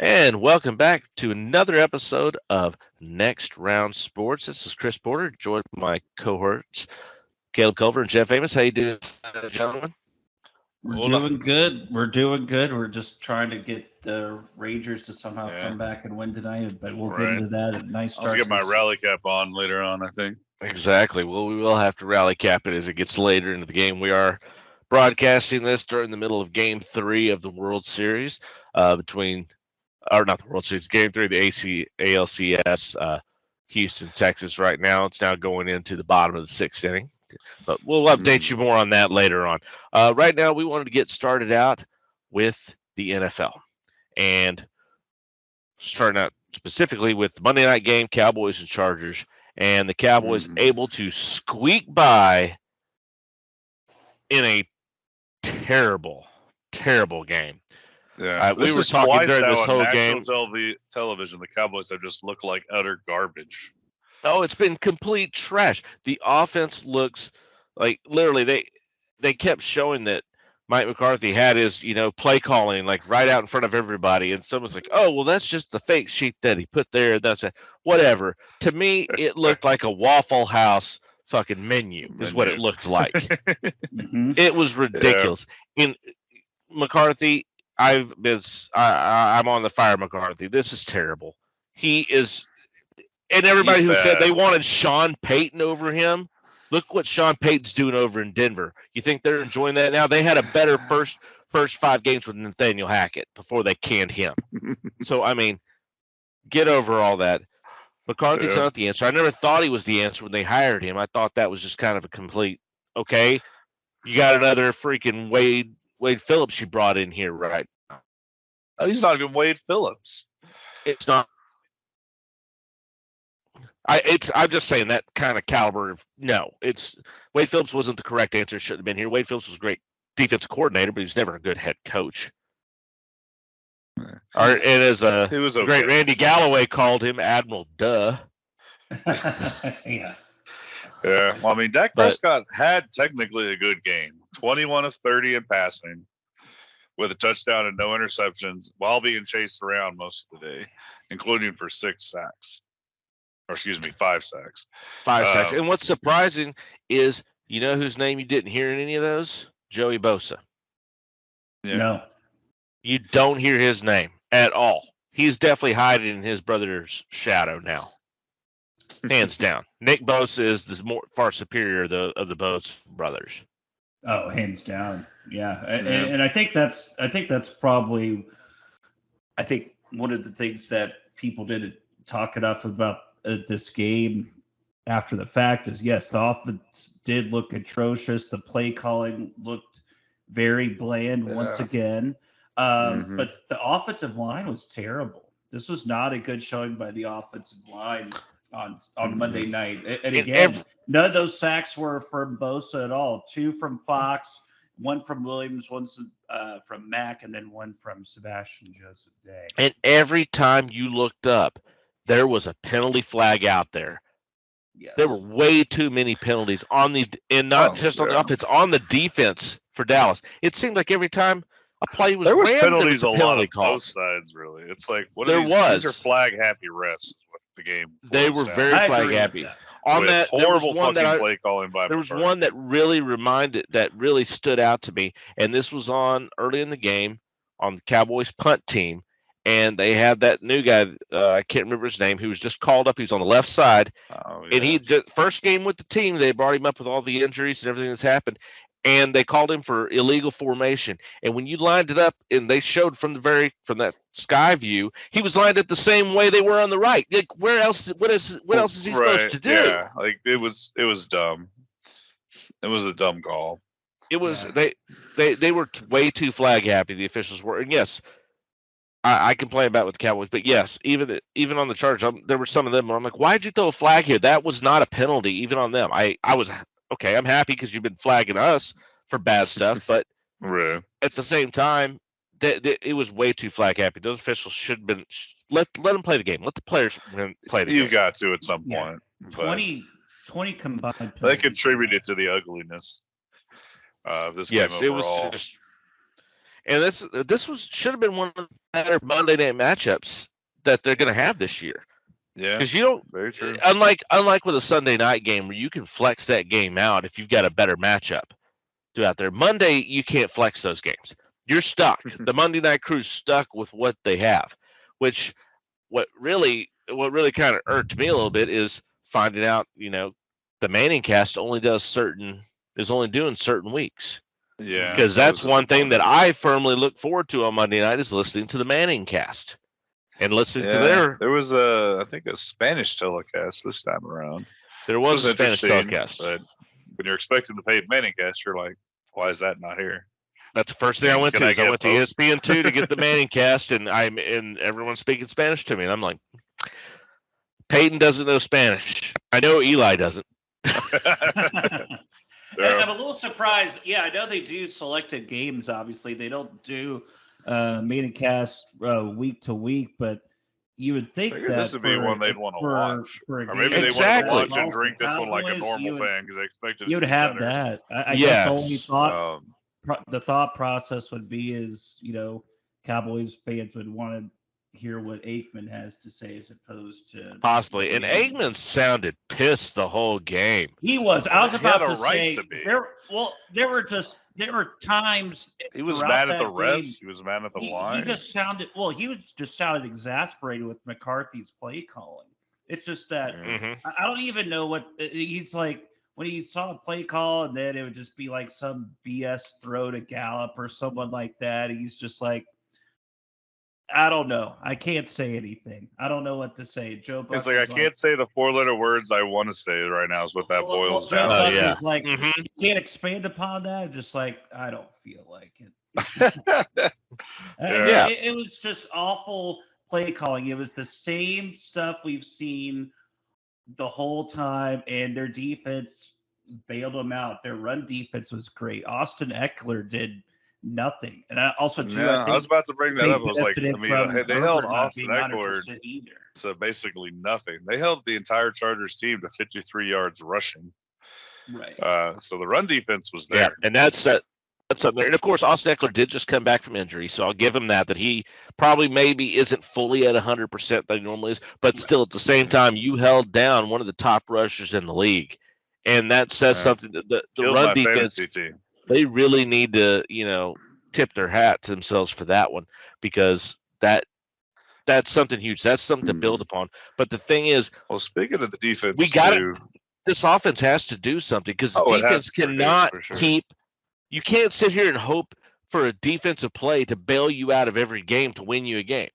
And welcome back to another episode of Next Round Sports. This is Chris Porter, joined by my cohorts, Caleb Culver and Jeff Amos. How you doing, gentlemen? We're Hola. doing good. We're doing good. We're just trying to get the Rangers to somehow Yeah. come back and win tonight, but we'll get Right. into that. A nice I'll have start. to get my to this- rally cap on later on, I think. Exactly. Well, we will have to rally cap it as it gets later into the game. We are broadcasting this during the middle of Game 3 of the World Series or not the World Series, Game 3 of the ALCS, Houston, Texas right now. It's now going into the bottom of the sixth inning. But we'll update you more on that later on. Right now, we wanted to get started out with the NFL. And starting out specifically with the Monday night game, Cowboys and Chargers. And the Cowboys able to squeak by in a terrible, terrible game. Yeah, we this were is talking twice during now this on whole national game. television. The Cowboys have just looked like utter garbage. Oh, it's been complete trash. The offense looks like literally they kept showing that Mike McCarthy had his, play calling like right out in front of everybody, and someone's like, "Oh, well, that's just the fake sheet that he put there." That's a whatever. To me, it looked like a Waffle House fucking menu is what it looked like. Mhm. It was ridiculous. In McCarthy, I'm on the fire McCarthy. This is terrible. He is, and everybody He's who said bad. they wanted Sean Payton over him, look what Sean Payton's doing over in Denver. You think they're enjoying that now? They had a better first 5 games with Nathaniel Hackett before they canned him. So I mean, get over all that. McCarthy's Yeah. not the answer. I never thought he was the answer when they hired him. I thought that was just kind of a complete okay. You got another freaking Wade Phillips you brought in here right now. Oh, he's not even Wade Phillips. It's not. I'm just saying that kind of caliber of no. It's Wade Phillips wasn't the correct answer. Shouldn't have been here. Wade Phillips was a great defensive coordinator, but he was never a good head coach. And as He was okay. great Randy Galloway called him Admiral Duh. Yeah. Yeah, well, I mean, Dak But- Prescott had technically a good game. 21 of 30 in passing with a touchdown and no interceptions while being chased around most of the day, including for 6 sacks. Or excuse me, 5 sacks. 5 sacks. And what's surprising is, you know whose name you didn't hear in any of those? Joey Bosa. Yeah. No. You don't hear his name at all. He's definitely hiding in his brother's shadow now. Hands down. Nick Bosa is the far superior of the Bosa brothers. Oh, hands down. Yeah. And, Yeah. and I think that's probably one of the things that people didn't talk enough about this game after the fact is yes, the offense did look atrocious. The play calling looked very bland once Yeah. again. Mhm. But the offensive line was terrible. This was not a good showing by the offensive line on Monday night. And again, none of those sacks were from Bosa at all. 2 from Fox, 1 from Williams, 1 from Mack, and then 1 from Sebastian Joseph Day. And every time you looked up, there was a penalty flag out there. Yes. There were way too many penalties on not just on the offense, on the defense for Dallas. It seemed like every time a play was There was ran, penalties there a was a lot penalty of call. both sides, really. It's like, what There are these? was. These are flag happy refs. Is what the game. They boils were down very to. I flag agree with happy. that. On With that, there was horrible one fucking that play calling by there was McCarthy. one that really stood out to me, and this was on early in the game on the Cowboys punt team, and they had that new guy, I can't remember his name, who was just called up. He was on the left side, Oh, and yeah. he just, first game with the team, they brought him up with all the injuries and everything that's happened, and they called him for illegal formation. And when you lined it up, and they showed from that sky view, he was lined up the same way they were on the right. Like, where else? What else is he supposed to do? Yeah, like it was dumb. It was a dumb call. It was Yeah. they were way too flag happy. The officials were, and yes, I complain about with the Cowboys, but yes, even on the Chargers, there were some of them where I'm like, why'd you throw a flag here? That was not a penalty, even on them. I was okay. I'm happy because you've been flagging us for bad stuff, but Right. at the same time, it was way too flag happy. Those officials should have been let them play the game. Let the players play the You've game. got to at some Yeah. point. but 20 combined They penalties. contributed to the ugliness of this Yes, game it was overall. just. And this should have been one of the better Monday night matchups that they're going to have this year. Yeah, because you don't. very true. Unlike with a Sunday night game where you can flex that game out if you've got a better matchup out there. Monday you can't flex those games. You're stuck. The Monday night crew's stuck with what they have, which what really kind of irked me a little bit is finding out, the Manning cast is only doing certain weeks. Yeah, because that's one thing that I firmly look forward to on Monday night is listening to the Manning cast and listening to their. There was I think a Spanish telecast this time around. There was a Spanish telecast, but when you're expecting to pay Manning cast, you're like, why is that not here? That's the first thing I went to. I went to ESPN2 to get the Manning cast, and everyone's speaking Spanish to me, and I'm like, Peyton doesn't know Spanish. I know Eli doesn't. I'm a little surprised. Yeah, I know they do selected games. Obviously, they don't do Manning cast week to week, but you would think that this would be one they'd want to watch, or maybe they want to watch and drink this one like a normal fan because they expected you would have better. That. I guess the only thought. The thought process would be is, Cowboys fans would want to hear what Aikman has to say as opposed to possibly. And Aikman sounded pissed the whole game. He was. I was about to say there were times he was mad at the refs. He was mad at the line. He just sounded exasperated with McCarthy's play calling. It's just that I don't even know what he's like. When he saw a play call and then it would just be like some BS throw to Gallup or someone like that. He's just like, I don't know. I can't say anything. I don't know what to say. Joe Buck. It's like, I can't say the 4-letter words I want to say right now is what that boils down to. Joe Buck is like, you can't expand upon that. Just like, I don't feel like it. It was just awful play calling. It was the same stuff we've seen the whole time, and their defense bailed them out. Their run defense was great. Austin Eckler did nothing, and I was about to bring that up. I was like, they held Austin Eckler either. So basically nothing. They held the entire Chargers team to 53 yards rushing. Right. So the run defense was there. Yeah, and that's something. And of course, Austin Eckler did just come back from injury, so I'll give him that he probably maybe isn't fully at 100% that he normally is, but still at the same time, you held down one of the top rushers in the league, and that says something. The run defense, they really need to, tip their hat to themselves for that one because that's something huge. That's something to build upon. But the thing is, well, speaking of the defense, this offense has to do something because the defense cannot keep. You can't sit here and hope for a defensive play to bail you out of every game to win you a game.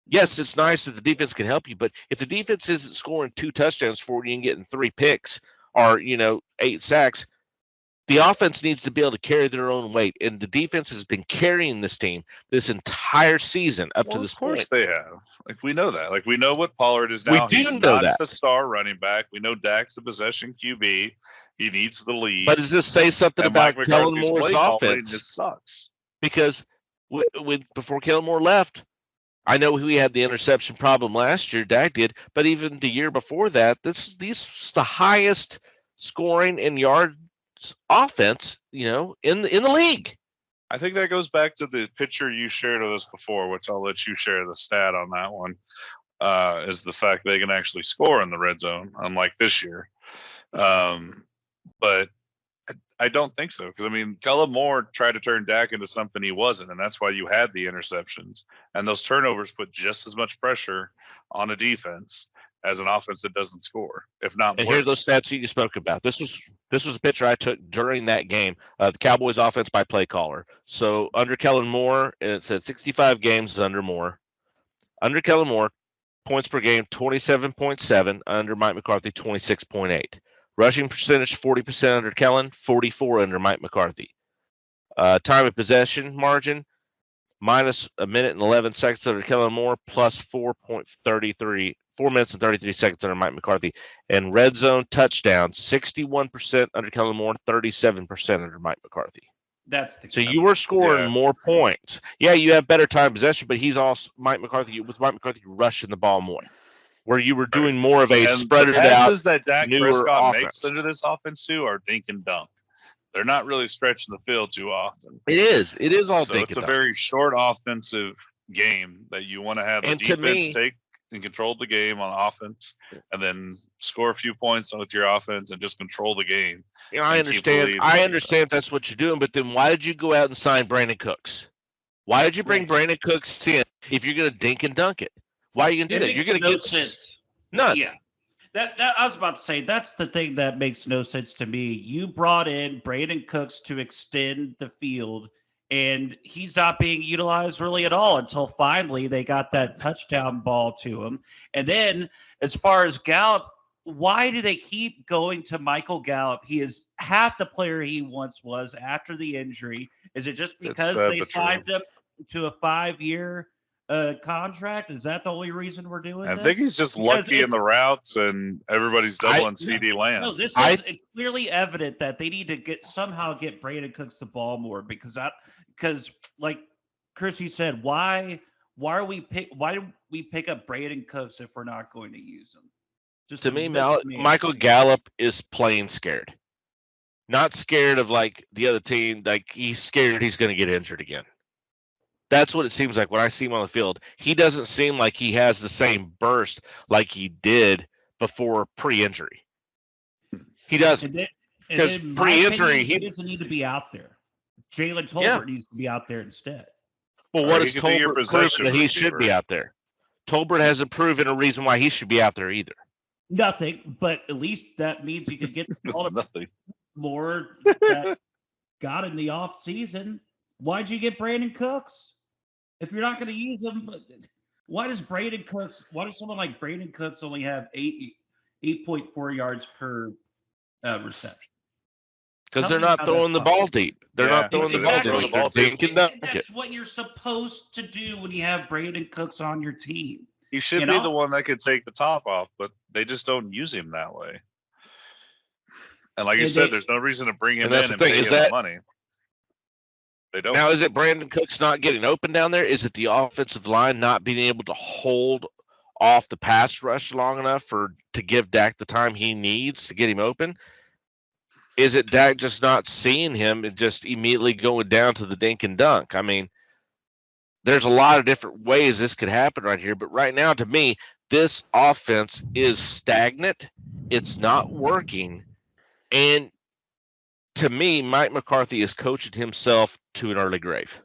Yes, it's nice that the defense can help you, but if the defense isn't scoring 2 touchdowns for you and getting 3 picks or, 8 sacks, the offense needs to be able to carry their own weight. And the defense has been carrying this team this entire season up to this point. Of course they have. Like, we know that. Like, we know what Pollard is now. He's not the star running back. We know Dak's the possession QB. He needs the lead. But does this say something about Kellen Moore's offense? It sucks. Because before Kellen Moore left, I know we had the interception problem last year, Dak did, but even the year before that, these the highest scoring in yards offense, in the league. I think that goes back to the picture you shared with us before, which I'll let you share the stat on that one, is the fact they can actually score in the red zone, unlike this year. But I don't think so because Kellen Moore tried to turn Dak into something he wasn't, and that's why you had the interceptions. And those turnovers put just as much pressure on a defense as an offense that doesn't score, if not. And here's those stats you just spoke about. This was a picture I took during that game. The Cowboys' offense by play caller. So under Kellen Moore, and it said 65 games under Moore. Under Kellen Moore, points per game 27.7. Under Mike McCarthy, 26.8. Rushing percentage 40% under Kellen, 44 under Mike McCarthy. Time of possession margin minus a minute and 11 seconds under Kellen Moore, plus 4 minutes and 33 seconds under Mike McCarthy. And red zone touchdowns 61% under Kellen Moore, 37% under Mike McCarthy. So you were scoring more points. Yeah, you have better time possession, but he's also Mike McCarthy rushing the ball more. Where you were doing more of a spread it out. The passes that Dak Prescott makes into this offense too are dink and dunk. They're not really stretching the field too often. It is all so it's a very short offensive game that you want to have the defense take and control the game on offense, and then score a few points with your offense and just control the game. You know, I understand that's what you're doing, but then why did you go out and sign Brandon Cooks? Why did you bring Brandon Cooks in if you're going to dink and dunk it? Why are you going to do that? You're going to get sense. None. Yeah. That I was about to say, that's the thing that makes no sense to me. You brought in Brandon Cooks to extend the field, and he's not being utilized really at all until finally they got that touchdown ball to him. And then as far as Gallup, why do they keep going to Michael Gallup? He is half the player he once was after the injury. Is it just because they signed him to a 5-year contract? Is that the only reason we're doing this? I think he's just lucky in the routes, and everybody's doubling CD Lamb. No, this is clearly evident that they need to somehow get Brandon Cooks the ball more, because like Chrissy said, why do we pick up Brandon Cooks if we're not going to use him? Just to me, Michael Gallup is playing scared. Not scared of like the other team, like he's scared he's going to get injured again. That's what it seems like when I see him on the field. He doesn't seem like he has the same burst like he did before pre-injury. He doesn't. Because pre-injury, he doesn't need to be out there. Jalen Tolbert needs to be out there instead. Well, what has Tolbert proven that he should be out there? Tolbert hasn't proven a reason why he should be out there either. Nothing, but at least that means you could get all the more that got in the off season. Why'd you get Brandon Cooks? If you're not going to use him, why does someone like Brandon Cooks only have 8.4 yards per reception? Because they're not throwing the ball deep. They're not throwing the ball deep. That's what you're supposed to do when you have Brandon Cooks on your team. He should be the one that could take the top off, but they just don't use him that way. And like you said, there's no reason to bring him in and pay him the money. They don't. Now, is it Brandon Cooks not getting open down there? Is it the offensive line not being able to hold off the pass rush long enough to give Dak the time he needs to get him open? Is it Dak just not seeing him and just immediately going down to the dink and dunk? I mean, there's a lot of different ways this could happen right here, but right now, to me, this offense is stagnant. It's not working. And to me, Mike McCarthy is coaching himself to an early grave.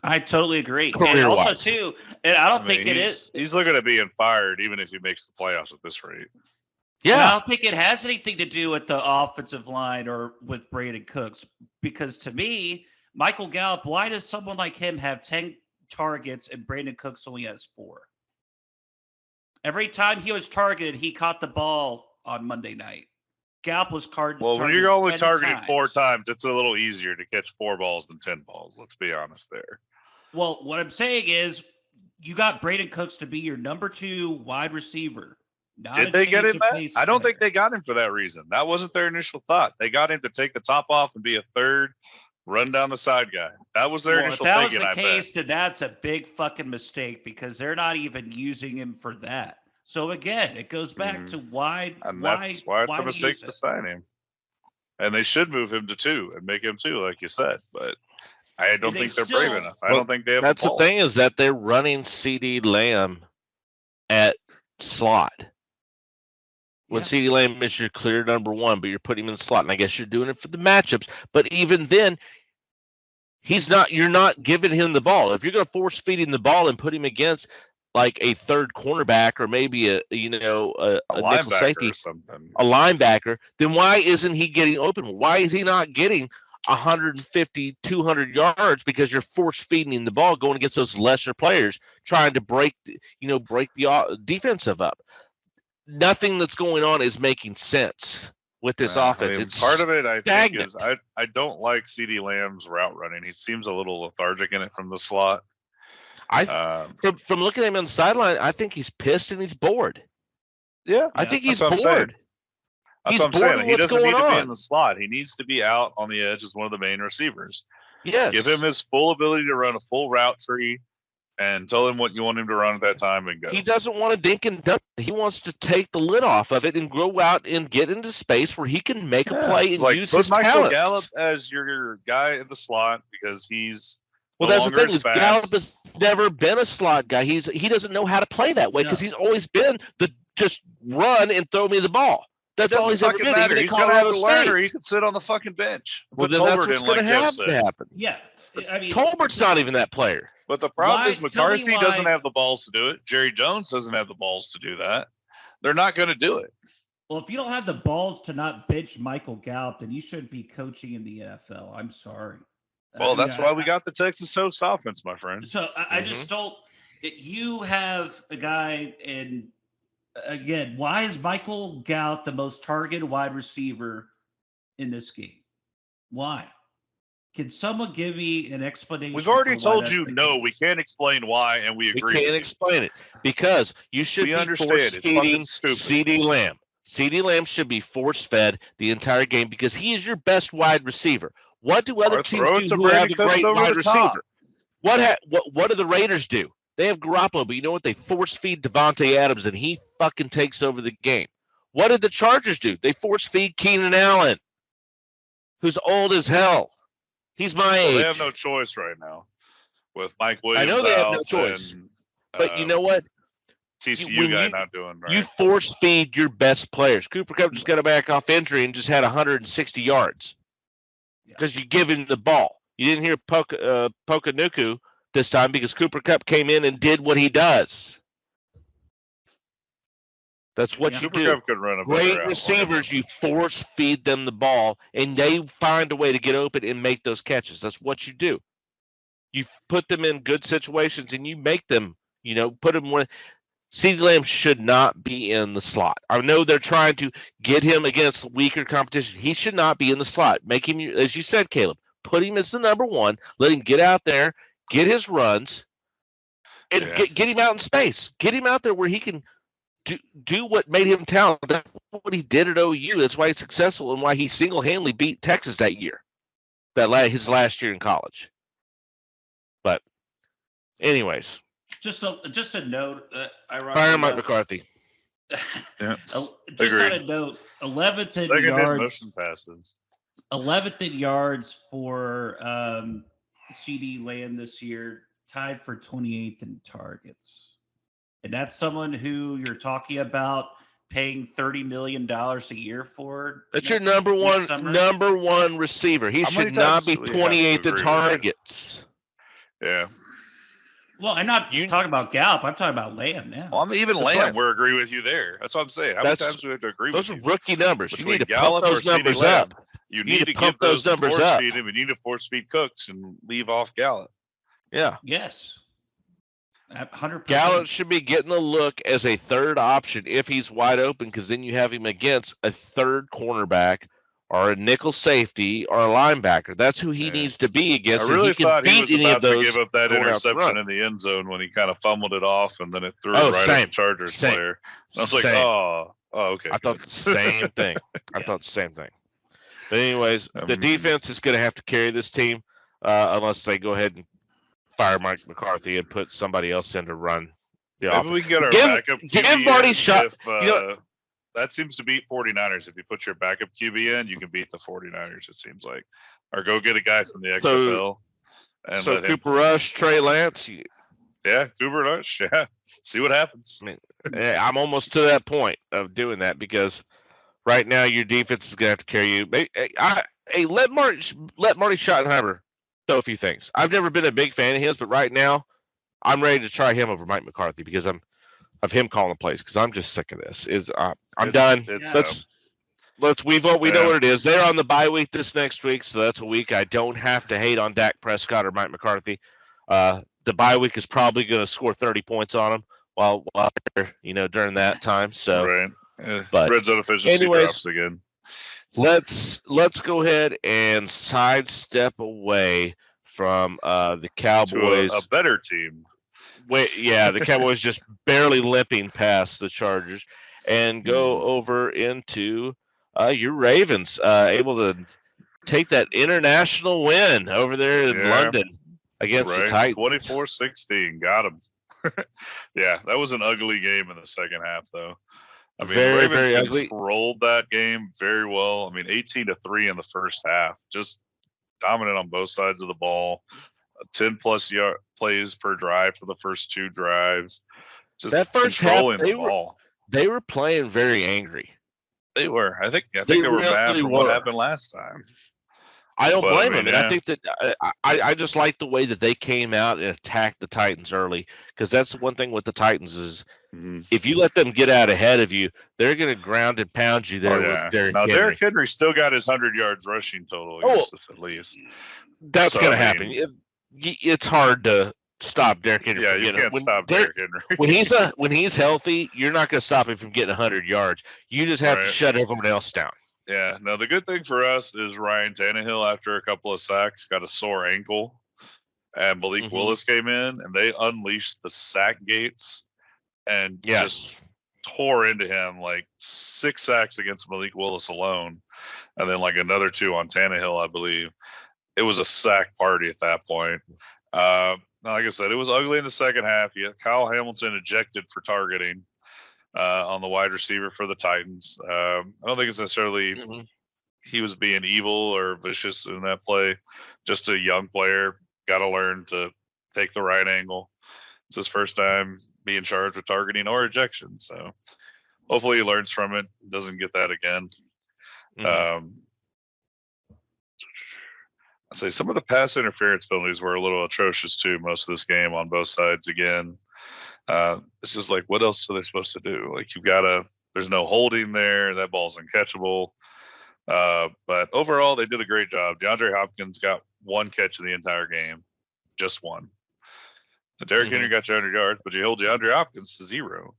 I totally agree. And also, too, and I don't think it is. He's looking at being fired even if he makes the playoffs at this rate. Yeah. And I don't think it has anything to do with the offensive line or with Brandon Cooks, because to me, Michael Gallup, why does someone like him have 10 targets and Brandon Cooks only has 4? Every time he was targeted, he caught the ball on Monday night. Gallup was targeted. Well, when you're only targeted 4 times, it's a little easier to catch 4 balls than 10 balls. Let's be honest there. Well, what I'm saying is you got Brandon Cooks to be your number 2 wide receiver. Did they get him that? I don't think they got him for that reason. That wasn't their initial thought. They got him to take the top off and be a third, run down the side guy. That was their initial thinking. If that was the case, then that's a big fucking mistake, because they're not even using him for that. So again, it goes back to why it's a mistake to sign him. And they should move him to 2 and make him 2, like you said. But I don't think they're brave enough. I don't think they have. That's the thing, is that they're running CD Lamb at slot. When CD Lamb is your clear number 1, but you're putting him in the slot, and I guess you're doing it for the matchups. But even then, you're not giving him the ball. If you're going to force feed him the ball and put him against like a third cornerback or maybe a nickel safety, a linebacker, then why isn't he getting open? Why is he not getting 150, 200 yards? Because you're force feeding him the ball, going against those lesser players, trying to break the defensive up. Nothing that's going on is making sense with this offense. It's part of it, I think, is I don't like CD Lamb's route running. He seems a little lethargic in it from the slot. From looking at him on the sideline, I think he's pissed and he's bored. Yeah, I think he's bored. That's what I'm saying. He doesn't need to be in the slot. He needs to be out on the edge as one of the main receivers. Yes. Give him his full ability to run a full route tree and tell him what you want him to run at that time and go. He doesn't want to dink and dunk he wants to take the lid off of it and go out and get into space where he can make a play and use his Michael talents. Gallup as your guy in the slot because he's that's the thing is Gallup has never been a slot guy. He doesn't know how to play that way because he's always been the just run and throw me the ball. That's all he's ever been. Even he's going to have to learn, or he can sit on the fucking bench. Well, then that's what's going to have to happen. Yeah, I mean, Tolbert's not even that player. But the problem is McCarthy doesn't have the balls to do it. Jerry Jones doesn't have the balls to do that. They're not going to do it. Well, if you don't have the balls to not bench Michael Gallup, then you shouldn't be coaching in the NFL. I'm sorry. Well, that's why we got the Texas Toast offense, my friend. So I just don't. You have a guy, and again, why is Michael Gallup the most targeted wide receiver in this game? Why? Can someone give me an explanation? We've already told you no. We can't explain why, and we agree. We can't explain it because you should be force-feeding CeeDee Lamb. CeeDee Lamb should be force-fed the entire game because he is your best wide receiver. What do other teams do who have a great wide receiver? What do the Raiders do? They have Garoppolo, but you know what? They force-feed Devontae Adams, and he fucking takes over the game. What did the Chargers do? They force-feed Keenan Allen, who's old as hell. He's my age. They have no choice right now with Mike Williams. I know they have no choice. But you know what? TCU guy not doing right. You force feed your best players. Cooper Kupp just got back off injury and just had 160 yards because you give him the ball. You didn't hear Pokanuku this time because Cooper Kupp came in and did what he does. That's what you Cooper do. Kupp could run a Great receivers, you force feed them the ball, and they find a way to get open and make those catches. That's what you do. You put them in good situations, and you make them, put them where CeeDee Lamb should not be in the slot. I know they're trying to get him against weaker competition. He should not be in the slot. Make him, as you said, Caleb, put him as the number one. Let him get out there, get his runs, and get him out in space. Get him out there where he can do what made him talented. That's what he did at OU. That's why he's successful and why he single-handedly beat Texas that year, his last year in college. But, anyways. Just a note. Fire Mike McCarthy. Just on a note, 11th in yards. Motion passes. 11th in yards for CeeDee Lamb this year, tied for 28th in targets. And that's someone who you're talking about paying $30 million a year for. That's your number one receiver. He should not be 28th in targets. Yeah. Well, I'm not talking about Gallup. I'm talking about Lamb now. Well, even Lamb, we're agreeing with you there. That's what I'm saying. How many times do we have to agree with you? Those are rookie numbers. You need to Gallup pump those numbers up. You need to pump those numbers up. You need to force feed Cooks and leave off Gallup. Yeah. Yes. 100%. Gallup should be getting a look as a third option if he's wide open, because then you have him against a third cornerback or a nickel safety or a linebacker. That's who he needs to be against. I really thought he was about to give up that interception in the end zone when he kind of fumbled it off and then it threw it right at the Chargers player. And I was like, oh, okay. I thought the same thing. But anyways, the defense is going to have to carry this team unless they go ahead and fire Mike McCarthy and put somebody else in to run the offense. Maybe we can get our backup QB. Give Marty shot. That seems to beat 49ers. If you put your backup QB in, you can beat the 49ers, it seems like. Or go get a guy from the XFL. So Cooper Rush, Trey Lance. Yeah, Cooper Rush. Yeah. See what happens. I mean, I'm almost to that point of doing that because right now your defense is going to have to carry you. Let Marty Schottenheimer throw a few things. I've never been a big fan of his, but right now I'm ready to try him over Mike McCarthy because of him calling the plays, because I'm just sick of this. I'm done. We know what it is. They're on the bye week this next week, so that's a week I don't have to hate on Dak Prescott or Mike McCarthy. The bye week is probably going to score 30 points on them while they're during that time. So, right. But red zone efficiency drops again. Let's go ahead and sidestep away from the Cowboys. To a better team. The Cowboys just barely limping past the Chargers and go over into your Ravens, able to take that international win over there in London against the Titans. 24-16, got him. Yeah, that was an ugly game in the second half, though. I mean, Very, the Ravens very ugly. controlled that game very well. I mean, 18-3 in the first half, just dominant on both sides of the ball. 10+ yard plays per drive for the first 2 drives. Just That first half, controlling the ball. They were playing very angry. They were. I think they were really mad from were. what happened last time. I don't But, blame I mean, them, and yeah. I think that I just like the way that they came out and attacked the Titans early, because that's one thing with the Titans is if you let them get out ahead of you, they're going to ground and pound you there with Derrick Now, Henry. Derrick Henry still got his 100 yards rushing total against us at least. That's So, going to I happen. mean- It's hard to stop Derrick Henry. Yeah, from you getting- can't stop Derrick Henry. when he's healthy, you're not going to stop him from getting 100 yards. You just have to Right. shut everyone else down. Yeah. Now, the good thing for us is Ryan Tannehill, after a couple of sacks, got a sore ankle. And Malik Mhm. Willis came in, and they unleashed the sack gates and just tore into him, like 6 sacks against Malik Willis alone, and then like another 2 on Tannehill, I believe. It was a sack party at that point. Like I said, it was ugly in the second half. Kyle Hamilton ejected for targeting on the wide receiver for the Titans. I don't think it's necessarily he was being evil or vicious in that play. Just a young player, got to learn to take the right angle. It's his first time being charged with targeting or ejection, so hopefully he learns from it, doesn't get that again. I'd say some of the pass interference penalties were a little atrocious too most of this game on both sides again. It's just like, what else are they supposed to do? Like, there's no holding there. That ball's uncatchable. But overall, they did a great job. DeAndre Hopkins got 1 catch in the entire game, just 1. Derrick Henry got 200 yards, but you hold DeAndre Hopkins to 0.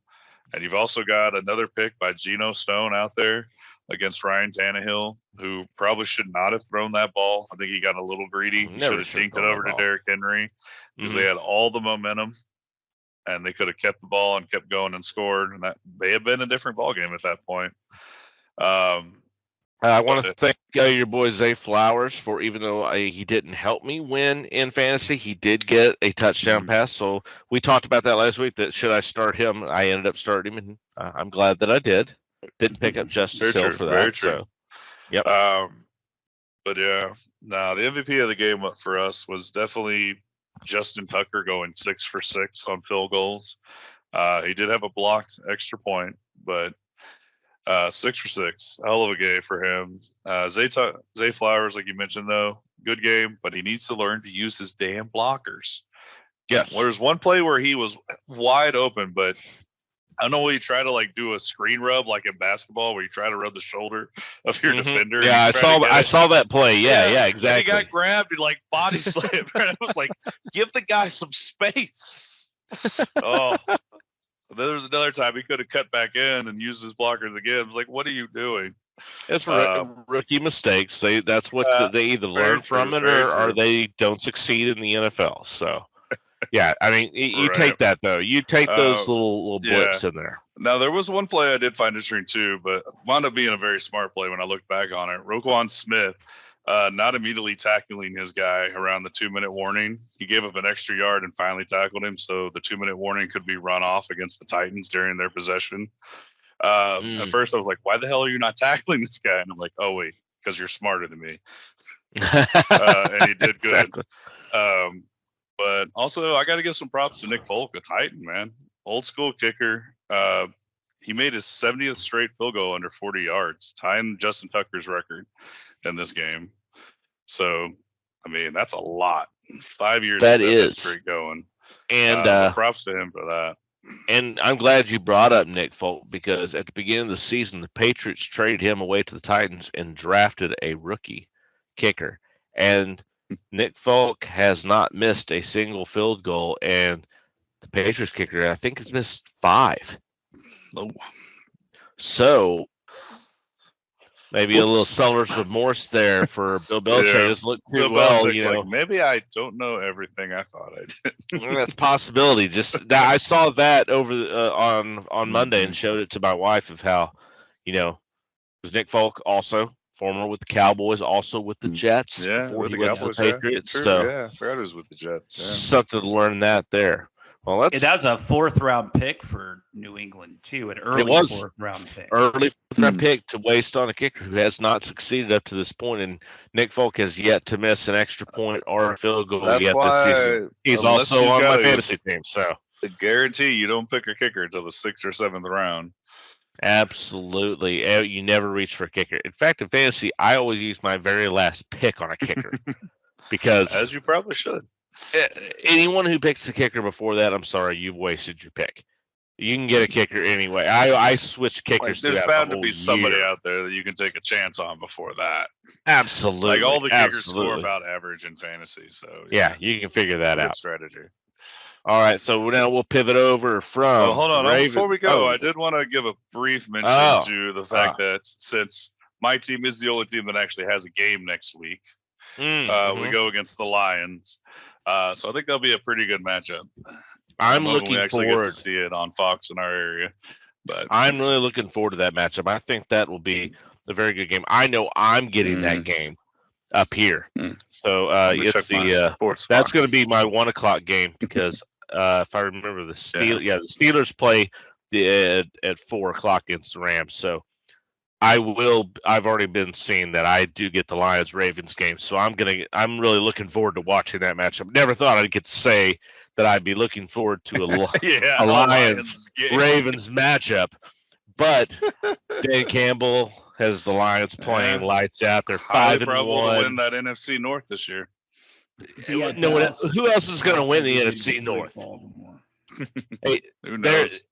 And you've also got another pick by Geno Stone out there against Ryan Tannehill, who probably should not have thrown that ball. I think he got a little greedy. He should have dinked it over to Derrick Henry because they had all the momentum, and they could have kept the ball and kept going and scored, and that may have been a different ball game at that point. I want to thank your boy Zay Flowers for, even though he didn't help me win in fantasy, he did get a touchdown pass. So we talked about that last week, that should I start him? I ended up starting him, and I'm glad that I did. Didn't pick up Justice Hill for that. Very true. So, yep. But yeah, the MVP of the game for us was definitely Justin Tucker going 6 for 6 on field goals. He did have a blocked extra point, but 6 for 6, hell of a game for him. Zay Flowers, like you mentioned, though, good game, but he needs to learn to use his damn blockers. Yes. There's one play where he was wide open, but I don't know where you try to like do a screen rub like in basketball, where you try to rub the shoulder of your defender. Yeah, I saw that play. Yeah, exactly. And he got grabbed and like body slammed. And I was like, give the guy some space. Oh. There was another time he could have cut back in and used his blockers again. I was like, what are you doing? It's rookie mistakes. That's what they either learn from it or they don't succeed in the NFL. So, yeah, I mean, you take that, though. You take those little blips in there. Now, there was one play I did find interesting, too, but wound up being a very smart play when I look back on it. Roquan Smith not immediately tackling his guy around the 2-minute warning. He gave up an extra yard and finally tackled him, so the 2-minute warning could be run off against the Titans during their possession. At first, I was like, why the hell are you not tackling this guy? And I'm like, oh, wait, because you're smarter than me. And he did good. Exactly. But also, I got to give some props to Nick Folk, a Titan, man. Old school kicker. He made his 70th straight field goal under 40 yards, tying Justin Tucker's record in this game. So, I mean, that's a lot. 5 years that is streak going. And props to him for that. And I'm glad you brought up Nick Folk, because at the beginning of the season, the Patriots traded him away to the Titans and drafted a rookie kicker. And Nick Folk has not missed a single field goal, and the Patriots kicker, I think, has missed 5. Oh. So maybe a little seller's remorse there for Bill Belichick. Yeah. Doesn't look too Bill well, Belichick's you know. like, maybe I don't know everything I thought I did. Well, that's a possibility. Just that I saw that over on Monday and showed it to my wife of how, you know, because Nick Folk also former with the Cowboys, also with the Jets before he went to the Patriots. True. So yeah, I forgot it was with the Jets. Yeah. something to learn that there. Well, And that was a 4th-round pick for New England too, an early was. 4th-round pick. Early 4th-round pick to waste on a kicker who has not succeeded up to this point, and Nick Folk has yet to miss an extra point or a field goal That's yet this season. He's unless also you've on got my a- fantasy team, so I guarantee you don't pick a kicker until the 6th or 7th round. absolutely, you never reach for a kicker. In fact, in fantasy, I always use my very last pick on a kicker because As you probably should. anyone who picks a kicker before that, I'm sorry, you've wasted your pick. You can get a kicker anyway. I switch kickers. There's throughout bound the to be whole somebody year. out there that you can take a chance on before that. Absolutely, Like all the kickers absolutely. score about average in fantasy, so Yeah, you can figure that good out. strategy. All right, so now we'll pivot over from. Well, hold on. Before we go, Oh. I did want to give a brief mention Oh. to the fact that since my team is the only team that actually has a game next week, we go against the Lions. So I think that'll be a pretty good matchup. I'm hoping looking we actually forward. get to see it on Fox in our area. But I'm really looking forward to that matchup. I think that will be a very good game. I know I'm getting that game up here. So let me it's check my the sports that's box. going to be my 1:00 game because if I remember the Steelers play at 4:00 against the Rams. So I've already been seeing that I do get the Lions Ravens game. So I'm really looking forward to watching that matchup. Never thought I'd get to say that I'd be looking forward to a Lions Ravens matchup, but Dan Campbell has the Lions playing lights out. They're 5-1. Probable to win that NFC North this year. Who else is going to win the NFC North? Hey, Who knows?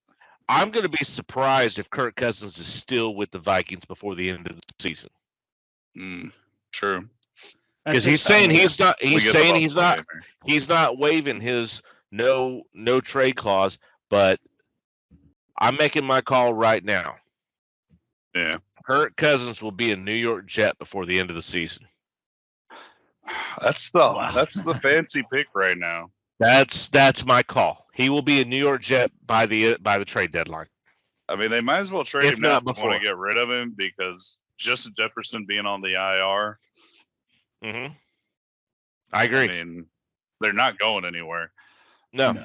I'm going to be surprised if Kirk Cousins is still with the Vikings before the end of the season. True. Because he's saying he's not. He's saying he's not. game here. He's not waiving his no trade clause. But I'm making my call right now. Yeah. Kirk Cousins will be a New York Jet before the end of the season. That's the fancy pick right now. That's my call. He will be a New York Jet by the trade deadline. I mean, they might as well trade If him now not if they want to before. get rid of him because Justin Jefferson being on the IR. Mm-hmm. I agree. I mean, they're not going anywhere. No.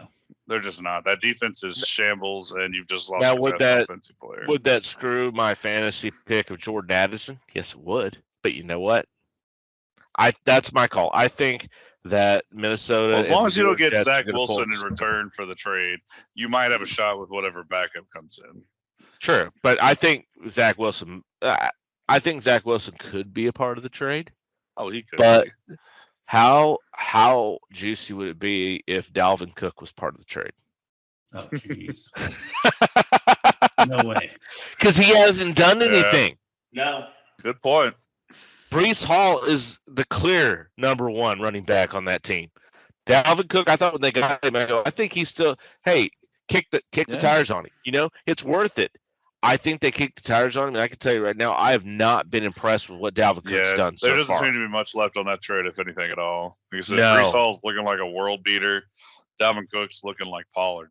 They're just not. That defense is shambles, and you've just lost Now, your would best offensive player. Would that screw my fantasy pick of Jordan Addison? Yes, it would. But you know what? That's my call. I think that Minnesota. Well, as long and as you New don't York get Jets are Zach gonna Wilson pull- in return for the trade, you might have a shot with whatever backup comes in. Sure, but I think Zach Wilson. I think Zach Wilson could be a part of the trade. Oh, he could. But be. how juicy would it be if Dalvin Cook was part of the trade? Oh, jeez. No way. Because he hasn't done anything. No. Good point. Brees Hall is the clear number one running back on that team. Dalvin Cook, I thought when they got him, I think he's still. Hey, kick the tires on him. You know, it's worth it. I think they kicked the tires on him, and I can tell you right now, I have not been impressed with what Dalvin Cook's done so there doesn't far. seem to be much left on that trade, if anything at all. Like I said, No. Brees Hall's looking like a world beater. Dalvin Cook's looking like Pollard.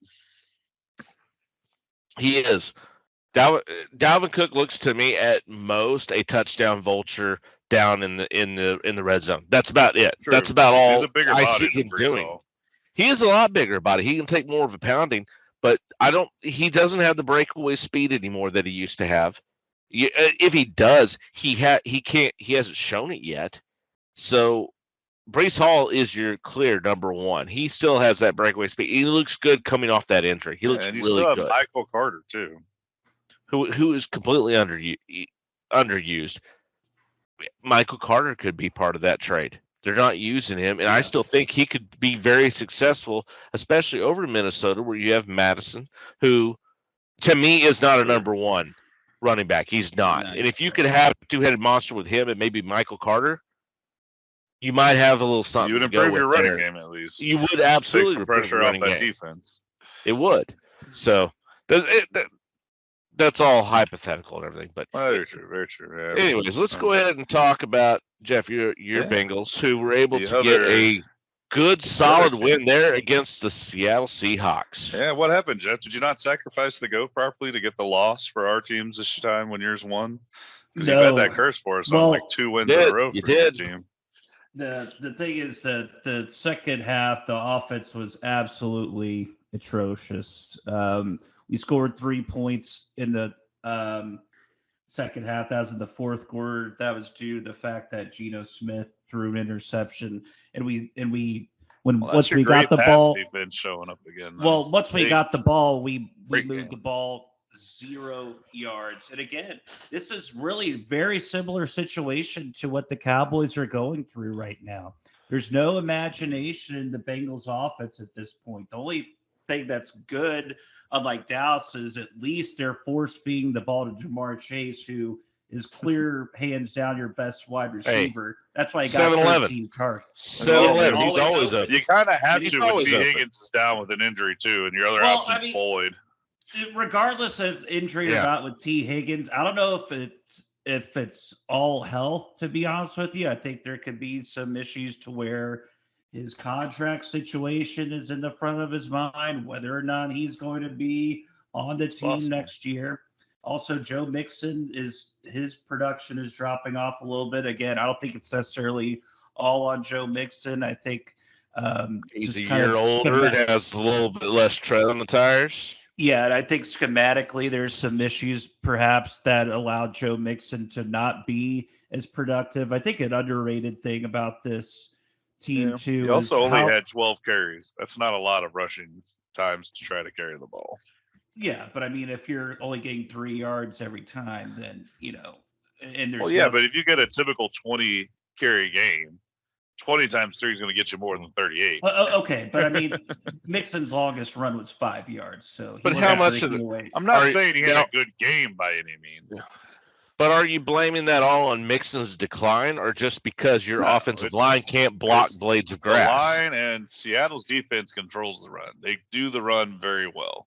He is. Dalvin Cook looks to me at most a touchdown vulture down in the red zone. That's about it. True. That's about all He's a bigger I body see than him Brees doing. Hall. He is a lot bigger body. He can take more of a pounding, but he doesn't have the breakaway speed anymore that he used to have. If he does, he hasn't shown it yet. So Brees Hall is your clear number one. He still has that breakaway speed. He looks good coming off that injury. He looks And you really still have good. Michael Carter too. Who is completely underused. Michael Carter could be part of that trade. They're not using him, and I still think he could be very successful, especially over in Minnesota, where you have Madison, who, to me, is not a number one running back. He's not. And if you could have a two-headed monster with him and maybe Michael Carter, you might have a little something. You would to go improve your with running there. game at least. You would Take absolutely some improve pressure your off running that game. defense. It would. So that's all hypothetical and everything. But Very true. Very true. Yeah. anyways, let's go ahead and talk about Jeff, your Bengals, who were able The to get other- a good, solid team. win there against the Seattle Seahawks. Yeah, what happened, Jeff? Did you not sacrifice the goat properly to get the loss for our teams this time when yours won? Because you've had that curse for us on like 2 wins in a row for your team. The thing is that the second half, the offense was absolutely atrocious. We scored 3 points in the second half. That was in the fourth quarter. That was due to the fact that Geno Smith threw an interception, and once we got the ball, defense showing up again. Well, once we got the ball, we great moved game. the ball 0 yards. And again, this is really very similar situation to what the Cowboys are going through right now. There's no imagination in the Bengals offense at this point. The only thing that's good, unlike Dallas, is at least they're force-feeding the ball to Jamar Chase, who is clear, hands down, your best wide receiver. That's why he got 13 targets. 7-11. He's always open. You kind of have He's to when always T. open. Higgins is down with an injury too, and your other Well, option's Floyd. Regardless of injury or not with T. Higgins, I don't know if it's all health, to be honest with you. I think there could be some issues to where his contract situation is in the front of his mind, whether or not he's going to be on the team next year. Also, Joe Mixon, his production is dropping off a little bit. Again, I don't think it's necessarily all on Joe Mixon. I think he's a year older, has a little bit less tread on the tires. Yeah, and I think schematically there's some issues perhaps that allowed Joe Mixon to not be as productive. I think an underrated thing about this team too. He also only had 12 carries. That's not a lot of rushing times to try to carry the ball. Yeah, but I mean, if you're only getting 3 yards every time, then and there's but if you get a typical 20 carry game, 20 times 3 is going to get you more than 38. Well, okay, but I mean, Mixon's longest run was 5 yards. So, but how much of it? I'm not saying he had a good game by any means. Yeah. But are you blaming that all on Mixon's decline, or just because your offensive line can't block blades of grass? The line and Seattle's defense controls the run. They do the run very well.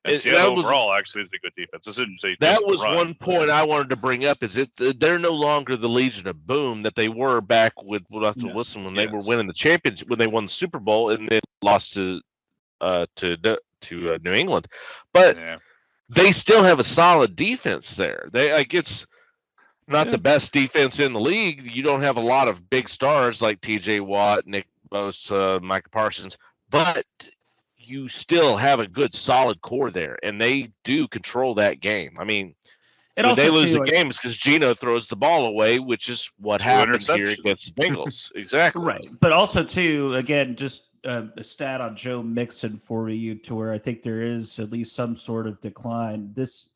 And Seattle overall actually is a good defense. That was one point I wanted to bring up. Is they're no longer the Legion of Boom that they were back with Russell Wilson when they were winning the championship, when they won the Super Bowl and then lost to New England. But they still have a solid defense there. It's not the best defense in the league. You don't have a lot of big stars like T.J. Watt, Nick Bosa, Micah Parsons, but you still have a good solid core there, and they do control that game. I mean, when they lose the game, it's because Geno throws the ball away, which is what happened here against the Bengals. Exactly. Right. But also, too, again, just a stat on Joe Mixon for you, to where I think there is at least some sort of decline. This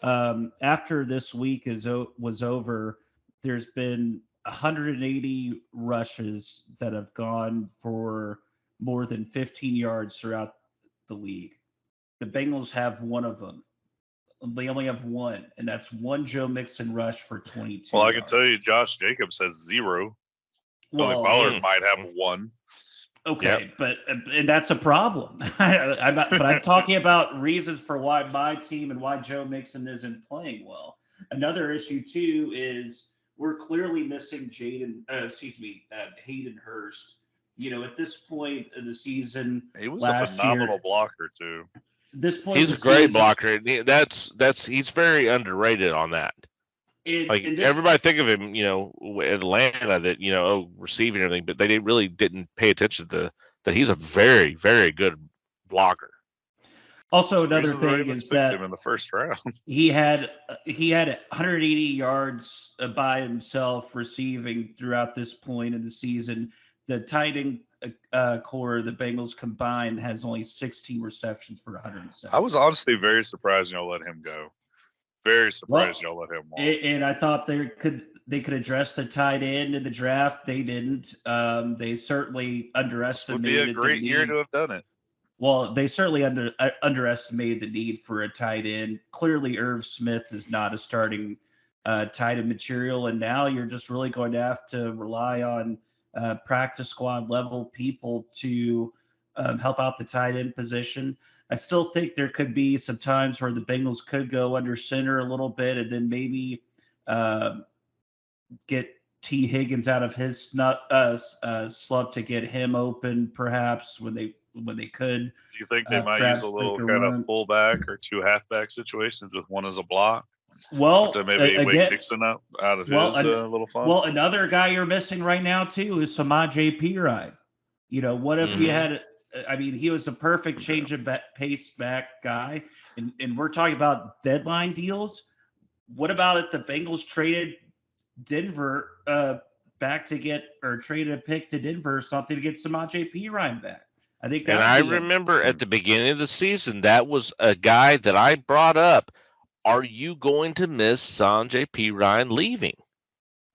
after this week was over, there's been 180 rushes that have gone for more than 15 yards throughout the league. The Bengals have one of them. They only have one, and that's one Joe Mixon rush for 22. Well, I can tell you, Josh Jacobs has 0. Well, Ballard might have 1. Okay, but that's a problem. I'm talking about reasons for why my team and why Joe Mixon isn't playing well. Another issue too is we're clearly missing Hayden Hurst. At this point of the season, he was a phenomenal blocker too. This point, he's a great blocker. He's very underrated on that. Everybody think of him, Atlanta, that receiving everything, but they didn't pay attention to that. He's a very, very good blocker. Also, another thing is that him in the first round, he had 180 yards by himself receiving throughout this point in the season. The tight end core of the Bengals combined has only 16 receptions for 107. I was honestly very surprised y'all let him go. Very surprised y'all let him walk. And I thought they could address the tight end in the draft. They didn't. They certainly underestimated. Would be a great year to have done it. Well, they certainly underestimated the need for a tight end. Clearly, Irv Smith is not a starting tight end material, and now you're just really going to have to rely on practice squad level people to help out the tight end position. I still think there could be some times where the Bengals could go under center a little bit and then maybe get T. Higgins out of his slump to get him open, perhaps when they could. Do you think they might use a little kind of fullback or 2 halfback situations with one as a block? Well, to maybe wake Dixon up out of his little fun. Well, another guy you're missing right now too is Samaje Perine. What if you had I mean, he was a perfect change of pace back guy. And we're talking about deadline deals. What about if the Bengals traded Denver back to get, or traded a pick to Denver or something to get Samaje Perine back? I think that. And I remember at the beginning of the season, that was a guy that I brought up. Are you going to miss Samaje Perine leaving?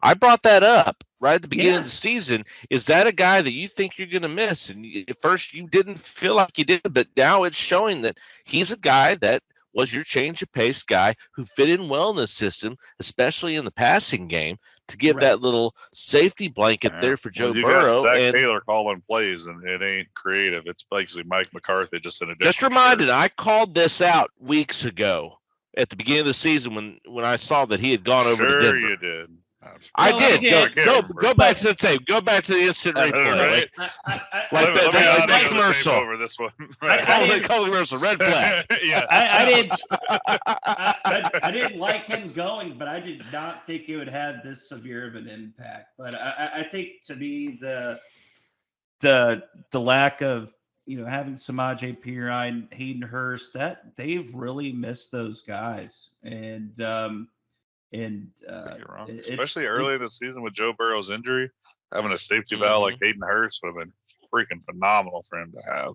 I brought that up right at the beginning of the season. Is that a guy that you think you're going to miss? And at first you didn't feel like you did, but now it's showing that he's a guy that was your change of pace guy who fit in well in the system, especially in the passing game, to give that little safety blanket there for Joe Burrow. Got Zach Taylor calling plays, and it ain't creative. It's basically Mike McCarthy just in a different Just reminded, I called this out weeks ago at the beginning of the season when I saw that he had gone over to Denver. Sure you did. I did. Go back to the tape. Go back to the instant replay. Like that commercial. Over this one. Call the commercial. Red flag. Yeah. I didn't like him going, but I did not think it would have this severe of an impact. But I think, to me, the lack of having Samaje Perine, Hayden Hurst, that they've really missed those guys. You're wrong. Especially early in the season with Joe Burrow's injury, having a safety valve like Hayden Hurst would have been freaking phenomenal for him to have.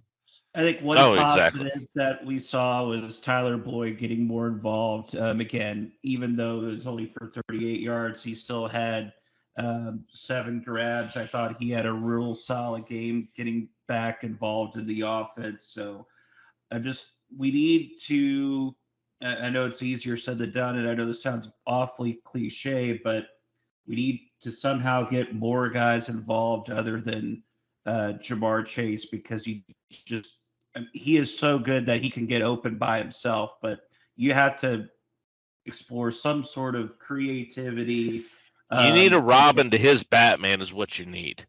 I think one positive that we saw was Tyler Boyd getting more involved. Again, even though it was only for 38 yards, he still had 7 grabs. I thought he had a real solid game getting back involved in the offense. So we need to. I know it's easier said than done, and I know this sounds awfully cliche, but we need to somehow get more guys involved other than Ja'Marr Chase, because he is so good that he can get open by himself, but you have to explore some sort of creativity. You need a Robin to his Batman is what you need.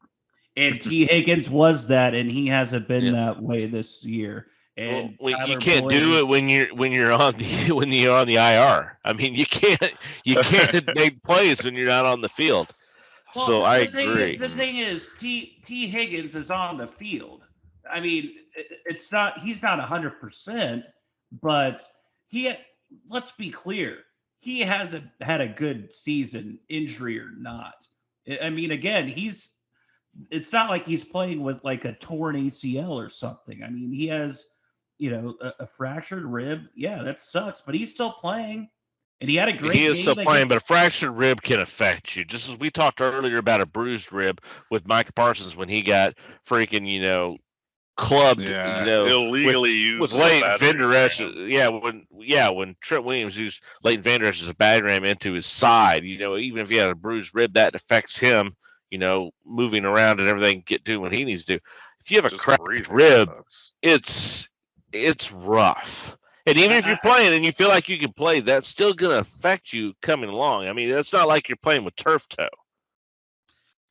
And T. Higgins was that, and he hasn't been that way this year. And you can't do it when you're on the IR. I mean, you can't make plays when you're not on the field. Well, so I agree. The thing is, T. Higgins is on the field. I mean, he's not 100%, but let's be clear, he hasn't had a good season, injury or not. I mean, again, it's not like he's playing with like a torn ACL or something. I mean, he has a fractured rib. Yeah, that sucks, but he's still playing, and he had a great game. He is still playing, but a fractured rib can affect you. Just as we talked earlier about a bruised rib with Micah Parsons when he got freaking, clubbed, illegally used with Leighton Vander Esch. When Trent Williams used Leighton Vander Esch as a battering ram into his side, even if he had a bruised rib, that affects him, moving around and everything, doing what he needs to do. If you have a cracked rib, it's rough. And even if you're playing and you feel like you can play, that's still going to affect you coming along. I mean, it's not like you're playing with turf toe.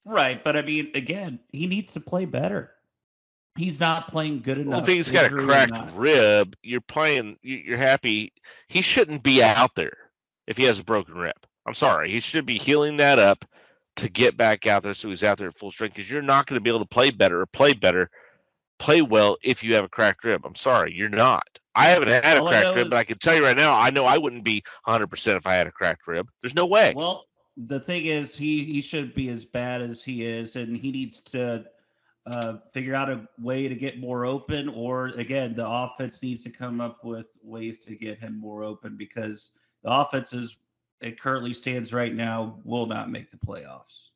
Right. But I mean, again, he needs to play better. He's not playing good enough. Well, if he's got a cracked rib, you're happy. He shouldn't be out there if he has a broken rib. I'm sorry. He should be healing that up to get back out there so he's out there at full strength, because you're not going to be able to play well if you have a cracked rib. I'm sorry, you're not. I haven't had a cracked rib, but I can tell you right now, I know I wouldn't be 100% if I had a cracked rib. There's no way. Well, the thing is, he shouldn't be as bad as he is, and he needs to figure out a way to get more open, or again, the offense needs to come up with ways to get him more open, because the offense, as it currently stands right now, will not make the playoffs.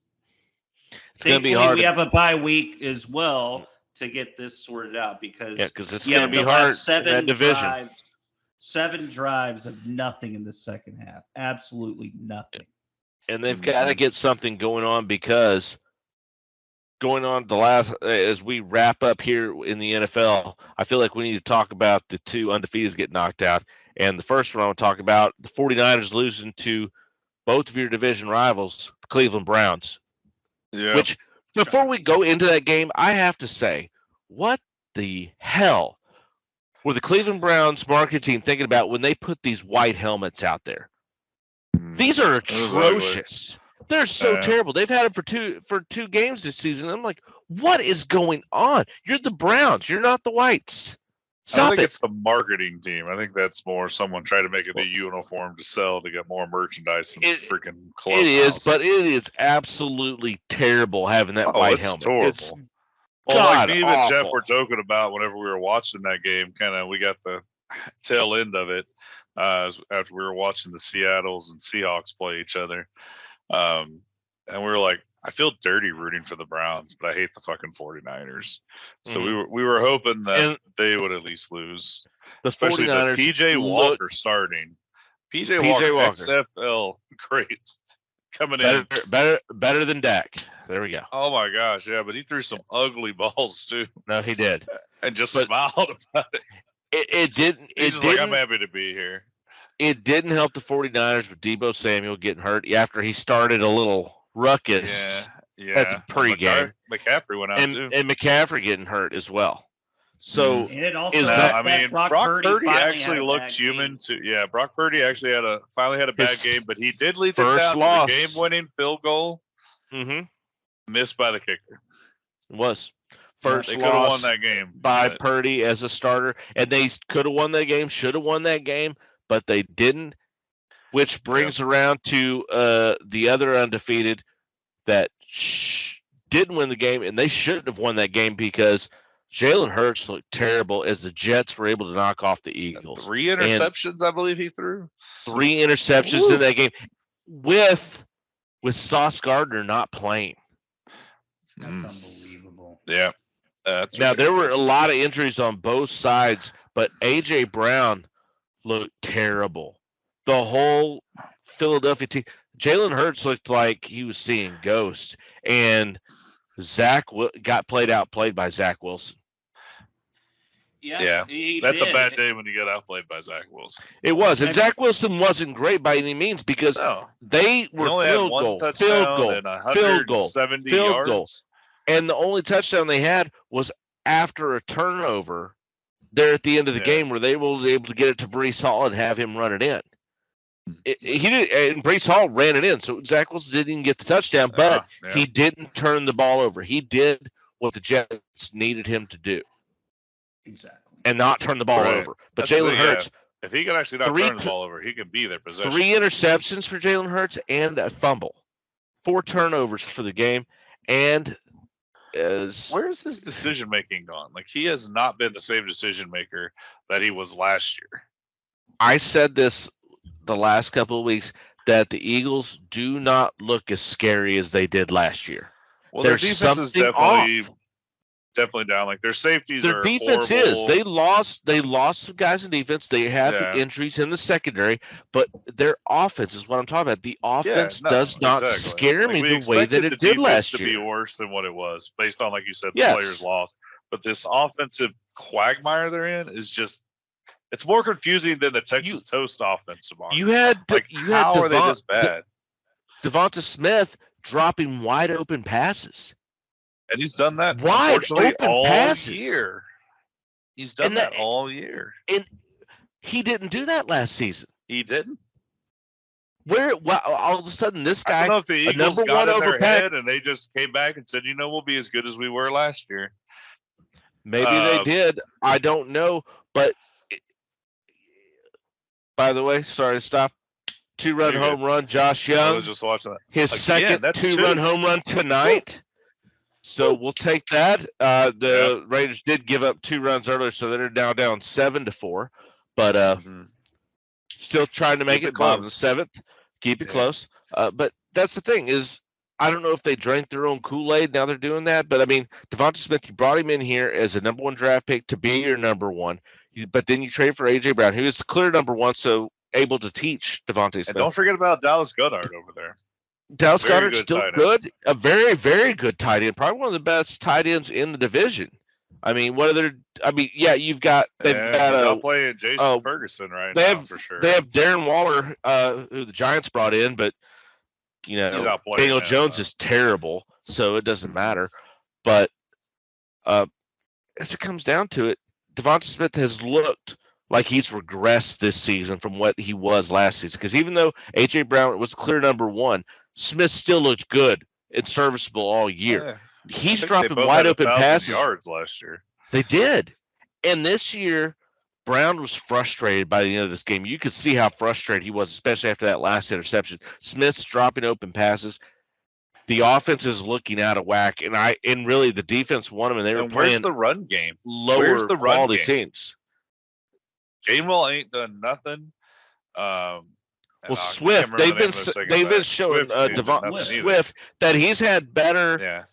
It's going to be hard. We have a bye week as well to get this sorted out, because it's going to be hard in that division. 7 drives of nothing in the second half, absolutely nothing. And they've got to get something going on, because going on as we wrap up here in the NFL, I feel like we need to talk about the 2 undefeateds get knocked out. And the first one I want to talk about, the 49ers losing to both of your division rivals, the Cleveland Browns. Yeah. Which, before we go into that game, I have to say, what the hell were the Cleveland Browns marketing team thinking about when they put these white helmets out there? These are atrocious. They're so terrible. They've had them for two games this season. I'm like, What is going on? You're the Browns. You're not the Whites. I Stop think it. it's the marketing team. I think that's more someone trying to make it a uniform to sell to get more merchandise and freaking clubhouse. It is, but it is absolutely terrible having that white helmet. Horrible. It's like me and Jeff awful. were joking about whenever we were watching that game. Kind of, we got the tail end of it after we were watching the Seattles and Seahawks play each other, and we were like, I feel dirty rooting for the Browns, but I hate the fucking 49ers. So we were hoping that they would at least lose. Especially 49ers the PJ Walker starting. PJ Walker, XFL, great. Coming in. Better than Dak. There we go. Oh my gosh, yeah, but he threw some ugly balls too. No, he did. And just smiled about it. It didn't. He's like, I'm happy to be here. It didn't help the 49ers with Deebo Samuel getting hurt after he started a little ruckus at the pregame. McCaffrey went out too. And McCaffrey getting hurt as well. So it also Brock Purdy actually looked human too. Yeah, Brock Purdy actually finally had a bad game, but he did lead them down to the game-winning field goal. Missed by the kicker. It was. First they could have won that game by Purdy as a starter, and they could have won that game, should have won that game, but they didn't, which brings around to the other undefeated that didn't win the game, and they shouldn't have won that game because Jalen Hurts looked terrible as the Jets were able to knock off the Eagles. 3 interceptions, I believe he threw. 3 interceptions in that game with Sauce Gardner not playing. That's unbelievable. Yeah. Now, there were a lot of injuries on both sides, but A.J. Brown looked terrible. The whole Philadelphia team. Jalen Hurts looked like he was seeing ghosts, and Zach got played by Zach Wilson. Yeah, that's a bad day when you get outplayed by Zach Wilson. It was, and Zach Wilson wasn't great by any means because they were field goal, and the only touchdown they had was after a turnover there at the end of the game where they were able to get it to Breece Hall and have him run it in. He did, and Breece Hall ran it in, so Zach Wilson didn't even get the touchdown, but he didn't turn the ball over. He did what the Jets needed him to do. Exactly. And not turn the ball over. But Jalen Hurts, if he can actually not turn the ball over, he can be their possession. 3 interceptions for Jalen Hurts and a fumble. 4 turnovers for the game. And where's his decision making gone? Like, he has not been the same decision maker that he was last year. I said this the last couple of weeks that the Eagles do not look as scary as they did last year. Well, their defense is definitely down. Like, their safeties their defense horrible. They lost some guys in defense. They had the injuries in the secondary, but their offense is what I'm talking about. The offense does not scare me the way that it did last year. To be worse than what it was, based on, like you said, the players lost. But this offensive quagmire they're in is just, it's more confusing than the Texas Toast offense tomorrow. How are they this bad? Devonta Smith dropping wide open passes. And he's done that all year. He's done that all year. And he didn't do that last season. He didn't? All of a sudden, this guy, I don't know if the Eagles got in their head and they just came back and said, we'll be as good as we were last year. Maybe they did. I don't know. But, by the way, sorry to stop. 2-run home run, Josh Young. I was just watching that. His second 2-run home run tonight. So we'll take that. The Raiders did give up 2 runs earlier, so they're now down 7-4. But still trying to make it bottom 7th. Keep it close. But that's the thing is, I don't know if they drank their own Kool-Aid. Now they're doing that. But, I mean, Devonta Smith, you brought him in here as a number 1 draft pick to be your number 1. But then you trade for A.J. Brown, who is the clear number 1, so able to teach Devonta Smith. And don't forget about Dallas Goedert over there. Dallas Goedert's still good. A very, very good tight end. Probably one of the best tight ends in the division. I mean, you've got they've playing Jason Ferguson now for sure. They have Darren Waller, who the Giants brought in, but Daniel Jones is terrible, so it doesn't matter. But as it comes down to it, Devonta Smith has looked like he's regressed this season from what he was last season. Because even though A.J. Brown was clear number 1, Smith still looked good and serviceable all year. he's They dropping both wide had open 1,000 passes. yards last year. They did. And this year, Brown was frustrated by the end of this game. You could see how frustrated he was, especially after that last interception. Smith's dropping open passes. The offense is looking out of whack, and really the defense won them, and they were And where's playing the run game? lower Where's the run quality game? teams. Gainwell ain't done nothing. Well, Swift, they've been showing Swift that he's had better. Yeah.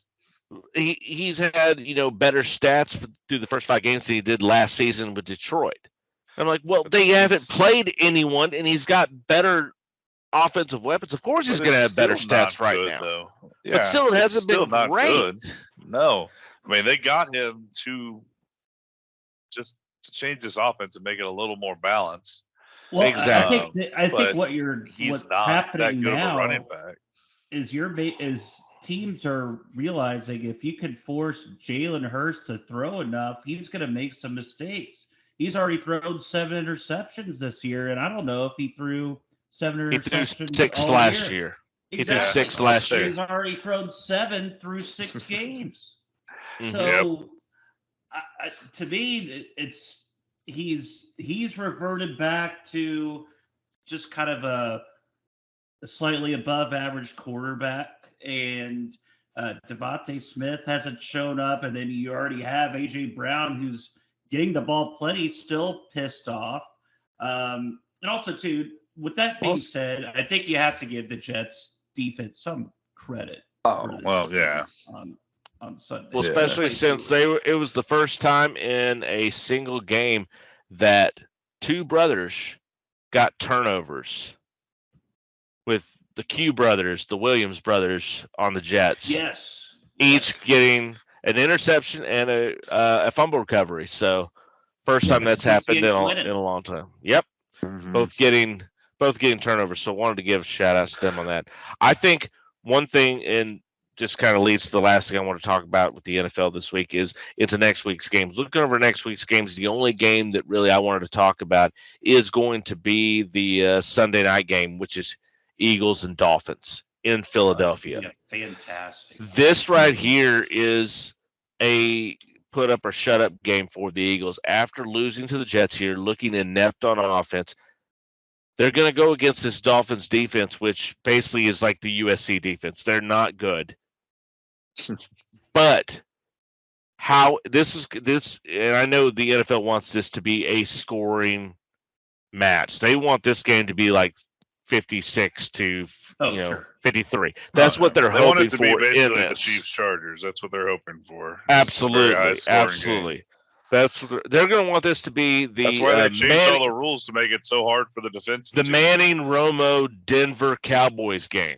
He's had better stats through the first 5 games than he did last season with Detroit. I'm like, well, they haven't played anyone, and he's got better offensive weapons. Of course, he's going to have better stats right now. Though. Yeah, but still, it hasn't been great. Good. No, I mean they got him to change his offense and make it a little more balanced. Well, exactly. I think what's happening that now running back. is teams are realizing if you can force Jalen Hurts to throw enough, he's going to make some mistakes. He's already thrown 7 interceptions this year, and I don't know if he threw 7 interceptions. He threw 6 last year. Exactly. He threw 6 last year. He's already thrown 7 through 6 games. Mm-hmm. So, to me, he's reverted back to just kind of a slightly above average quarterback, and Devontae Smith hasn't shown up, and then you already have AJ Brown, who's getting the ball plenty, still pissed off. And also, too, with that being said, I think you have to give the Jets defense some credit. Yeah. On Sunday. Well, especially since it was the first time in a single game that 2 brothers got turnovers with the Q brothers, the Williams brothers on the Jets. Yes. Each getting an interception and a fumble recovery. So first time that's happened in a long time. Yep. Mm-hmm. Both getting turnovers. So wanted to give shout outs to them on that. I think one thing, and just kind of leads to the last thing I want to talk about with the NFL this week, is into next week's games. Looking over next week's games, the only game that really I wanted to talk about is going to be the Sunday night game, which is Eagles and Dolphins in Philadelphia. Fantastic. This right here is a put up or shut up game for the Eagles. After losing to the Jets here, looking inept on offense, they're going to go against this Dolphins defense, which basically is like the USC defense. They're not good. But how this, and I know the NFL wants this to be a scoring match. They want this game to be like 56 to 53. That's what they're hoping for. They want it to be basically in the Chiefs Chargers. That's what they're hoping for. Absolutely. They're going to want this to be the. That's why they changed all the rules to make it so hard for the defense. The Manning Romo Denver Cowboys game.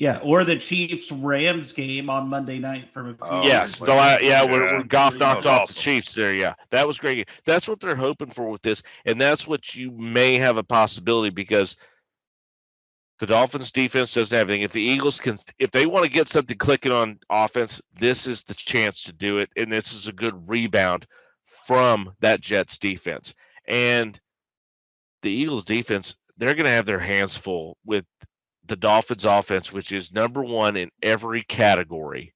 Yeah, or the Chiefs Rams game on Monday night from a few years later. Where Goff knocked off the Chiefs there. Yeah, that was great. That's what they're hoping for with this, and that's what you may have a possibility, because the Dolphins defense doesn't have anything. If the Eagles if they want to get something clicking on offense, this is the chance to do it, and this is a good rebound from that Jets defense. And the Eagles defense, they're going to have their hands full with the Dolphins offense, which is number 1 in every category.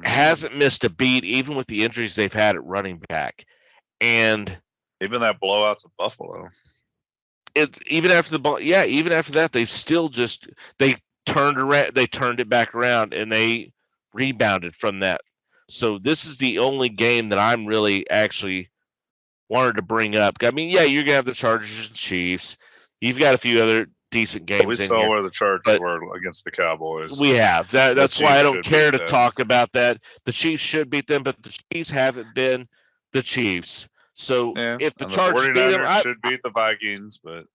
Hasn't missed a beat, even with the injuries they've had at running back. And even that blowout to Buffalo. Even after that, they've still they turned it back around, and they rebounded from that. So this is the only game that I'm really actually wanted to bring up. I mean, yeah, you're gonna have the Chargers and Chiefs. You've got a few other decent games. We saw where the Chargers were against the Cowboys. We have that. That's why I don't care to talk about that. The Chiefs should beat them, but the Chiefs haven't been the Chiefs. So if the Chargers beat them, should beat the Vikings, but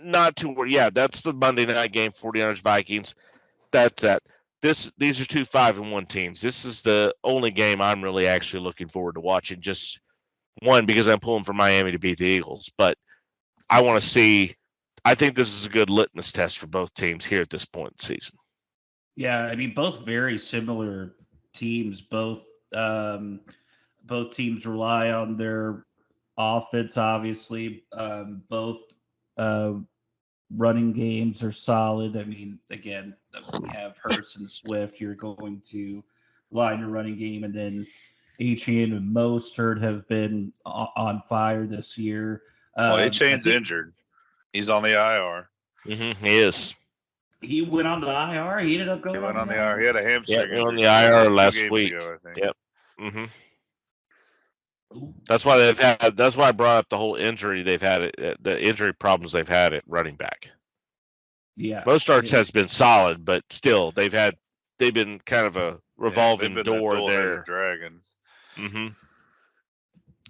not to worry. Yeah, that's the Monday night game. 49ers Vikings. That's that. These are 2 5-1 teams. This is the only game I'm really actually looking forward to watching. Just one, because I'm pulling for Miami to beat the Eagles, but I want to see. I think this is a good litmus test for both teams here at this point in the season. Yeah, I mean, both very similar teams. Both teams rely on their offense, obviously. Both running games are solid. I mean, again, we have Hurts and Swift. You're going to line of running game, and then Etienne and Mostert have been on fire this year. Well, Etienne's injured. He's on the IR. He is. He went on the IR. He ended up going. He went on the IR. He had a hamstring. Yeah, on the IR last week. Ago, I think. Yep. That's why they've had. That's why I brought up the whole injury they've had. The injury problems they've had at running back. Yeah, Mostart's has been solid, but still they've been kind of a revolving door there. Dragon.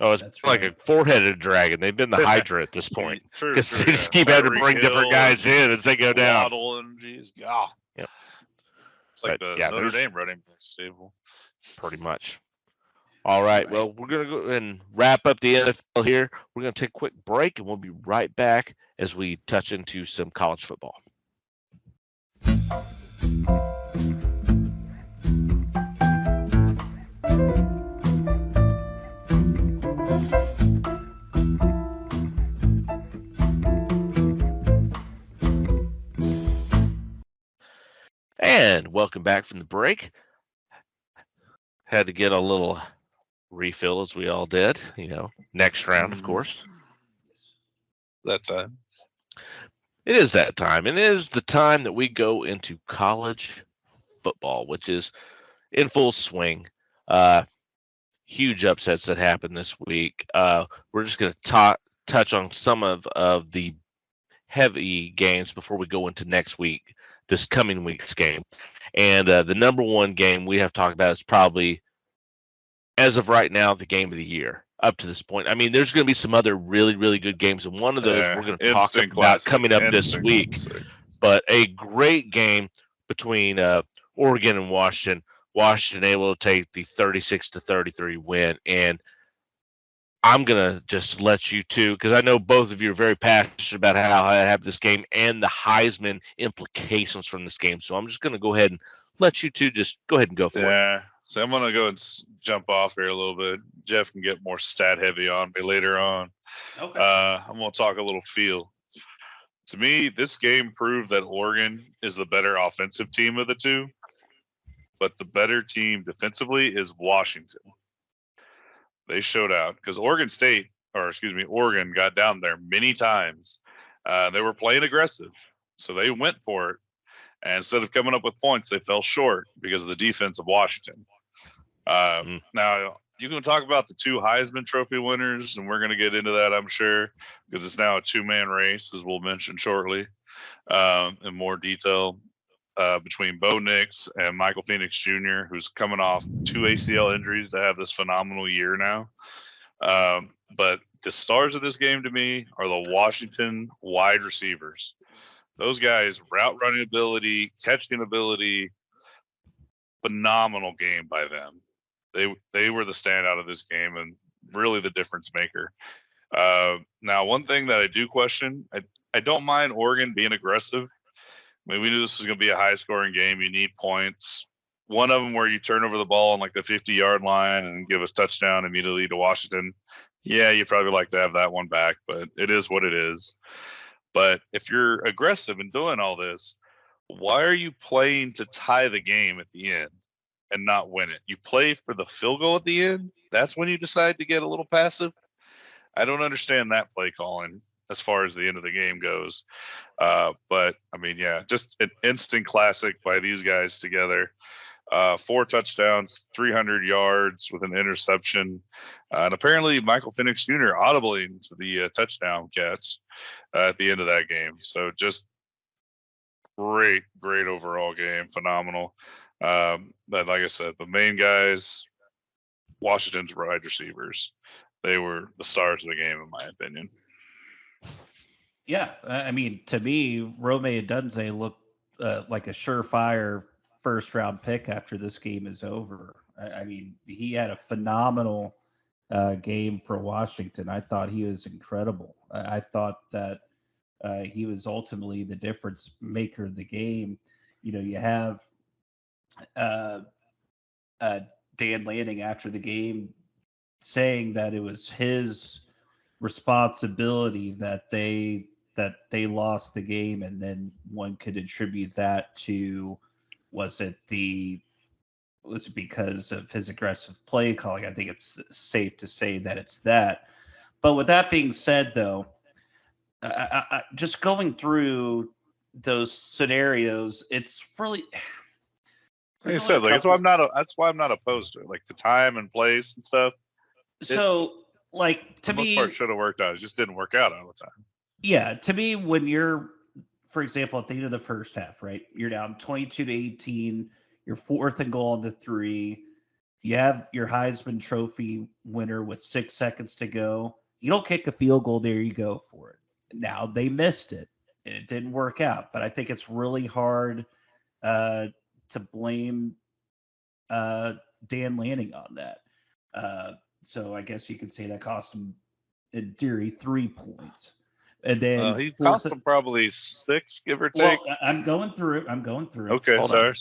Oh, it's like a four-headed dragon. They've been the Hydra at this point. Because they just keep having to bring different guys in as they go down. And geez, Yep. It's like the Notre Dame running stable. Pretty much. All right. Well, we're going to go and wrap up the NFL here. We're going to take a quick break, and we'll be right back as we touch into some college football. And welcome back from the break. Had to get a little refill as we all did, next round, of course. That time. It is that time. And it is the time that we go into college football, which is in full swing. Huge upsets that happened this week. We're just going to touch on some of the heavy games before we go into next week, this coming week's game. And the number one game we have talked about is probably, as of right now, the game of the year up to this point. I mean, there's going to be some other really, really good games, and one of those we're going to talk about coming up this week. But a great game between Oregon and Washington. Washington able to take the 36-33 win, and I'm going to just let you two, because I know both of you are very passionate about how I have this game and the Heisman implications from this game. So I'm just going to go ahead and let you two just go ahead and go for it. Yeah. So I'm going to go and jump off here a little bit. Jeff can get more stat heavy on me later on. Okay. I'm going to talk a little feel. To me, this game proved that Oregon is the better offensive team of the two, but the better team defensively is Washington. They showed out because Oregon got down there many times. They were playing aggressive, so they went for it. And instead of coming up with points, they fell short because of the defense of Washington. Now, you can talk about the two Heisman Trophy winners, and we're going to get into that, I'm sure, because it's now a two-man race, as we'll mention shortly, in more detail, between Bo Nix and Michael Penix Jr., who's coming off 2 ACL injuries to have this phenomenal year now. But the stars of this game to me are the Washington wide receivers. Those guys, route running ability, catching ability, phenomenal game by them. They were the standout of this game and really the difference maker. Now, one thing that I do question, I don't mind Oregon being aggressive. I mean, we knew this was going to be a high-scoring game. You need points. One of them where you turn over the ball on like the 50-yard line and give us touchdown immediately to Washington. Yeah, you'd probably like to have that one back, but it is what it is. But if you're aggressive and doing all this, why are you playing to tie the game at the end and not win it? You play for the field goal at the end? That's when you decide to get a little passive? I don't understand that play calling as far as the end of the game goes. But, I mean, yeah, just an instant classic by these guys together. 4 touchdowns, 300 yards with an interception. And apparently Michael Penix Jr. audibly to the touchdown catch at the end of that game. So just great overall game. Phenomenal. But like I said, the main guys, Washington's wide receivers, they were the stars of the game, in my opinion. Yeah. I mean, to me, Rome Odunze looked like a surefire first-round pick after this game is over. I mean, he had a phenomenal game for Washington. I thought he was incredible. I thought that he was ultimately the difference maker of the game. You know, you have Dan Lanning after the game saying that it was his responsibility that they lost the game, and then one could attribute that to, was it the was because of his aggressive play calling. I think it's safe to say that it's that. But with that being said, though, just going through those scenarios, it's really. Like I said, like that's why I'm not opposed to it. Like the time and place and stuff. So, like to the most me, part should have worked out. It just didn't work out all the time. Yeah, to me, when you're, for example, at the end of the first half, right, you're down 22-18, you're 4th and goal on the 3. You have your Heisman Trophy winner with 6 seconds to go. You don't kick a field goal, there you go for it. Now they missed it, and it didn't work out. But I think it's really hard to blame Dan Lanning on that. So I guess you could say that cost him, in theory, 3 points. And then he cost him probably 6, give or take. Well, I'm going through it. Okay, sorry.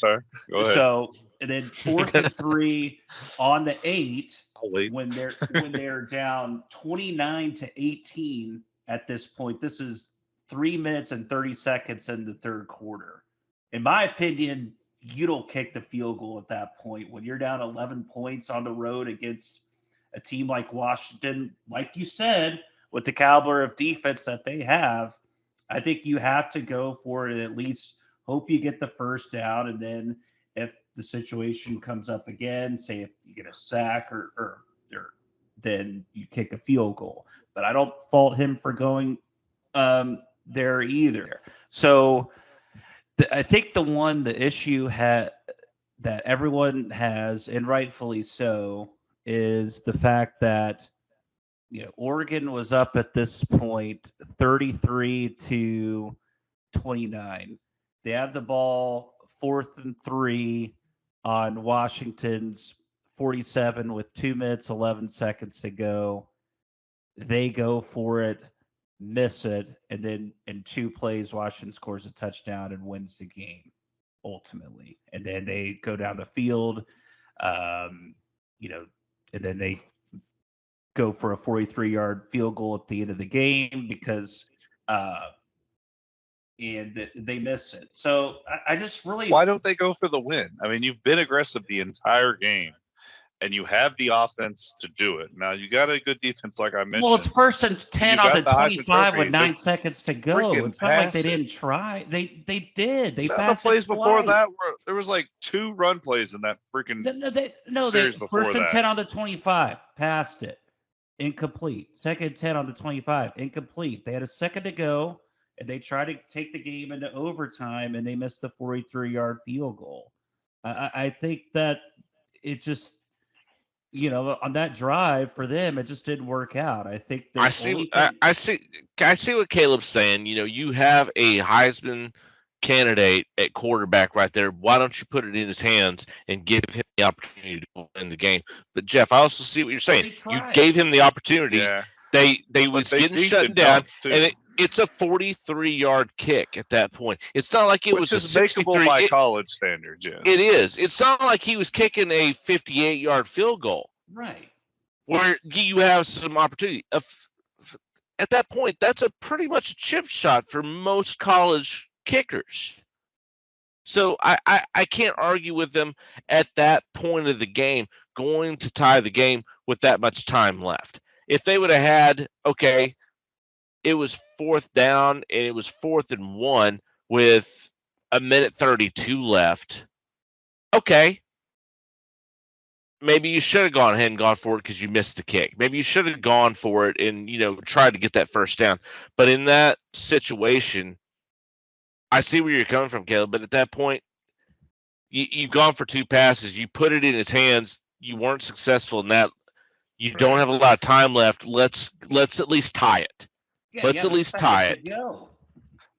Go ahead. So, and then 4th and 3 on the 8 I'll wait. when they're down 29-18 at this point. This is 3 minutes and 30 seconds in the third quarter. In my opinion, you don't kick the field goal at that point when you're down 11 points on the road against a team like Washington, like you said, with the caliber of defense that they have. I think you have to go for it and at least hope you get the first down. And then if the situation comes up again, say if you get a sack or then you kick a field goal. But I don't fault him for going there either. So I think the issue that everyone has, and rightfully so, is the fact that Oregon was up at this point 33-29. They have the ball 4th and 3 on Washington's 47 with 2 minutes, 11 seconds to go. They go for it, miss it, and then in 2 plays, Washington scores a touchdown and wins the game ultimately. And then they go down the field, and then they go for a 43-yard field goal at the end of the game because and they miss it. So I just really... Why don't they go for the win? I mean, you've been aggressive the entire game, and you have the offense to do it. Now, you got a good defense, like I mentioned. Well, it's 1st and 10 on the 25 with 9 seconds to go. It's not like they didn't try. They did. They passed the plays it before twice. that there was like 2 run plays in that freaking series before 1st and 10 on the 25, passed it. Incomplete. 2nd and 10 on the 25, incomplete. They had a second to go, and they tried to take the game into overtime, and they missed the 43-yard field goal. I think that it just, on that drive for them, it just didn't work out. I think I see what Caleb's saying. You have a Heisman candidate at quarterback right there. Why don't you put it in his hands and give him the opportunity to win the game? But Jeff, I also see what you're saying. You gave him the opportunity. Yeah. They was getting shut down, and it's a 43-yard kick at that point. It's not like it was a 63 makeable by college standards. Yes. It is. It's not like he was kicking a 58-yard field goal. Right. Where you have some opportunity. At that point, that's a pretty much a chip shot for most college kickers. So I can't argue with them at that point of the game going to tie the game with that much time left. If they would have had, it was 4th down and it was 4th and 1 with 1:32 left. Okay. Maybe you should have gone ahead and gone for it because you missed the kick. Maybe you should have gone for it and, tried to get that first down. But in that situation, I see where you're coming from, Caleb. But at that point, you've gone for 2 passes. You put it in his hands. You weren't successful in that. You don't have a lot of time left. Let's at least tie it. Yeah, let's at least tie it.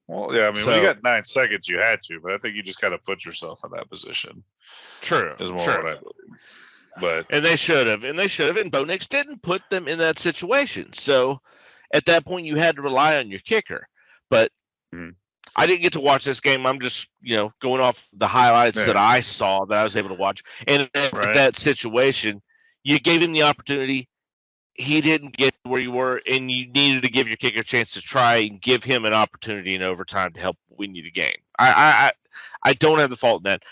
Well, yeah, I mean, when you got 9 seconds, you had to, but I think you just got to put yourself in that position. True. Is more what I believe. And they should have. And Bo Nix didn't put them in that situation. So at that point, you had to rely on your kicker. But I didn't get to watch this game. I'm just, going off the highlights that I saw that I was able to watch. And in that situation, you gave him the opportunity. He didn't get where you were, and you needed to give your kicker a chance to try and give him an opportunity in overtime to help win you the game. I don't have the fault in that.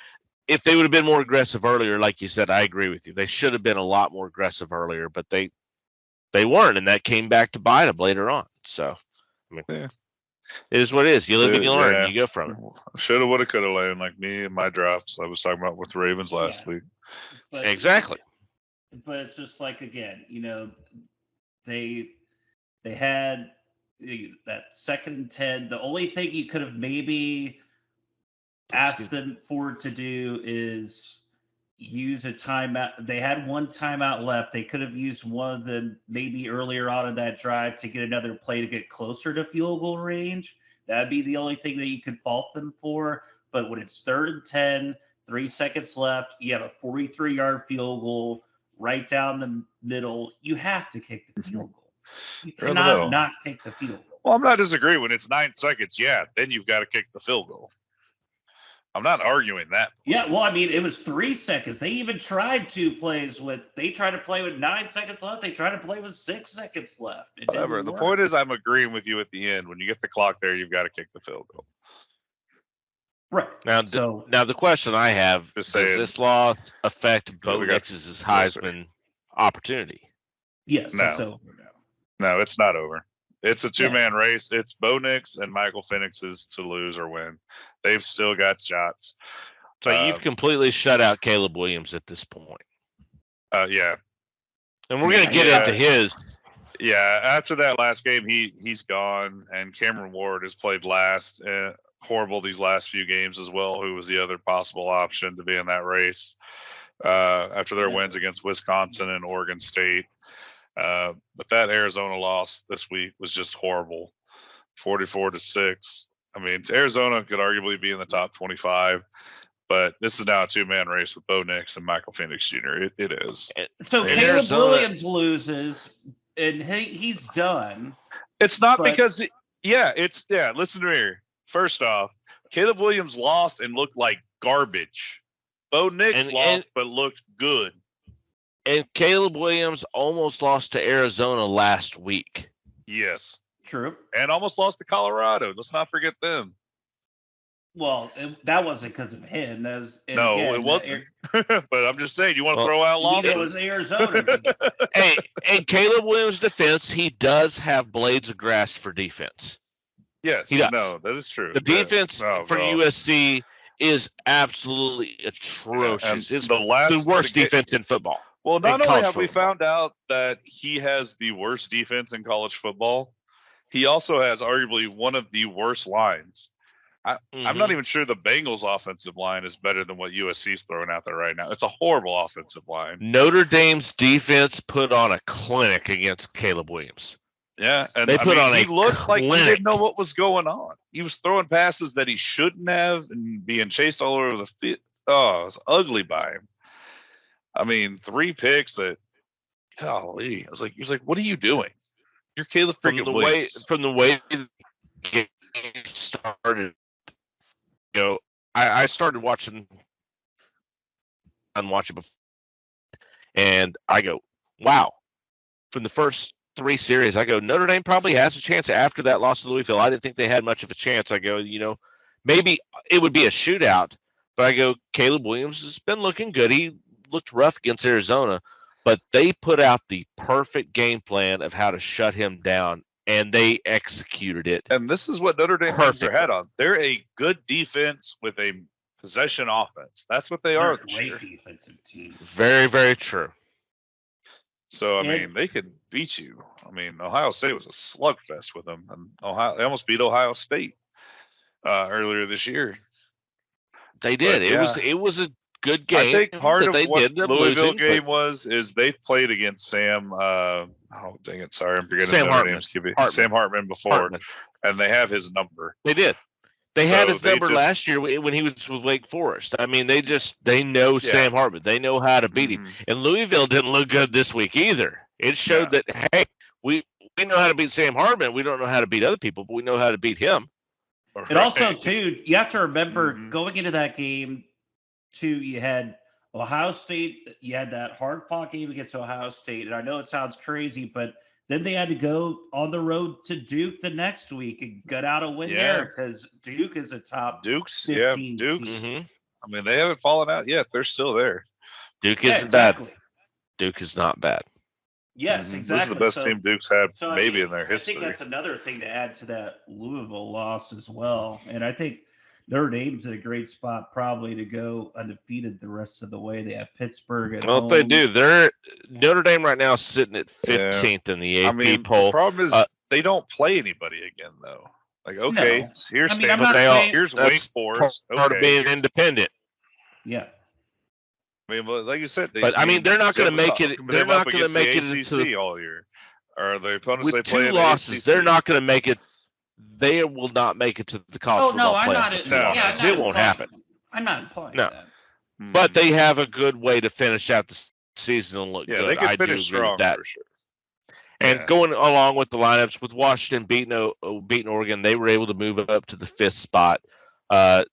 if they would have been more aggressive earlier, like you said, I agree with you. They should have been a lot more aggressive earlier, but they weren't, and that came back to bite them later on. So, I mean, Yeah. it is what it is. You live and you learn. Yeah. You go from it. Shoulda, woulda, coulda, land like me and my drops I was talking about with the Ravens last week. But, Exactly. But it's just like, again, they had that 2nd and 10. The only thing you could have maybe asked them for to do is use a timeout. They had one timeout left. They could have used one of them maybe earlier on in that drive to get another play to get closer to field goal range. That'd be the only thing that you could fault them for. But when it's 3rd and 10, 3 seconds left, you have a 43-yard field goal right down the middle. You have to kick the field goal. You cannot not kick the field goal. Well, I'm not disagreeing. When it's 9 seconds, yeah, then you've got to kick the field goal. I'm not arguing that. Yeah, well, I mean, it was 3 seconds. They even tried 2 plays they tried to play with 9 seconds left. They tried to play with 6 seconds left. Whatever. The point is, I'm agreeing with you at the end. When you get the clock there, you've got to kick the field goal. Right. Now, the question I have, does this loss affect Bo Nix's Heisman opportunity? Yes, no. It's over now. No, it's not over. It's a 2-man race. It's Bo Nix and Michael Penix's to lose or win. They've still got shots. So you've completely shut out Caleb Williams at this point. Yeah. And we're going to get into his. Yeah, after that last game, he's gone, and Cameron Ward has played last. Horrible these last few games as well, who was the other possible option to be in that race after their wins against Wisconsin and Oregon State. But that Arizona loss this week was just horrible, 44-6. I mean, Arizona could arguably be in the top 25, but this is now a 2-man race with Bo Nix and Michael Penix Jr. It is. So Caleb Williams loses, and he's done. It's not because, listen to me here. First off, Caleb Williams lost and looked like garbage. Bo Nix lost but looked good. And Caleb Williams almost lost to Arizona last week. Yes. True. And almost lost to Colorado. Let's not forget them. Well, that wasn't because of him. It wasn't. But I'm just saying, you want to throw out losses. It was Arizona. Hey, in Caleb Williams' defense, he does have blades of grass for defense. Yes. He does. No, that is true. The defense for USC is absolutely atrocious. It's the worst defense in football. Well, not only have we found out that he has the worst defense in college football, he also has arguably one of the worst lines. I'm not even sure the Bengals' offensive line is better than what USC's throwing out there right now. It's a horrible offensive line. Notre Dame's defense put on a clinic against Caleb Williams. Yeah, and he looked like he didn't know what was going on. He was throwing passes that he shouldn't have and being chased all over the field. Oh, it was ugly by him. I mean, 3 picks that, golly, he's like, what are you doing? You're Caleb freaking Williams. From the way the game started, I started watching before, and I go, wow. From the first 3 series, I go, Notre Dame probably has a chance after that loss to Louisville. I didn't think they had much of a chance. I go, maybe it would be a shootout, but I go, Caleb Williams has been looking good. He looked rough against Arizona, but they put out the perfect game plan of how to shut him down, and they executed it. And this is what Notre Dame hangs their head on. They're a good defense with a possession offense. That's what they are. Great defensive team. Very, very true. So, I mean, they could beat you. I mean, Ohio State was a slugfest with them. And they almost beat Ohio State earlier this year. They did. It was a good game. I think part of what the Louisville game is they played against Sam. Oh, dang it! Sorry, I'm forgetting Sam Notre Dame's QB. Sam Hartman before, and they have his number. They did. They had his number last year when he was with Wake Forest. I mean, they know Sam Hartman. They know how to beat him. And Louisville didn't look good this week either. It showed that, hey, we know how to beat Sam Hartman. We don't know how to beat other people, but we know how to beat him. And also, too, you have to remember going into that game, too, you had Ohio State. You had that hard-fought game against Ohio State. And I know it sounds crazy, but then they had to go on the road to Duke the next week and gut out a win there because Duke is a top 15 team. I mean, they haven't fallen out yet. They're still there. Duke isn't exactly. bad. Duke is not bad. Yes, Mhm. exactly. This is the best team Duke's had maybe in their I history. think that's another thing to add to that Louisville loss as well. And I think Notre Dame's in a great spot probably to go undefeated the rest of the way. They have Pittsburgh at Well, home. if they do, they're Notre Dame right now is sitting at 15th in the AP poll. The problem is they don't play anybody again, though. Like, okay, No. here's I mean, I'm Stanford, not saying- here's Wake Forest. Part of being here's- independent. Yeah. I mean, like you said, But, I mean, they're not gonna make it- they're not gonna make it into ACC all year. Or the opponents they With play 2 in the losses, ACC. they're not going to make it. They will not make it to the college Oh football no, I'm playoff not. with 2 No. Yeah, losses. I'm not It won't implying- happen. I'm not implying No. that. Mhm. But they have a good way to finish out the season and look yeah, good. they can I do finish agree with strong that. for sure. And Yeah. going along with the lineups, with Washington beating Oregon, they were able to move up to the 5th spot,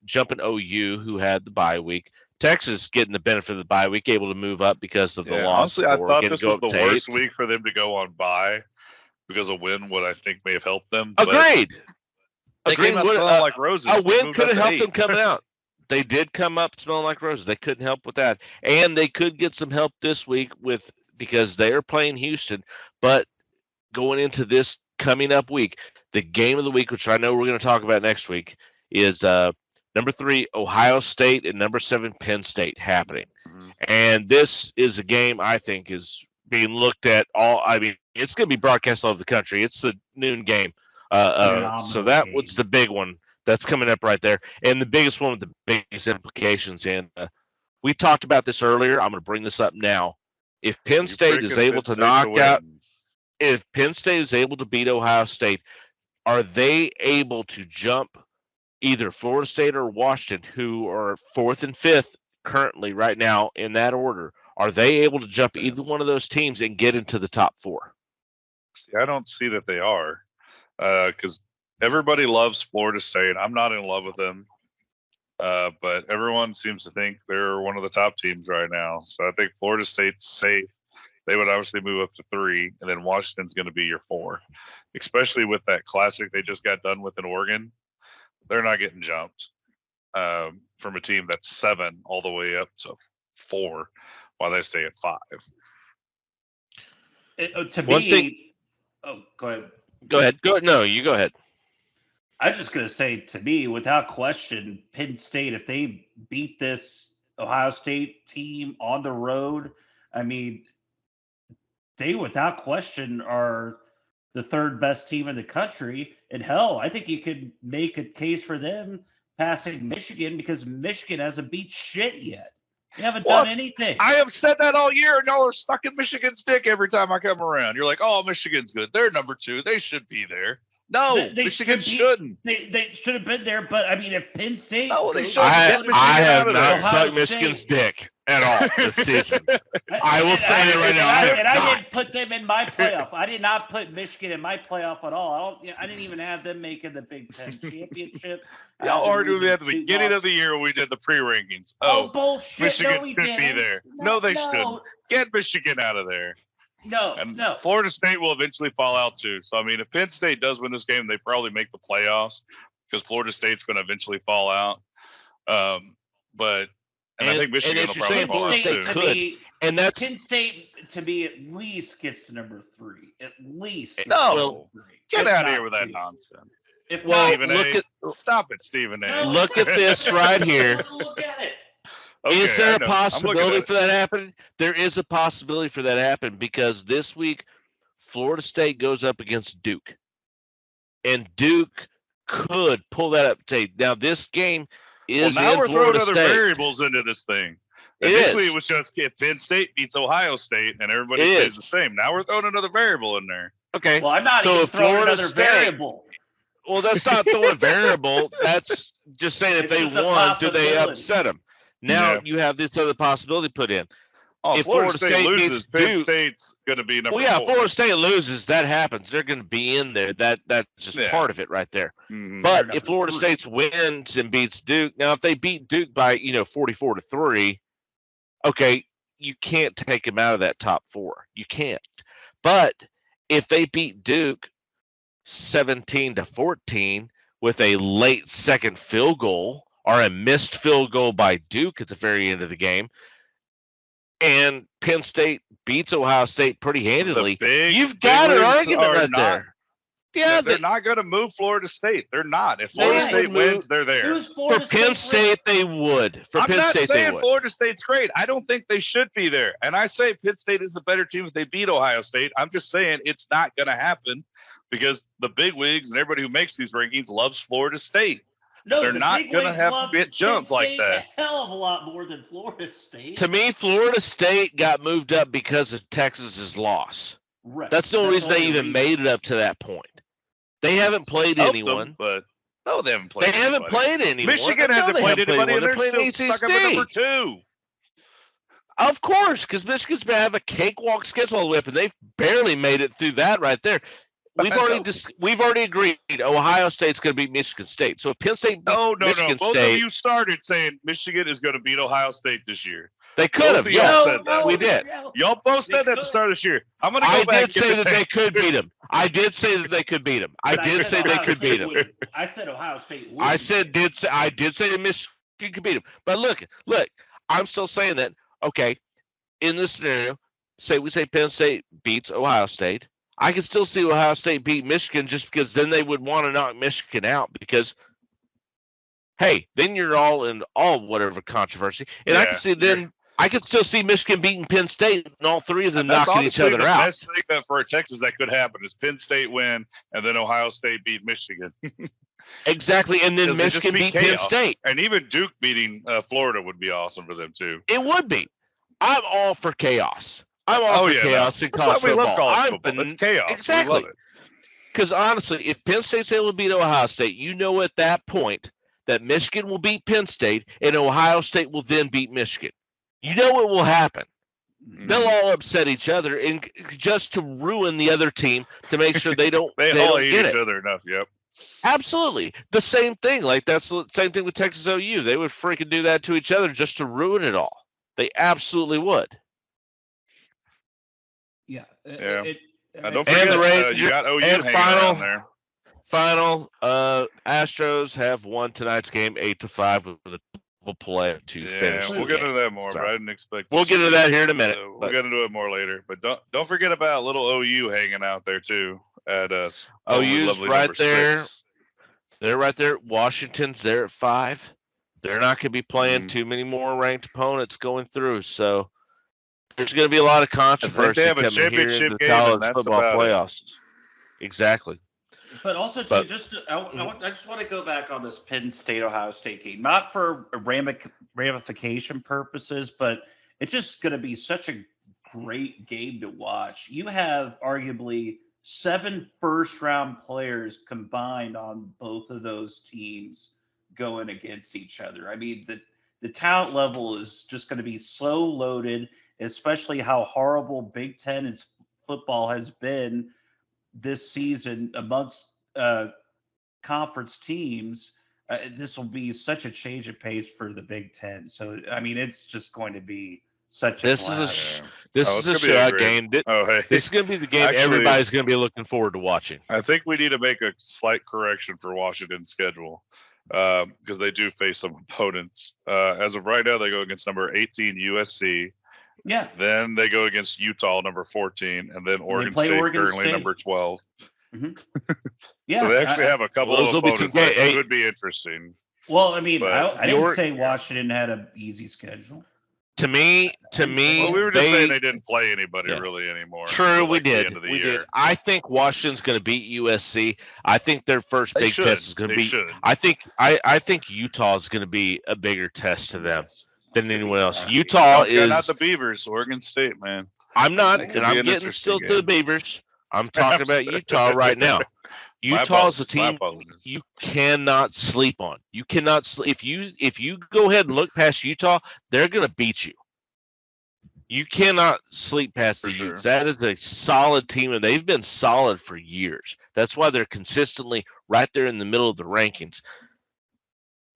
jumping OU, who had the bye week. Texas getting the benefit of the bye week, able to move up because of the Yeah, loss. honestly, to I Oregon, thought this go was up the to worst 8th. week for them to go on bye because a win would, I think, may have helped them. but Agreed. They Agreed. came out Would- smelling like roses. A They win moved could up have to helped them 8. coming out. They did come up smelling like roses. They couldn't help with that. And they could get some help this week because they are playing Houston. But going into this coming up week, the game of the week, which I know we're going to talk about next week, is number 3, Ohio State, and number 7, Penn State happening. Mhm. And this is a game I think is being looked at it's going to be broadcast all over the country. It's the noon game. So that Phenomenal was game. the big one that's coming up right there. And the biggest one with the biggest implications. And we talked about this earlier. I'm going to bring this up now. If Penn You State is freaking able Penn to State knock out, win. if Penn State is able to beat Ohio State, are they able to jump either Florida State or Washington, who are 4th and 5th currently right now in that order? Are they able to jump either one of those teams and get into the top 4? See, I don't see that they are, because everybody loves Florida State. I'm not in love with them, but everyone seems to think they're one of the top teams right now. So I think Florida State's safe. They would obviously move up to 3, and then Washington's going to be your 4, especially with that classic they just got done with in Oregon. They're not getting jumped from a team that's 7 all the way up to 4 while they stay at 5. To One me, thing- go ahead. Go ahead. No, you go ahead. I'm just going to say, to me, without question, Penn State, if they beat this Ohio State team on the road, I mean, they without question are the 3rd best team in the country. And hell, I think you could make a case for them passing Michigan because Michigan hasn't beat shit yet. They haven't What? done anything. I have said that all year, and y'all are stuck in Michigan's dick every time I come around. You're like, "Oh, Michigan's good. They're number 2. They should be there." No, They Michigan should be- shouldn't. They should have been there, but I mean, if Penn State, No, they goes shouldn't. I, Get to- Michigan I have out of not there. Ohio sucked Michigan's State. dick at all this season. I will And say it right now, I have And I not. didn't put them in my playoff. I did not put Michigan in my playoff at all. I didn't even have them making the Big Ten championship. I had Y'all them argued with me losing at the 2 beginning of losses. the year when we did the pre-rankings. Oh, Oh, bullshit! Michigan no, we should be didn't. there. No, they shouldn't. Get Michigan out of there. No, And no. Florida State will eventually fall out too. So I mean, if Penn State does win this game, they probably make the playoffs because Florida State's going to eventually fall out. But I And- think Michigan and will if you're probably saying fall Florida out State too. could, me, And that's Penn State to me at least gets to number 3. At least. gets No. to number 3. Get If out of not here with that 2. nonsense. If Well, not, Stephen look A. Stop it, Stephen A. No, look at this right here. Look at it. Is Okay, there I a know. I'm looking at possibility it. for that happening? There is a possibility for that happen because this week Florida State goes up against Duke. And Duke could pull that up. Now this game is Well, now in we're throwing Florida other State. variables into this thing. It Initially, is. it was just if Penn State beats Ohio State and everybody It stays is. the same. Now we're throwing another variable in there. Okay. Well, I'm not So even if throwing Florida another State- variable. Well, that's not throwing a variable. That's just saying if It's they just a won, do they possibility. upset them? Now Yeah. you have this other possibility put in. Oh, If if Florida Florida State State loses, beats Penn Duke- State's going to be number Well, yeah, 4. Florida State loses, that happens. They're going to be in there. That's just Yeah. part of it right there. Mhm. But They're if Florida number 3. State wins and beats Duke, now if they beat Duke by 44-3, okay, you can't take them out of that top 4. You can't. But if they beat Duke 17-14 with a late second field goal or a missed field goal by Duke at the very end of the game, and Penn State beats Ohio State pretty handily, you've got an argument right there. Yeah, they're not going to move Florida State. They're not. If Florida State wins, they're there. For Penn State, they would. For Penn State, they would. I'm not saying Florida State's great. I don't think they should be there. And I say Penn State is a better team if they beat Ohio State. I'm just saying it's not going to happen because the big wigs and everybody who makes these rankings loves Florida State. No, they're not going to have to get jumped like that. A hell of a lot more than Florida State. To me, Florida State got moved up because of Texas's loss. Right. That's the only reason they even made it up to that point. They haven't played anyone. But no, they haven't played. They haven't played anyone. Michigan hasn't played anybody, and they're playing still stuck at number 2. Of course, because Michigan's been have a cakewalk schedule all the way up, and they've barely made it through that right there. We've already agreed Ohio State's going to beat Michigan State. So if Penn State beats Michigan Both State, of you started saying Michigan is going to beat Ohio State this year. They could have. Yes, we did. Y'all both said that at the start of this year. I'm going to go back. I did say that they could beat them. I did say that they could beat them. I did say they could beat them. I said Ohio State would. I did say that Michigan could beat them. But look, I'm still saying that. Okay, in this scenario, we say Penn State beats Ohio State. I can still see Ohio State beat Michigan just because then they would want to knock Michigan out because, hey, then you're all in whatever controversy. And I can see then I could still see Michigan beating Penn State and all three of them knocking each other out. The best thing for Texas that could happen is Penn State win and then Ohio State beat Michigan. Exactly, and then Michigan beat Penn State. And even Duke beating Florida would be awesome for them too. It would be. I'm all for chaos. I'm all for chaos in college football. Love college football. It's chaos. Exactly. Because honestly, if Penn State's able to beat Ohio State, you know at that point that Michigan will beat Penn State and Ohio State will then beat Michigan. You know what will happen. They'll all upset each other and just to ruin the other team to make sure they don't they don't hate each other enough. Yep. Absolutely. The same thing. Like that's the same thing with Texas OU. They would freaking do that to each other just to ruin it all. They absolutely would. Yeah. Don't forget, you got OU hanging around there. Final, Astros have won tonight's game 8-5 with a double play to finish. We'll get into that more, but I didn't expect. We'll get into that here in a minute. So we'll get into it more later, but don't forget about little OU hanging out there too at us. OU's right there. 6. They're right there. Washington's there at 5. They're not going to be playing too many more ranked opponents going through, so there's going to be a lot of controversy coming here in the college football playoffs. Exactly. But also, too, I just want to go back on this Penn State-Ohio State game, not for ramification purposes, but it's just going to be such a great game to watch. You have arguably 7 first-round players combined on both of those teams going against each other. I mean, the talent level is just going to be so loaded, especially how horrible Big Ten football has been this season amongst conference teams. This will be such a change of pace for the Big Ten. So, I mean, it's just going to be such a This is a shot game. This is going to be the game everybody's going to be looking forward to watching. I think we need to make a slight correction for Washington's schedule because they do face some opponents. As of right now, they go against number 18 USC. Yeah. Then they go against Utah, number 14, and then Oregon State, currently number 12. Mm-hmm. Yeah. So they actually have a couple of opponents that could be interesting. Well, I mean, I didn't say Washington had an easy schedule. To me, well, we were just saying they didn't play anybody really anymore. True, we did. Did. I think Washington's going to beat USC. I think their first big test is going to be. I think Utah is going to be a bigger test to them than anyone else. Utah is not the Beavers. Oregon State, man. I'm not, and I'm getting still to the Beavers. I'm talking about Utah right now. Utah is a team you cannot sleep on. You cannot if you go ahead and look past Utah, they're going to beat you. You cannot sleep past the Utes. That is a solid team, and they've been solid for years. That's why they're consistently right there in the middle of the rankings.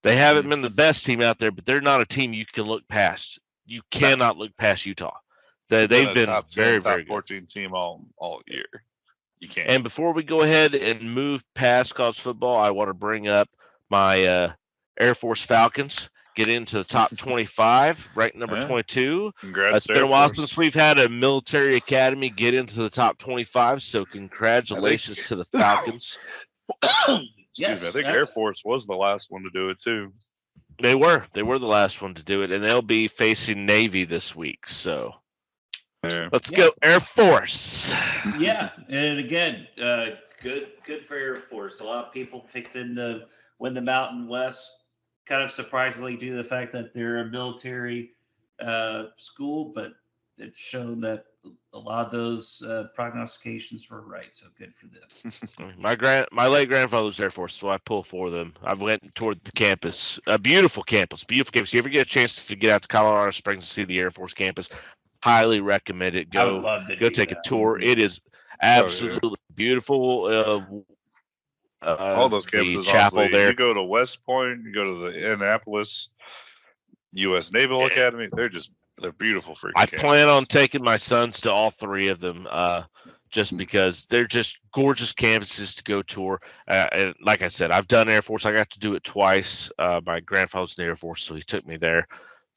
They haven't been the best team out there, but they're not a team you can look past. You cannot look past Utah. They've been top 10, very, top very good. 14 team all year. You can't. And before we go ahead and move past college football, I want to bring up my Air Force Falcons get into the top 25, ranked number 22. Congrats It's to been Air a while Force. since we've had a military academy get into the top 25, so congratulations to the Falcons. Excuse me. I think Air Force was the last one to do it too. They were the last one to do it, and they'll be facing Navy this week. So let's go Air Force. Yeah, and again, good for Air Force. A lot of people picked them to win the Mountain West, kind of surprisingly due to the fact that they're a military school, but it showed that a lot of those prognostications were right. So good for them. My late grandfather was Air Force, so I pull for them. I went toward the campus, a beautiful campus. You ever get a chance to get out to Colorado Springs and see the Air Force campus? Highly recommend it. I would love to go take a tour. It is absolutely beautiful. All those campuses, chapel honestly, there. You go to West Point, you go to the Annapolis U.S. Naval Academy. They're beautiful freaking I campuses. plan on taking my sons to all three of them, just because they're just gorgeous campuses to go tour. And like I said, I've done Air Force. I got to do it twice. My grandfather's in the Air Force, so he took me there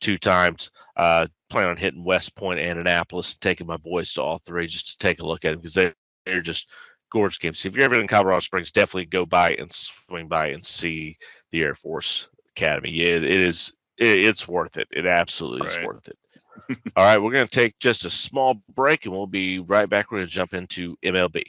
2 times. Plan on hitting West Point and Annapolis, taking my boys to all three just to take a look at them, because they're just gorgeous campuses. If you're ever in Colorado Springs, definitely go by and swing by and see the Air Force Academy. It's worth it. It absolutely is worth it. All right, we're going to take just a small break, and we'll be right back. We're going to jump into MLB.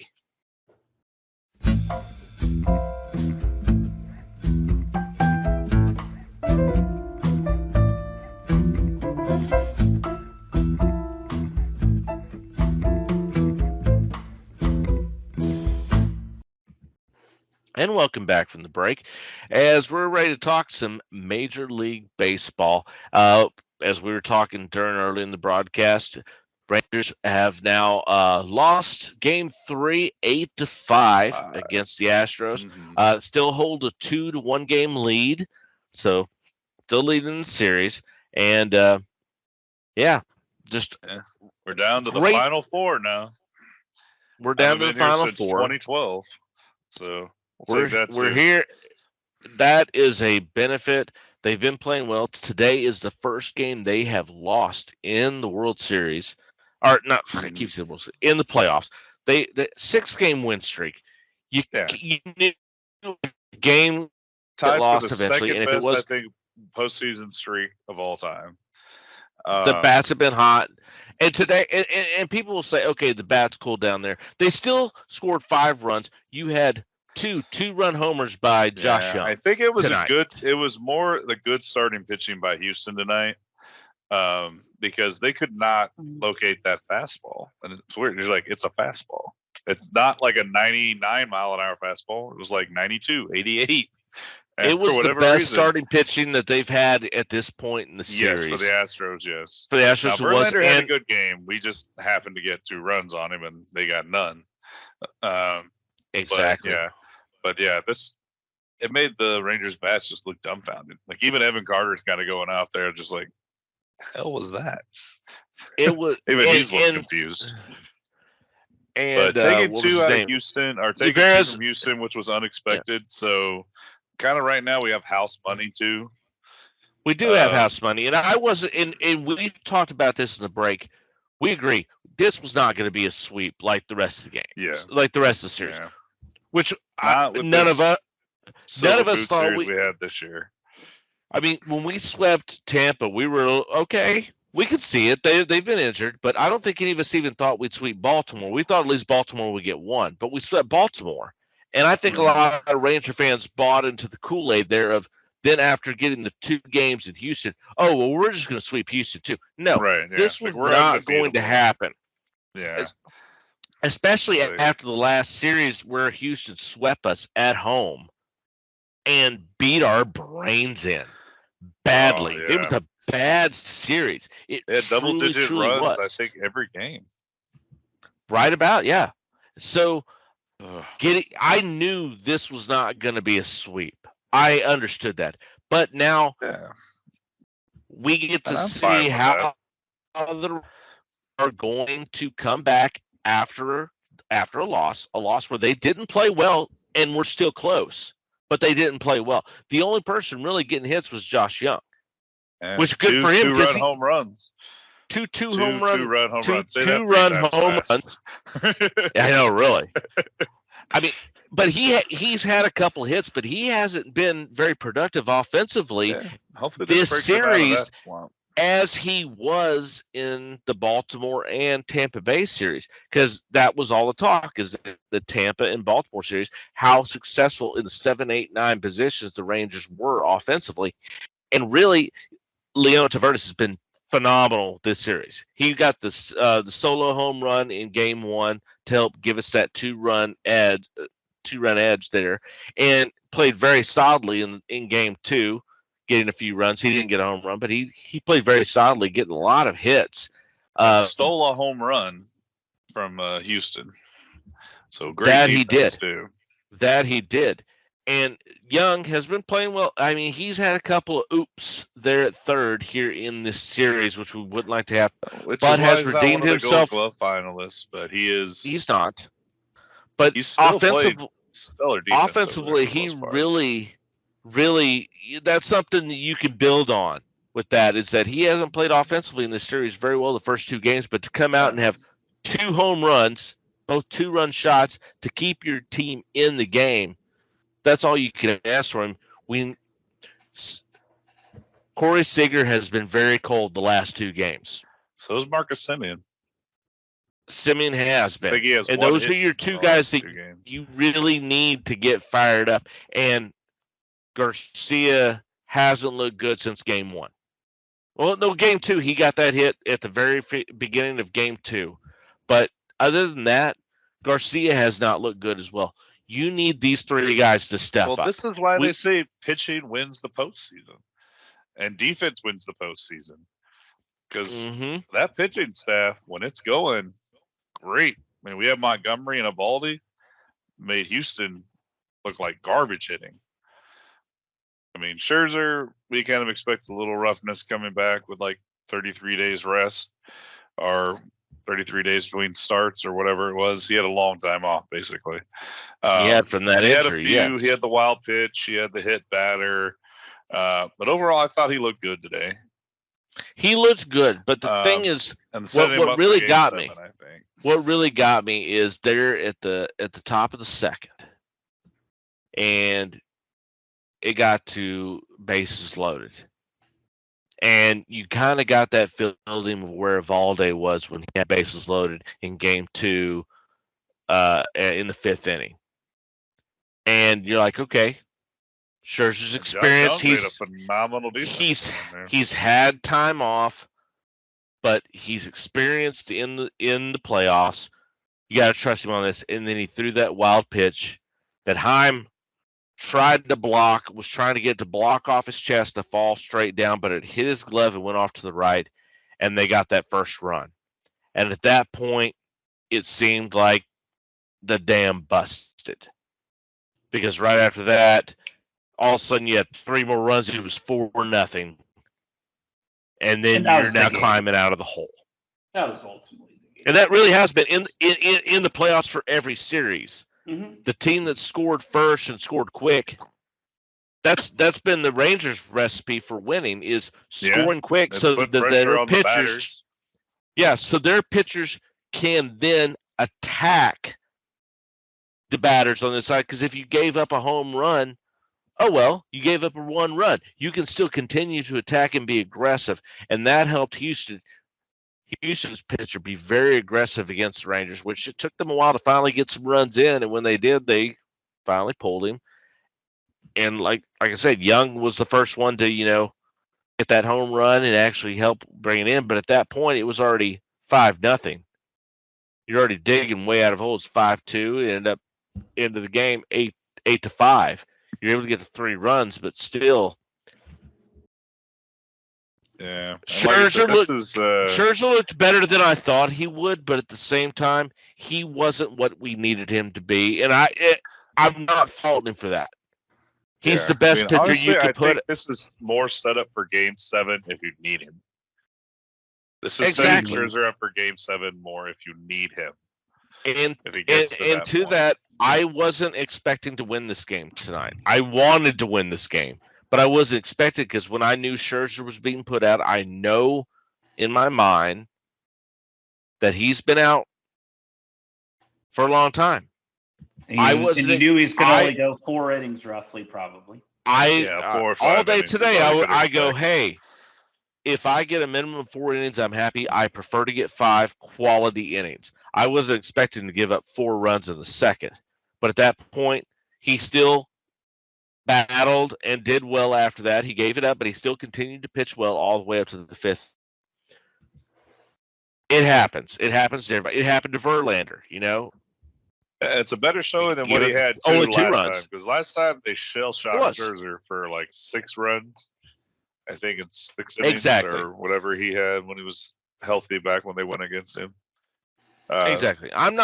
And welcome back from the break, as we're ready to talk some Major League Baseball. As we were talking during early in the broadcast, Rangers have now lost Game 3, 8-5 against the Astros. Mm-hmm. Still hold a 2-1 game lead, so still leading the series. And we're down to the Final Four now. We're down to the Final since Four. 2012. So we're here. That is a benefit. They've been playing well. Today is the first game they have lost in the World Series, or not. I keep saying World Series, in the playoffs. The 6-game win streak. You knew the game tied lost for the eventually, second and best, if it was, I think, postseason streak of all time. The bats have been hot. And today, and people will say, okay, the bats cooled down there. They still scored 5 runs. You had two-run homers by Josh Young. I think it was tonight. It was more the good starting pitching by Houston tonight, because they could not locate that fastball, and it's weird. You're like, it's a fastball. It's not like a 99-mile-an-hour fastball. It was like 92, 88. It was the best starting pitching that they've had at this point in the series. Yes, for the Astros, yes. For the Astros, now, Verlander had a good game. We just happened to get 2 runs on him, and they got none. Exactly. But it made the Rangers bats just look dumbfounded. Like, even Evan Carter's kind of going out there just like, the hell was that? It was even he's looking confused. And but taking 2 out of Houston, or taking 2 from Houston, which was unexpected. Yeah. So kind of right now we have house money too. We do have house money, and I wasn't. And we talked about this in the break. We agree this was not going to be a sweep like the rest of the game. Yeah, like the rest of the series. Yeah. Which none of us thought we had this year. I mean, when we swept Tampa, we were okay. We could see it. They've been injured, but I don't think any of us even thought we'd sweep Baltimore. We thought at least Baltimore would get 1, but we swept Baltimore. And I think a lot of Ranger fans bought into the Kool-Aid there of then after getting the 2 games in Houston, oh, well, we're just going to sweep Houston too. No, this was not going to happen. Yeah. Especially after the last series where Houston swept us at home and beat our brains in badly. Oh, yeah. It was a bad series. It had double-digit runs, was. I think, every game. Right about, yeah. So I knew this was not going to be a sweep. I understood that. But now we get to see how they are going to come back after a loss where they didn't play well and were still close. but they didn't play well. The only person really getting hits was Josh Young, And which good for him because home runs. Two home runs. Two run home runs. I know, really. I mean, but he's had a couple hits, but he hasn't been very productive offensively Hopefully this series as he was in the Baltimore and Tampa Bay series, because that was all the talk is the Tampa and Baltimore series, how successful in the 7, 8, 9 positions the Rangers were offensively. And really, Leon Taveras has been phenomenal this series. He got the solo home run in game 1 to help give us that two-run edge there, and played very solidly in game 2, getting a few runs. He didn't get a home run, but he played very solidly, getting a lot of hits. Stole a home run from Houston. So great that defense too. That he did. And Young has been playing well. I mean, he's had a couple of oops there at third here in this series, which we wouldn't like to have. Which but is has he's redeemed not one of himself. The Gold Glove finalists, but he is. He's not. But he's still stellar defense offensively, he really, that's something that you can build on with that, is that he hasn't played offensively in this series very well the first 2 games, but to come out and have 2 home runs, both 2-run shots to keep your team in the game, that's all you can ask for him. Corey Seager has been very cold the last 2 games. So is Marcus Semien. Semien has been. And those are your 2 guys that you really need to get fired up. And Garcia hasn't looked good since game 1. Well, no, game 2, he got that hit at the very beginning of game 2. But other than that, Garcia has not looked good as well. You need these 3 guys to step up. Well, this is why they say pitching wins the postseason and defense wins the postseason. Because that pitching staff, when it's going, great. I mean, we have Montgomery and Eovaldi, made Houston look like garbage hitting. I mean, Scherzer, we kind of expect a little roughness coming back with like 33 days rest or 33 days between starts or whatever it was. He had a long time off, basically. He had from that injury, He had the wild pitch. He had the hit batter. But overall, I thought he looked good today. He looked good, but the thing is, what really got me, what really got me is there at the top of the second, and it got to bases loaded, and you kind of got that feeling of where Eovaldi was when he had bases loaded in game 2, in the 5th inning, and you're like, okay. Scherzer's experience. He's a phenomenal defense. He's had time off, but he's experienced in the playoffs. You got to trust him on this. And then he threw that wild pitch that Heim tried to block, was trying to get to block off his chest to fall straight down, but it hit his glove and went off to the right, and they got that first run. And at that point, it seemed like the dam busted, because right after that, all of a sudden, you had 3 more runs. It was 4-0, and then you're now climbing out of the hole. That was ultimately the game, and that really has been in the playoffs for every series. Mm-hmm. The team that scored first and scored quick. That's been the Rangers' recipe for winning, is scoring quick, so that their pitchers, so their pitchers can then attack the batters on the side. Because if you gave up a home run, oh, well, you gave up a 1 run. You can still continue to attack and be aggressive, and that helped Houston's pitcher be very aggressive against the Rangers, which it took them a while to finally get some runs in, and when they did, they finally pulled him. And like I said, Young was the first one to, get that home run and actually help bring it in, but at that point, it was already 5-0. You're already digging way out of holes. 5-2, and ended up into the game 8-5. You're able to get to 3 runs, but still. Yeah. Scherzer looked better than I thought he would, but at the same time, he wasn't what we needed him to be. And I'm not faulting him for that. He's the best pitcher honestly, you could put. I think this is more set up for game 7 if you need him. This is setting Scherzer up for game 7 more if you need him. And if he gets to that, I wasn't expecting to win this game tonight. I wanted to win this game, but I wasn't expecting, because when I knew Scherzer was being put out, I know in my mind that he's been out for a long time. And you knew he's going to only go 4 innings, roughly, probably. 4 or 5 all day innings today, is all I go, hey, if I get a minimum of 4 innings, I'm happy. I prefer to get 5 quality innings. I wasn't expecting to give up 4 runs in the second, but at that point, he still battled and did well after that. He gave it up, but he still continued to pitch well all the way up to the 5th. It happens. It happens to everybody. It happened to Verlander, you know. It's a better showing than what he had only 2 last runs. time. Because last time they shell-shocked Scherzer for like 6 runs. I think it's 6 innings or whatever he had when he was healthy back when they went against him. Exactly. I'm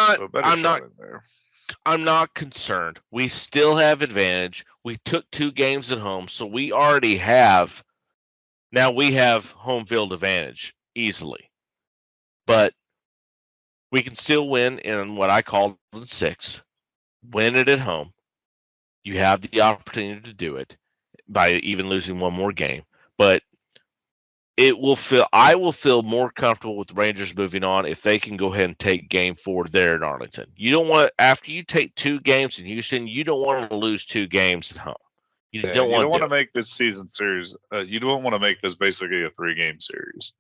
not concerned. We still have advantage. We took 2 games at home, so we already have. Now we have home field advantage easily, but we can still win in what I call the 6. Win it at home. You have the opportunity to do it by even losing 1 more game, but I will feel more comfortable with the Rangers moving on if they can go ahead and take game 4 there in Arlington. You don't want, after you take 2 games in Houston, you don't want to lose 2 games at home. You don't want to make this season series. You don't want to make this basically a 3-game series.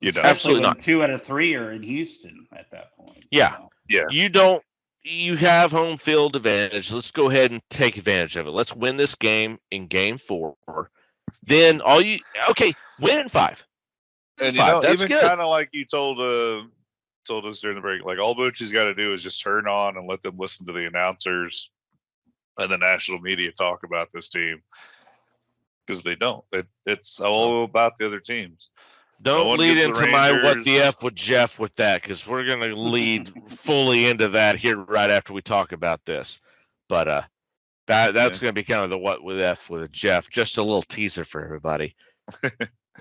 Absolutely not. 2 out of 3 are in Houston at that point. Yeah. You have home field advantage. Let's go ahead and take advantage of it. Let's win this game in game 4. Then win in 5. And even kind of like you told us during the break, like all Bucci's got to do is just turn on and let them listen to the announcers and the national media talk about this team, because they don't. It's all about the other teams. Don't lead into my what the F with Jeff with that, because we're going to lead fully into that here right after we talk about this. But that's going to be kind of the what with F with Jeff. Just a little teaser for everybody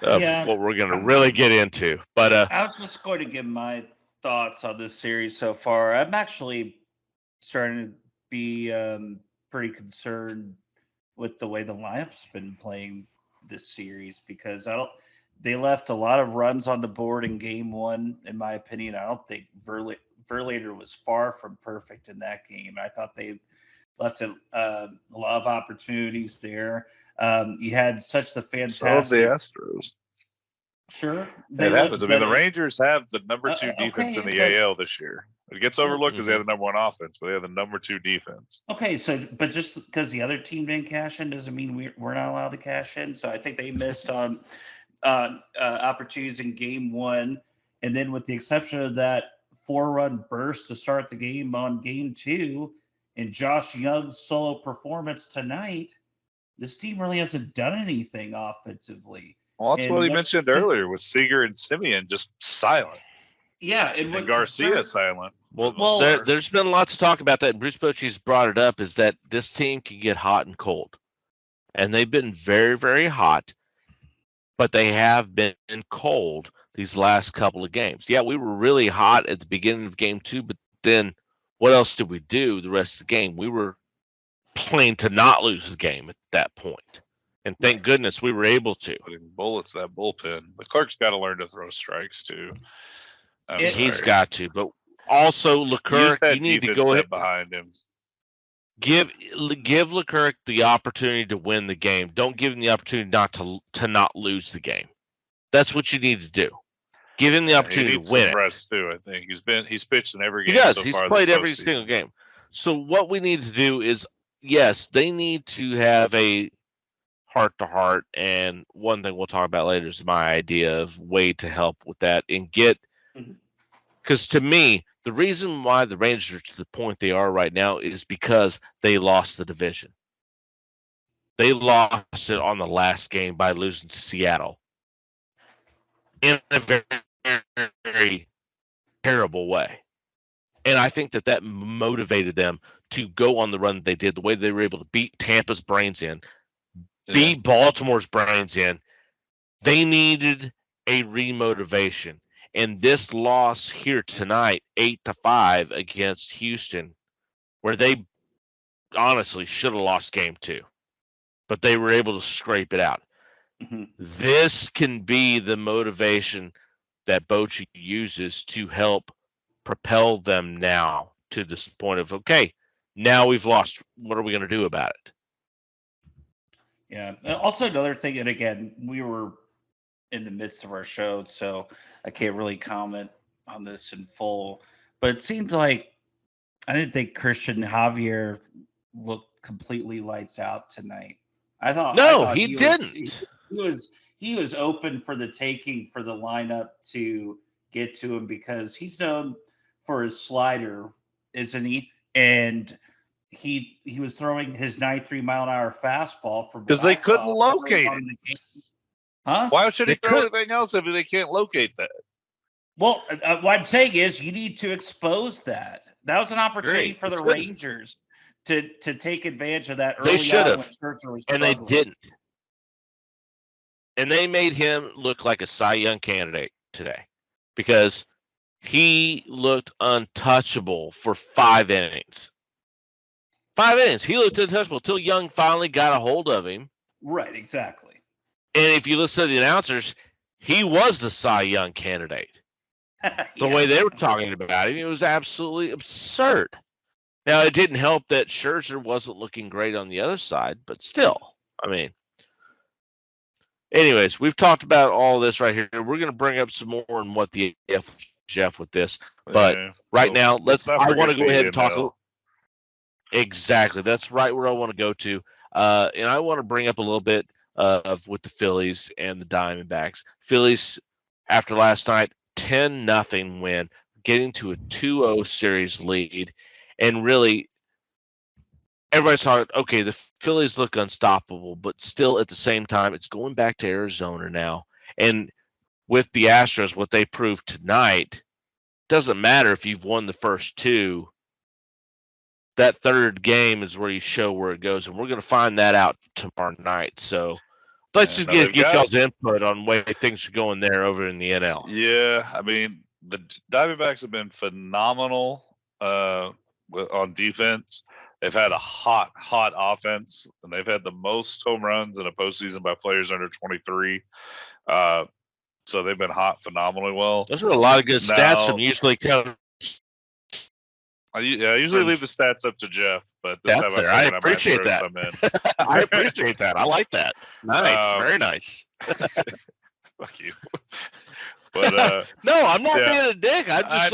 of what we're going to really get into. But I was just going to give my thoughts on this series so far. I'm actually starting to be pretty concerned with the way the lineup's been playing this series, because they left a lot of runs on the board in game 1. In my opinion, I don't think Verlander was far from perfect in that game. I thought they left a lot of opportunities there. You had such the fantastic. So have the Astros. Sure. It happens. I mean, the Rangers have the number 2 defense in the AL this year. It gets overlooked because they have the number 1 offense, but they have the number 2 defense. Okay, but just because the other team didn't cash in doesn't mean we're not allowed to cash in. So I think they missed on opportunities in game 1, and then with the exception of that 4-run burst to start the game on game 2 and Josh Young's solo performance tonight, this team really hasn't done anything offensively. Well, that's what he mentioned earlier with Seager and Simeon just silent. Yeah, and Garcia silent. Well, there's been lots of talk about that. Bruce Bochy's brought it up, is that this team can get hot and cold, and they've been very, very hot, but they have been cold these last couple of games. Yeah, we were really hot at the beginning of game 2, but then what else did we do the rest of the game? We were playing to not lose the game at that point. And thank goodness we were able to. Putting bullets that bullpen. But Clark's got to learn to throw strikes too. He's got to. But also, Leclerc, you need to go ahead behind him. Give Leclerc the opportunity to win the game. Don't give him the opportunity to not lose the game. That's what you need to do. Give him the opportunity to win it. Rest too, I think he's pitched in every game. He does. He's played every single game. So what we need to do is, yes, they need to have a heart-to-heart, and one thing we'll talk about later is my idea of way to help with that and get, because to me, the reason why the Rangers are to the point they are right now is because they lost the division. They lost it on the last game by losing to Seattle in a very, very terrible way. And I think that motivated them to go on the run that they did, the way they were able to beat Tampa's brains in, beat Baltimore's brains in. They needed a remotivation. And this loss here tonight, 8-5 against Houston, where they honestly should have lost game 2, but they were able to scrape it out. Mm-hmm. This can be the motivation that Bochy uses to help propel them now to this point of, okay, now we've lost. What are we going to do about it? Yeah. Also, another thing, and again, we were in the midst of our show, so I can't really comment on this in full, but it seemed like I didn't think Christian Javier looked completely lights out tonight. I thought he didn't. He was open for the taking for the lineup to get to him because he's known for his slider, isn't he? And he was throwing his 93-mile-an-hour fastball from because they couldn't locate it. Huh? Why should he throw anything else if they can't locate that? Well, what I'm saying is you need to expose that. That was an opportunity for the Rangers to take advantage of that early on. They should have, and they didn't. And they made him look like a Cy Young candidate today because he looked untouchable for 5 innings. 5 innings. He looked untouchable until Young finally got a hold of him. Right, exactly. And if you listen to the announcers, he was the Cy Young candidate. The way they were talking about him, it was absolutely absurd. Now, it didn't help that Scherzer wasn't looking great on the other side, but still, I mean. Anyways, we've talked about all this right here. We're going to bring up some more on what the Jeff with this. But right now, I want to go ahead and talk. Exactly. That's right where I want to go to. And I want to bring up a little bit of with the Phillies and the Diamondbacks. Phillies, after last night, 10-0 win, getting to a 2-0 series lead. And really, everybody's talking, okay, the Phillies look unstoppable, but still at the same time, it's going back to Arizona now. And with the Astros, what they proved tonight, doesn't matter if you've won the first 2. That third game is where you show where it goes, and we're going to find that out tomorrow night. So let's just get y'all's input on the way things are going there over in the NL. Yeah, I mean, the Diamondbacks have been phenomenal on defense. They've had a hot offense, and they've had the most home runs in a postseason by players under 23. So they've been hot phenomenally well. Those are a lot of good stats from usually coming. I usually leave the stats up to Jeff, but this time I appreciate that. I appreciate that. I like that. Nice, very nice. Fuck you. But no, I'm not being a dick. I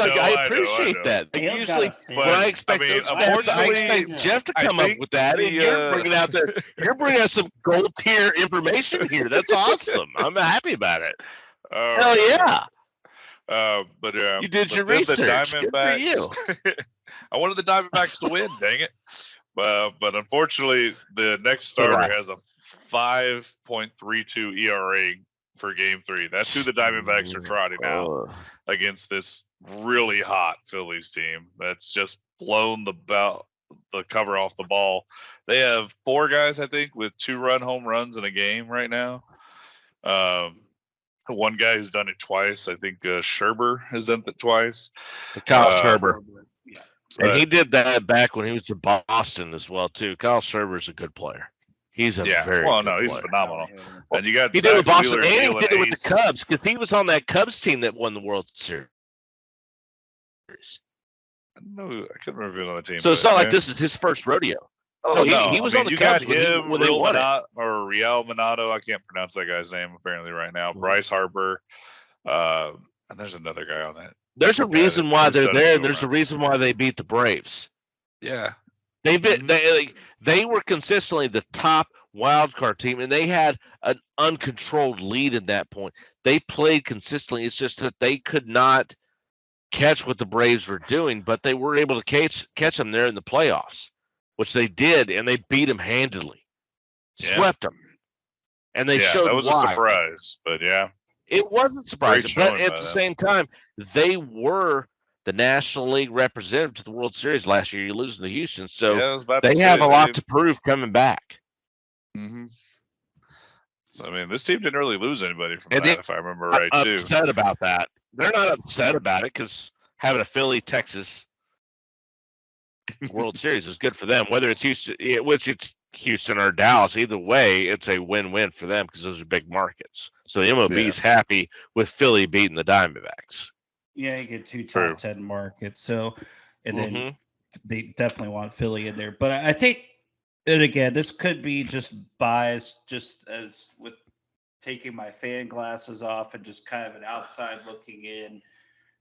appreciate that. Usually, when I expect those stats, I expect Jeff to come up with that. And you're bringing out some gold tier information here. That's awesome. I'm happy about it. Hell yeah. But you did your research. Good for you. I wanted the Diamondbacks to win. Dang it! But unfortunately, the next starter has a 5.32 ERA for Game 3. That's who the Diamondbacks are trotting out against this really hot Phillies team that's just blown the cover off the ball. They have 4 guys, I think, with 2-run home runs in a game right now. One guy who's done it twice. I think Scherber has done it twice. Kyle Scherber. Yeah. And he did that back when he was in Boston as well, too. Kyle Scherber's a good player. He's a very good player. He's phenomenal. And you got he did it with Boston, and he did it with the Cubs because he was on that Cubs team that won the World Series. No, I couldn't remember if he was on the team. So it's not like this is his first rodeo. Oh, no. He was on the Cubs when they won it. Or Real Minato. I can't pronounce that guy's name apparently right now. Bryce Harper. And there's another guy on that. There's a reason why they're there. There's a reason why they beat the Braves. Yeah. They were consistently the top wild card team, and they had an uncontrolled lead at that point. They played consistently. It's just that they could not catch what the Braves were doing, but they were able to catch them there in the playoffs, which they did, and they beat them handily. Swept them. And they showed that was why. A surprise, but yeah. It wasn't surprising, but at the same time, they were the National League representative to the World Series last year. You're losing to Houston, so they have a lot to prove coming back. Mm-hmm. I mean, this team didn't really lose anybody from And that, if I remember right, too. Upset about that. They're not upset about it because having a Philly, Texas World Series is good for them. Whether it's Houston or Dallas, either way, it's a win-win for them because those are big markets. So the MLB is happy with Philly beating the Diamondbacks. Yeah, you get 2 top 10 markets. So, and then they definitely want Philly in there. But I think, and again, this could be just biased, just as with taking my fan glasses off and just kind of an outside looking in.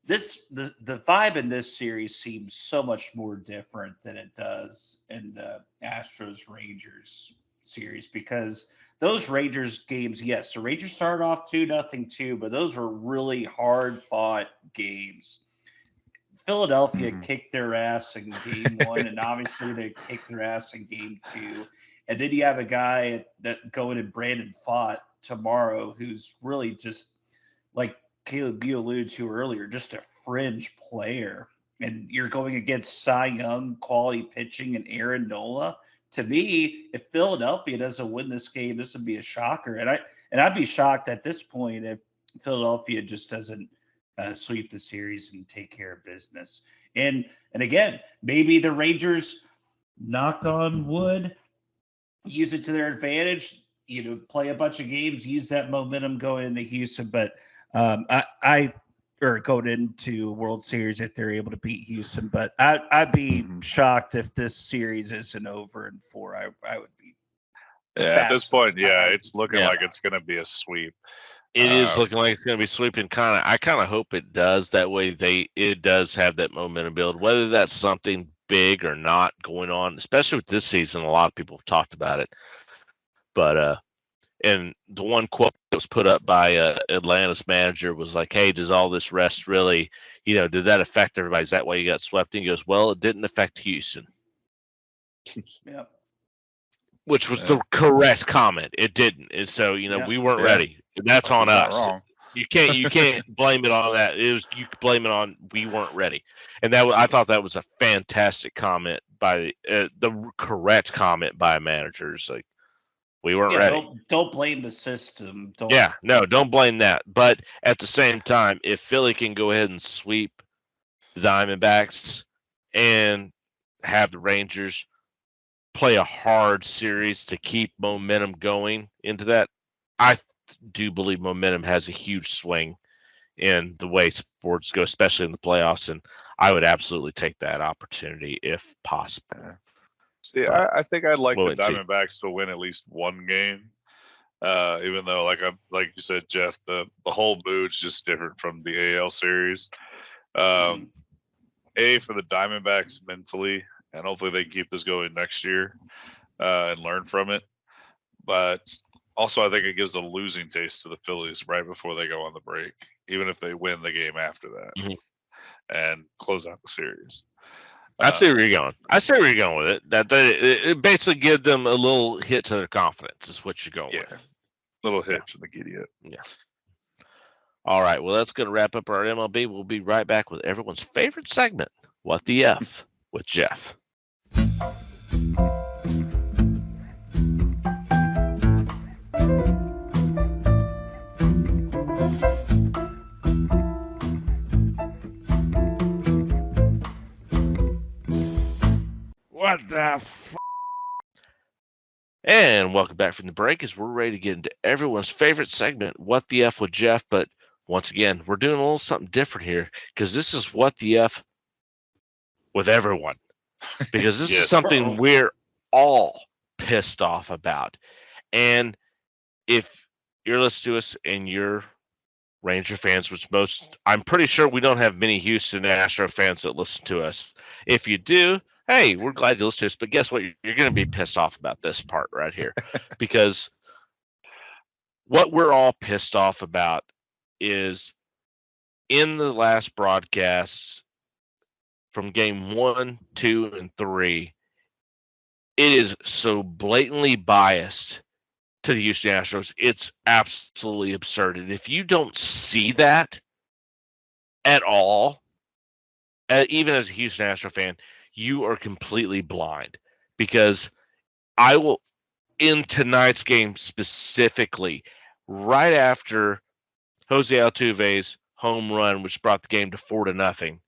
The vibe in this series seems so much more different than it does in the Astros Rangers series, because those Rangers games, yes, the Rangers started off 2-0 too, but those were really hard fought games. Philadelphia kicked their ass in game 1, and obviously they kicked their ass in game 2. And then you have a guy that going in Brandon Pfaadt tomorrow, who's really just like Caleb, you alluded to earlier, just a fringe player. And you're going against Cy Young quality pitching and Aaron Nola. To me, if Philadelphia doesn't win this game, this would be a shocker. And I'd be shocked at this point if Philadelphia just doesn't sweep the series and take care of business. And again, maybe the Rangers, knock on wood, use it to their advantage. Play a bunch of games, use that momentum going into Houston. But or going into World Series if they're able to beat Houston. But I'd be shocked if this series isn't over in 4. I would be. Yeah, at this point, it's looking like it's going to be a sweep. It is looking like it's going to be sweeping. I kind of hope it does. That way, it does have that momentum build. Whether that's something big or not going on, especially with this season, a lot of people have talked about it. But and the one quote that was put up by Atlanta's manager was like, "Hey, does all this rest really, did that affect everybody? Is that why you got swept?" And he goes, "Well, it didn't affect Houston." Yep. Which was the correct comment. It didn't. And so, we weren't ready. That's on us. Wrong. You can't blame it on that. You can blame it on we weren't ready. And I thought that was a fantastic comment by the correct comment by managers. Like, we weren't ready. Don't blame the system. Don't blame that. But at the same time, if Philly can go ahead and sweep the Diamondbacks and have the Rangers play a hard series to keep momentum going into that, I do believe momentum has a huge swing in the way sports go, especially in the playoffs. And I would absolutely take that opportunity if possible. See, I think I'd like the Diamondbacks to win at least one game, even though, like you said, Jeff, the whole mood's just different from the AL series. For the Diamondbacks mentally, and hopefully they keep this going next year and learn from it. But also, I think it gives a losing taste to the Phillies right before they go on the break, even if they win the game after that and close out the series. I see where you're going with it. That it basically gives them a little hit to their confidence is what you're going with. Little hit to the giddy up. Yeah. All right. Well, that's going to wrap up our MLB. We'll be right back with everyone's favorite segment, What the F, with Jeff. What the f? And welcome back from the break as we're ready to get into everyone's favorite segment, What the F with Jeff. But once again, we're doing a little something different here because this is What the F with everyone. Because this is something we're all pissed off about. And if you're listening to us and you're Ranger fans, which I'm pretty sure we don't have many Houston Astro fans that listen to us. If you do, hey, we're glad you listen to us. But guess what? You're going to be pissed off about this part right here. Because what we're all pissed off about is in the last broadcasts from game 1, 2, and 3, it is so blatantly biased to the Houston Astros. It's absolutely absurd. And if you don't see that at all, even as a Houston Astro fan, you are completely blind. Because I will in tonight's game specifically, right after Jose Altuve's home run, which brought the game to 4-0,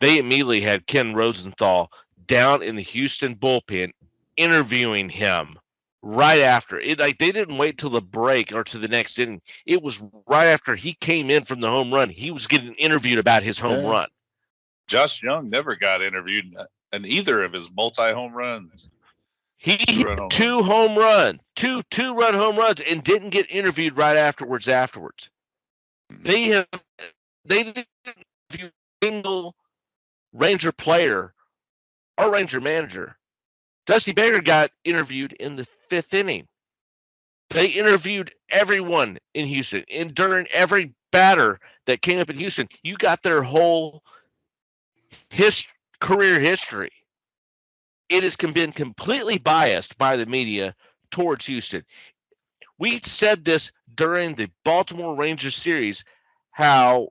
they immediately had Ken Rosenthal down in the Houston bullpen interviewing him right after it. Like, they didn't wait till the break or to the next inning. It was right after he came in from the home run. He was getting interviewed about his home run. Josh Young never got interviewed in either of his multi-home runs. He hit two-run home runs, and didn't get interviewed right afterwards. They didn't interview a single Ranger player or Ranger manager. Dusty Baker got interviewed in the 5th inning. They interviewed everyone in Houston, and during every batter that came up in Houston, you got their whole career history. It has been completely biased by the media towards Houston. We said this during the Baltimore Rangers series, how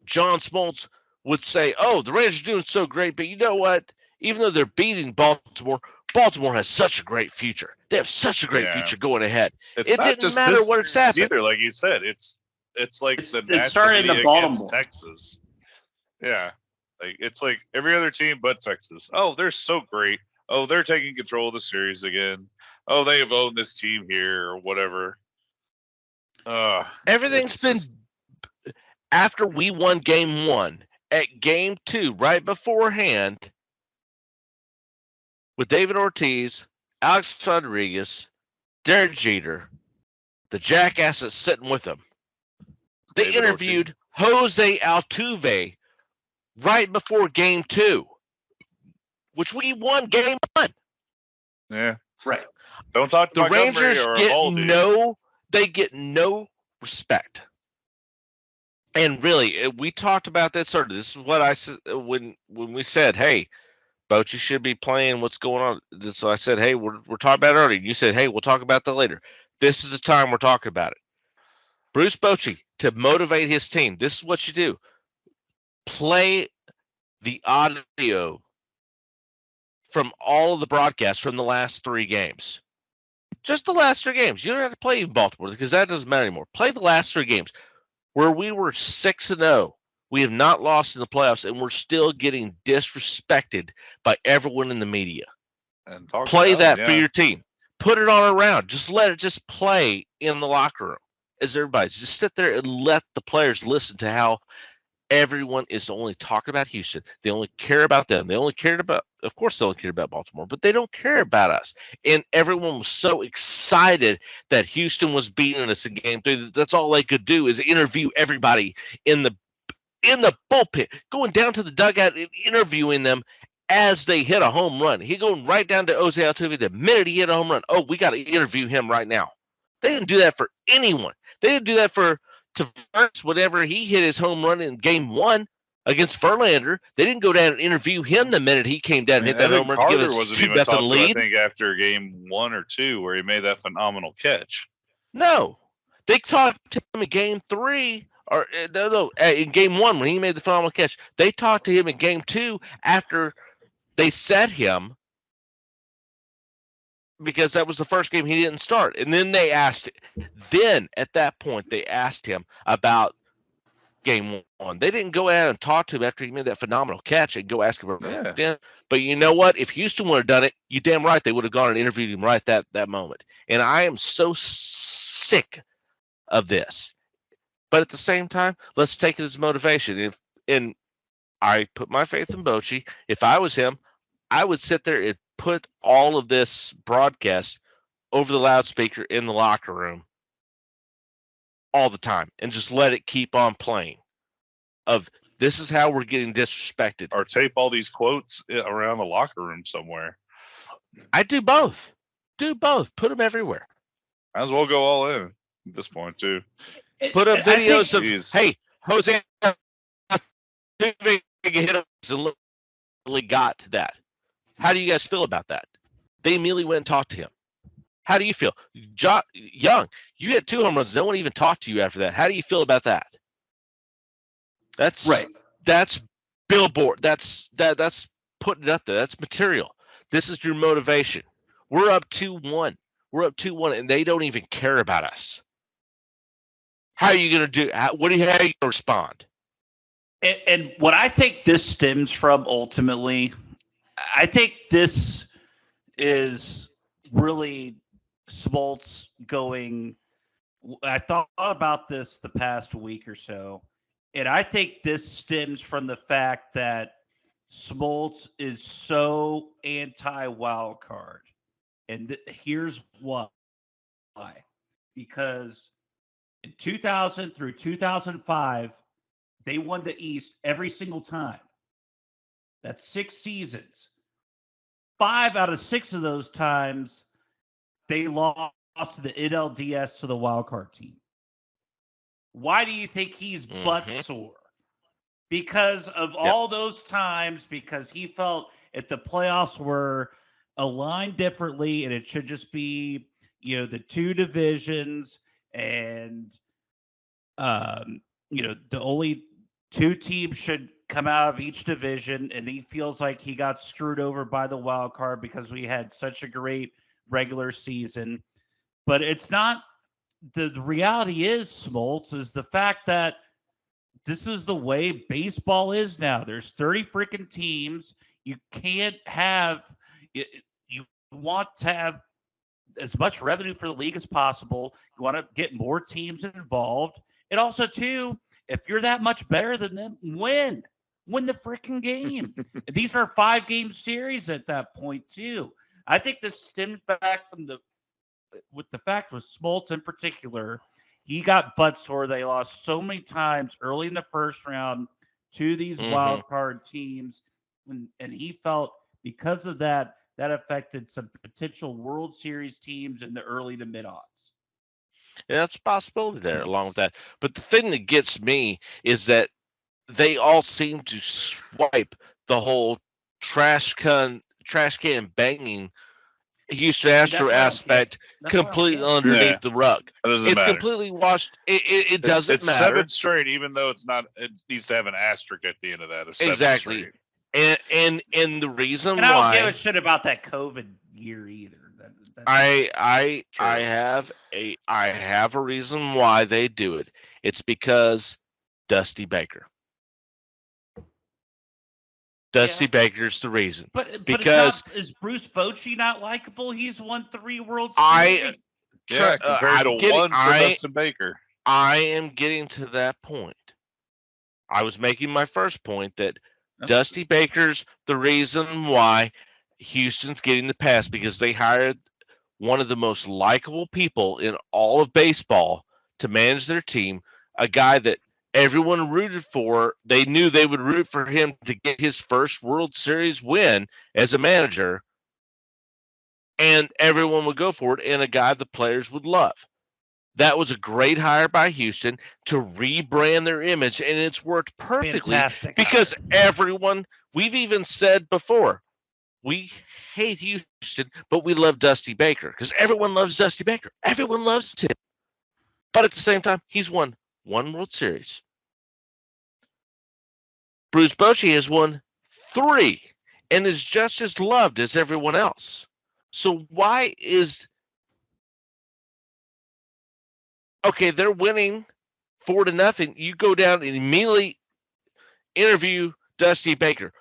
John Smoltz would say, oh, the Rangers are doing so great, but you know what? Even though they're beating Baltimore, Baltimore has such a great future. They have such a great future going ahead. It didn't matter what it's happened. Either, like you said, it's like the it started in Baltimore, Texas. Yeah. Like, it's like every other team but Texas. Oh, they're so great. Oh, they're taking control of the series again. Oh, they have owned this team here or whatever. Everything's been after we won game 1. At game 2, right beforehand, with David Ortiz, Alex Rodriguez, Derek Jeter, the jackass that's sitting with them, they David interviewed Jose Altuve right before game 2, which we won game 1. Yeah, right. Don't talk to the Rangers they get no respect. And really, we talked about that. This is what I said when we said, "Hey, Bochy should be playing. What's going on?" So I said, "Hey, we're talking about it early." You said, "Hey, we'll talk about that later." This is the time we're talking about it. Bruce Bochy, to motivate his team, this is what you do: play the audio from all of the broadcasts from the last 3 games. Just the last 3 games. You don't have to play Baltimore because that doesn't matter anymore. Play the last 3 games. Where we were 6-0, we have not lost in the playoffs, and we're still getting disrespected by everyone in the media. And play that for your team. Put it on around. Just let it just play in the locker room as everybody's. Just sit there and let the players listen to how everyone is only talking about Houston. They only care about them. They only cared about, of course, they only care about Baltimore, but they don't care about us. And everyone was so excited that Houston was beating us in game 3. That's all they could do is interview everybody in the bullpen, going down to the dugout and interviewing them as they hit a home run. He going right down to Jose Altuve the minute he hit a home run. Oh, we got to interview him right now. They didn't do that for anyone. They didn't do that for Tavares whenever he hit his home run in game 1 against Verlander. They didn't go down and interview him the minute he came down and hit that home run to give us 2-0 lead. I think after game 1 or 2 where he made that phenomenal catch. No, they talked to him in game 3 or in game 1 when he made the phenomenal catch. They talked to him in game 2 after they set him because that was the first game he didn't start. And then at that point, they asked him about game 1. They didn't go out and talk to him after he made that phenomenal catch and go ask him about then. But you know what? If Houston would have done it, you damn right they would have gone and interviewed him right that moment. And I am so sick of this. But at the same time, let's take it as motivation. And I put my faith in Bochy. If I was him, I would sit there and put all of this broadcast over the loudspeaker in the locker room all the time and just let it keep on playing. This is how we're getting disrespected. Or tape all these quotes around the locker room somewhere. I do both. Put them everywhere. Might as well go all in at this point too. Put up videos of, hey, Jose hit us and literally got to that. How do you guys feel about that? They immediately went and talked to him. How do you feel? Young, you had 2 home runs. No one even talked to you after that. How do you feel about that? That's right. That's billboard. That's putting it up there. That's material. This is your motivation. We're up 2-1. We're up 2-1, and they don't even care about us. How are you going to do? How are you going to respond? And what I think this stems from ultimately, I think this is really Smoltz going. I thought about this the past week or so, and I think this stems from the fact that Smoltz is so anti-wild card. And here's why. Because in 2000 through 2005, they won the East every single time. That's 6 seasons. 5 out of 6 of those times, they lost to the NLDS to the wild card team. Why do you think he's butt sore? Because of all those times, because he felt if the playoffs were aligned differently and it should just be, the 2 divisions and, the only 2 teams should come out of each division, and he feels like he got screwed over by the wild card because we had such a great regular season. But it's not the reality is, Smoltz, is the fact that this is the way baseball is now. There's 30 freaking teams. You can't have you want to have as much revenue for the league as possible. You want to get more teams involved. And also, too, if you're that much better than them, win the freaking game. These are 5-game series at that point, too. I think this stems back from the fact with Smoltz in particular. He got butt sore. They lost so many times early in the first round to these wild card teams. And he felt because of that affected some potential World Series teams in the early to mid-aughts. Yeah, that's a possibility there along with that. But the thing that gets me is that they all seem to swipe the whole trash can banging Houston Astro aspect completely underneath the rug. It's matter. Completely washed. It doesn't it's matter. 7 straight, even though it's not. It needs to have an asterisk at the end of that. Exactly. Straight. And the reason why I don't give a shit about that COVID year either. I have a reason why they do it. It's because Dusty Baker. Dusty Baker's the reason. But is Bruce Bochy not likable? He's won 3 World Series. Compared to 1 for Dusty Baker. I am getting to that point. I was making my first point that Dusty Baker's the reason why Houston's getting the pass, because they hired one of the most likable people in all of baseball to manage their team, a guy that everyone rooted for. They knew they would root for him to get his first World Series win as a manager, and everyone would go for it, and a guy the players would love. That was a great hire by Houston to rebrand their image, and it's worked perfectly. Fantastic because everyone, we've even said before, we hate Houston, but we love Dusty Baker because everyone loves Dusty Baker. Everyone loves him. But at the same time, he's won 1 World Series. Bruce Bochy has won 3 and is just as loved as everyone else. So why is... Okay, they're winning 4-0. You go down and immediately interview Dusty Baker.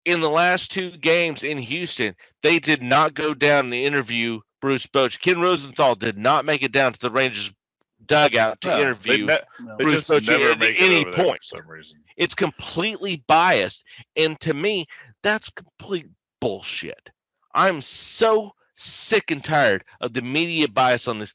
In the last 2 games in Houston, they did not go down and interview Bruce Bochy. Ken Rosenthal did not make it down to the Rangers dugout to interview Bruce Bochy at any point. For some reason. It's completely biased, and to me, that's complete bullshit. I'm so sick and tired of the media bias on this.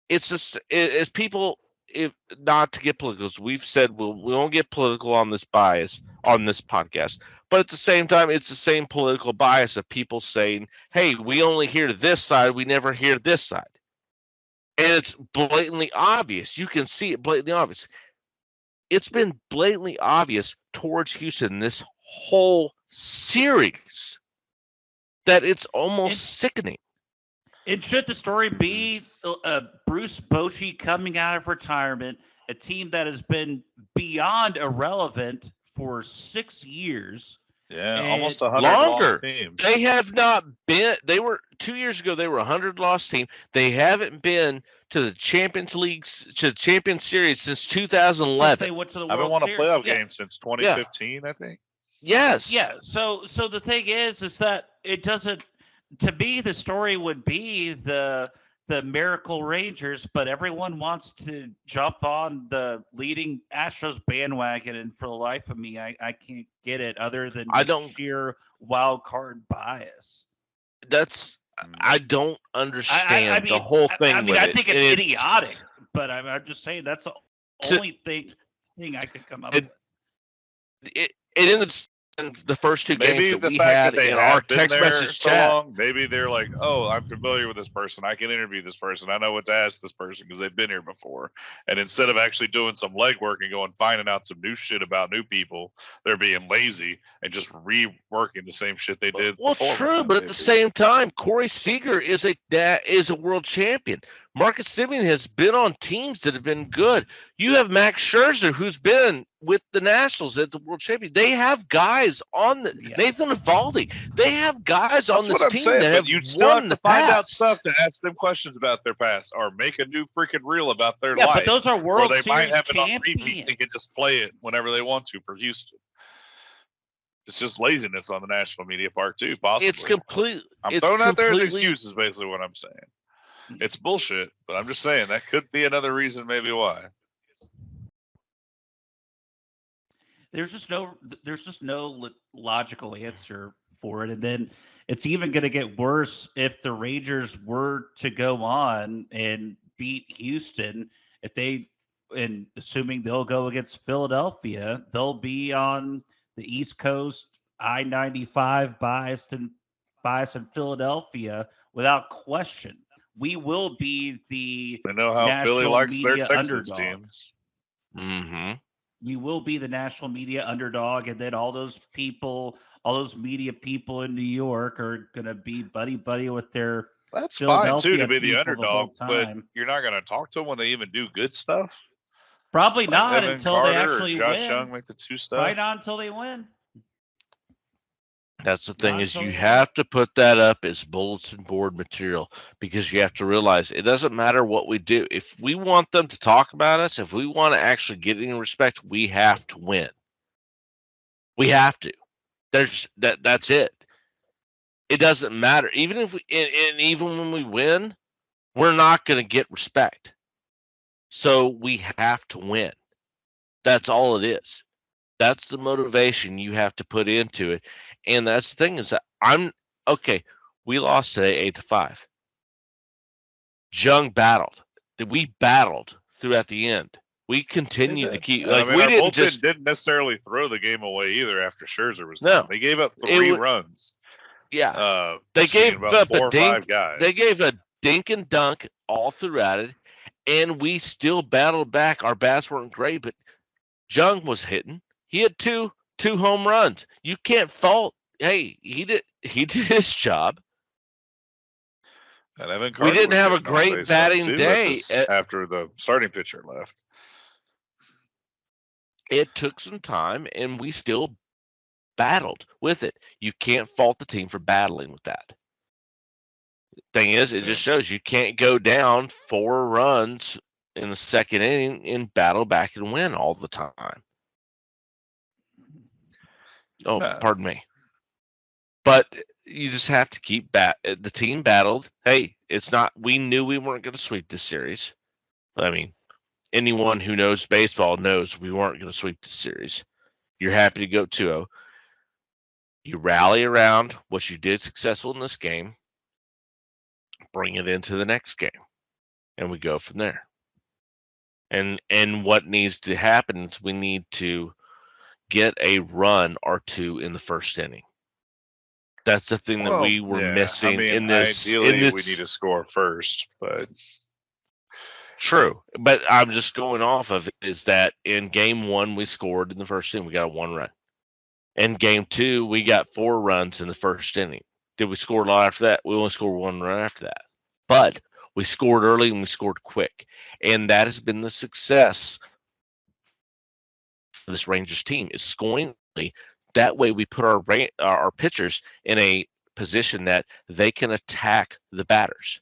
It's just as people, if not to get political, we've said we won't get political on this bias on this podcast. But at the same time, it's the same political bias of people saying, "Hey, we only hear this side, we never hear this side," and it's blatantly obvious. You can see it blatantly obvious. It's been blatantly obvious towards Houston this whole series that it's almost sickening. And should the story be Bruce Bochy coming out of retirement, a team that has been beyond irrelevant for 6 years, Yeah, And almost 100 Longer. lost teams. They have not been. They were 2 years ago. They were a 100 loss team. They haven't been to the Champions League, to the Champions Series since 2011. They went to the I haven't World won a Series. playoff Yeah. game since 2015, I think. Yes. Yeah. So the thing is that it doesn't. To me, the story would be the Miracle Rangers, but everyone wants to jump on the leading Astros bandwagon, and for the life of me, I can't get it. Other than sheer wild card bias. I don't understand the whole thing. I think it's idiotic, but I'm just saying that's the only thing I could come up with. It ended in the first two games that we had in our text message chat. Long, maybe they're like, oh, I'm familiar with this person. I can interview this person. I know what to ask this person because they've been here before. And instead of actually doing some legwork and going finding out some new shit about new people, they're being lazy and just reworking the same shit they did. Well, true, but at the same time, Corey Seager is a world champion. Marcus Semien has been on teams that have been good. You have Max Scherzer, who's been with the Nationals at the World Championship. They have guys on Nathan Eovaldi. They have guys on this team that have won the past. Find out stuff to ask them questions about their past, or make a new freaking reel about their life. Yeah, but those are World Series champions. Might have it on repeat. They can just play it whenever they want to for Houston. It's just laziness on the national media part too. Possibly, it's complete. I'm throwing out there as excuses, basically what I'm saying. It's bullshit, but I'm just saying that could be another reason, maybe why. There's just no logical answer for it, and then it's even going to get worse if the Rangers were to go on and beat Houston. And assuming they'll go against Philadelphia, they'll be on the East Coast I-95 biased in Philadelphia without question. We will be the national Philly likes media their Texas underdog. Teams. Mm-hmm. We will be the national media underdog, and then all those media people in New York are going to be buddy with their. That's fine too to be the underdog, but you're not going to talk to them when they even do good stuff. Probably not until they actually Josh win. Young make the two stuff. Probably not until they win. That's the thing, is you have to put that up as bulletin board material, because you have to realize it doesn't matter what we do. If we want them to talk about us, if we want to actually get any respect, we have to win. We have to. That's it. It doesn't matter. Even if even when we win, we're not going to get respect. So we have to win. That's all it is. That's the motivation you have to put into it. And that's the thing, is that we lost today 8-5. Jung battled. We battled throughout the end. We continued to keep we didn't necessarily throw the game away either after Scherzer was done. They gave up 3 runs. Yeah. They gave up 4 or 5 guys. They gave a dink and dunk all throughout it, and we still battled back. Our bats weren't great, but Jung was hitting. He had two home runs. You can't fault. Hey, he did his job. And we didn't have a great batting day after the starting pitcher left. It took some time, and we still battled with it. You can't fault the team for battling with that. Thing is, it just shows you can't go down 4 runs in the second inning and battle back and win all the time. Oh, pardon me. But you just have to keep the team battled. Hey, we knew we weren't going to sweep this series. I mean, anyone who knows baseball knows we weren't going to sweep this series. You're happy to go 2-0. You rally around what you did successful in this game, bring it into the next game, and we go from there. And what needs to happen is we need to get a run or 2 in the first inning. That's the thing that we were missing in this. Ideally, we need to score first, but true. But I'm just going off of it, is that in game 1 we scored in the first inning. We got a 1 run. In game 2 we got 4 runs in the first inning. Did we score a lot after that? We only scored 1 run after that. But we scored early and we scored quick, and that has been the success for this Rangers team, is scoring early, That way, we put our pitchers in a position that they can attack the batters.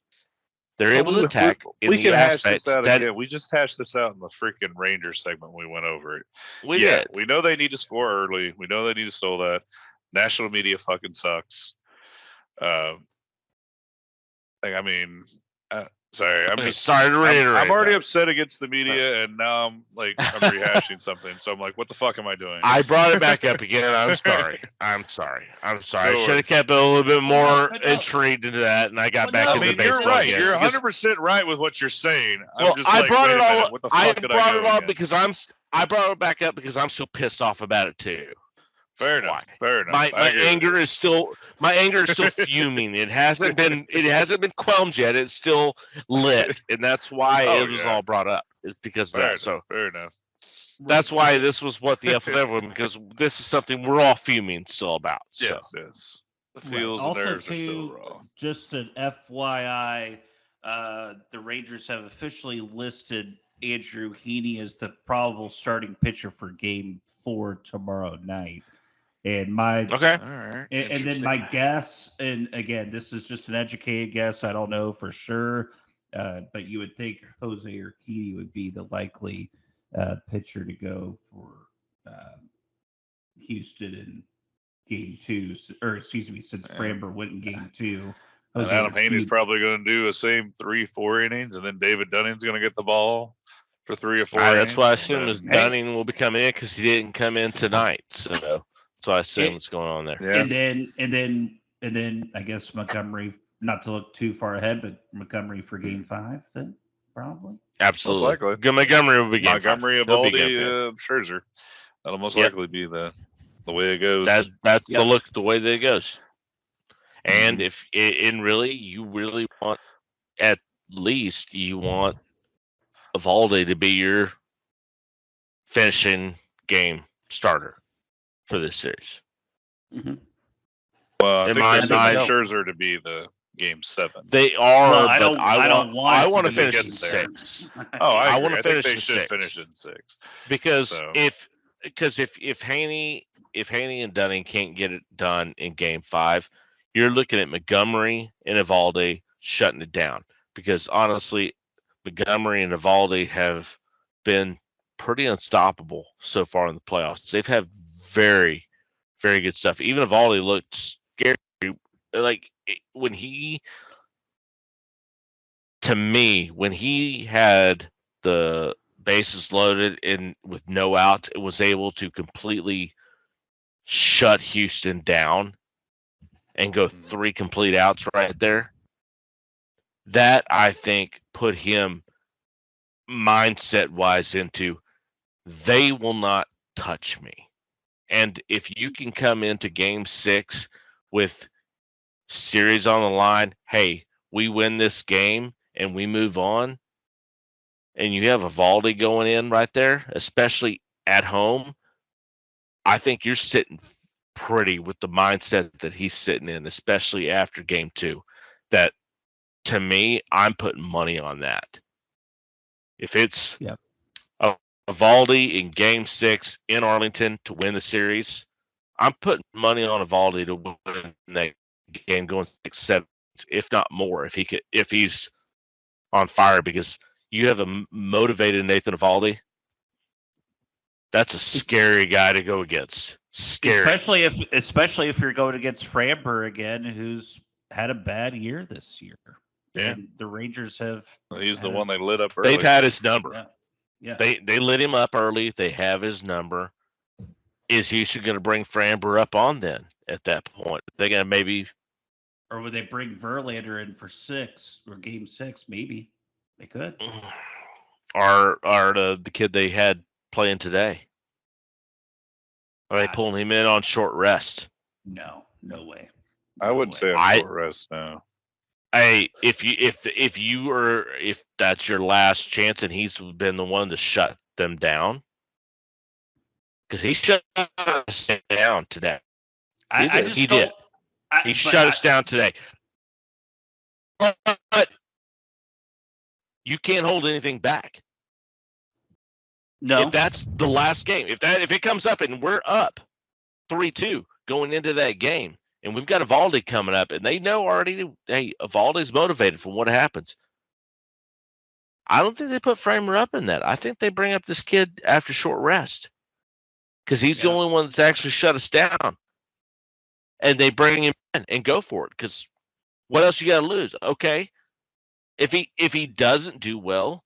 They're able to attack in we the can hash aspects this out that again. We just hashed this out in the freaking Rangers segment. We went over it. we did. We know they need to score early. We know they need to stall that. National media fucking sucks. I mean, sorry, I'm just sorry to reiterate. I'm already upset against the media, and now I'm rehashing something. So I'm like, what the fuck am I doing? I brought it back up again. I'm sorry. I No should have worries. kept it a little bit more But no. intrigued into that, and I got Well, back no, into I mean, baseball you're right. again. You're Because- 100% right with what you're saying. Well, I'm just I like, brought wait it a minute, all. what the I fuck did brought I it go up again? because I brought it back up because I'm still pissed off about it too. Fair enough. Fair enough. My I agree with anger you. is still fuming. It hasn't been quelled yet. It's still lit, and that's why Oh, it was yeah. all brought up. It's because of Fair that. enough. So Fair enough. that's why this was what the F with everyone, because this is something we're all fuming still about. So. Yes. The Right. feels and Also, nerves are still too, raw. just an FYI, the Rangers have officially listed Andrew Heaney as the probable starting pitcher for Game 4 tomorrow night. And Okay. All right. and then my guess, and again, this is just an educated guess. I don't know for sure, but you would think Jose Urquidy would be the likely pitcher to go for Houston in Game 2, or excuse me, since Yeah. Framber went in Game 2. And Jose Adam Haney's Urquidy- probably going to do the same 3-4 innings, and then David Dunning's going to get the ball for 3 or 4 innings. That's why I and assume is then- Dunning will be coming in because he didn't come in tonight. So I assume what's going on there. Yeah. And then I guess Montgomery, not to look too far ahead, but Montgomery for Game 5 then probably. Absolutely. Most likely. Montgomery will be game Montgomery, five. He'll be Eovaldi, game five. Scherzer. That'll most Yep. likely be the way it goes. That's Yep. the way that it goes. And Mhm. if in really you really want, at least you want Eovaldi to be your finishing game starter for this series. Well, I in think my they said mind- Scherzer to be the Game 7. They are, Well, but I don't want I it to want to be finish in gets there. 6 Oh, I wanna agree. I think finish they in should 6. finish in 6. because So- if Haney and Dunning can't get it done in Game 5, you're looking at Montgomery and Eovaldi shutting it down. Because honestly, Montgomery and Eovaldi have been pretty unstoppable so far in the playoffs. They've had very, very good stuff. Even Eovaldi looked scary. When he had the bases loaded and with no outs, it was able to completely shut Houston down and go 3 complete outs right there. That, I think, put him mindset wise into they will not touch me. And if you can come into Game 6 with series on the line, hey, we win this game and we move on, and you have Eovaldi going in right there, especially at home, I think you're sitting pretty with the mindset that he's sitting in, especially after Game 2. That, to me, I'm putting money on that. If it's Eovaldi in Game 6 in Arlington to win the series, I'm putting money on Eovaldi to win that game, going 6-7, if not more, if he's on fire, because you have a motivated Nathan Eovaldi. That's a scary guy to go against. Scary. Especially if you're going against Framber again, who's had a bad year this year. Yeah. And the Rangers have. He's the one they lit up early. They've had his number. Yeah. They lit him up early. They have his number. Is Houston going to bring Framber up on then at that point? They're going to maybe. Or would they bring Verlander in for 6 or Game 6? Maybe they could. Are the kid they had playing today? Are they pulling him in on short rest? No way. I wouldn't say I'm short rest now. Hey, if that's your last chance, and he's been the one to shut them down, because he shut us down today. He did. He shut us down today. But you can't hold anything back. No. If that's the last game, if it comes up and we're up 3-2 going into that game. And we've got Evaldi coming up, and they know already, hey, Evaldi's motivated from what happens. I don't think they put Framer up in that. I think they bring up this kid after short rest because he's the only one that's actually shut us down. And they bring him in and go for it because what else you got to lose? Okay, if he doesn't do well,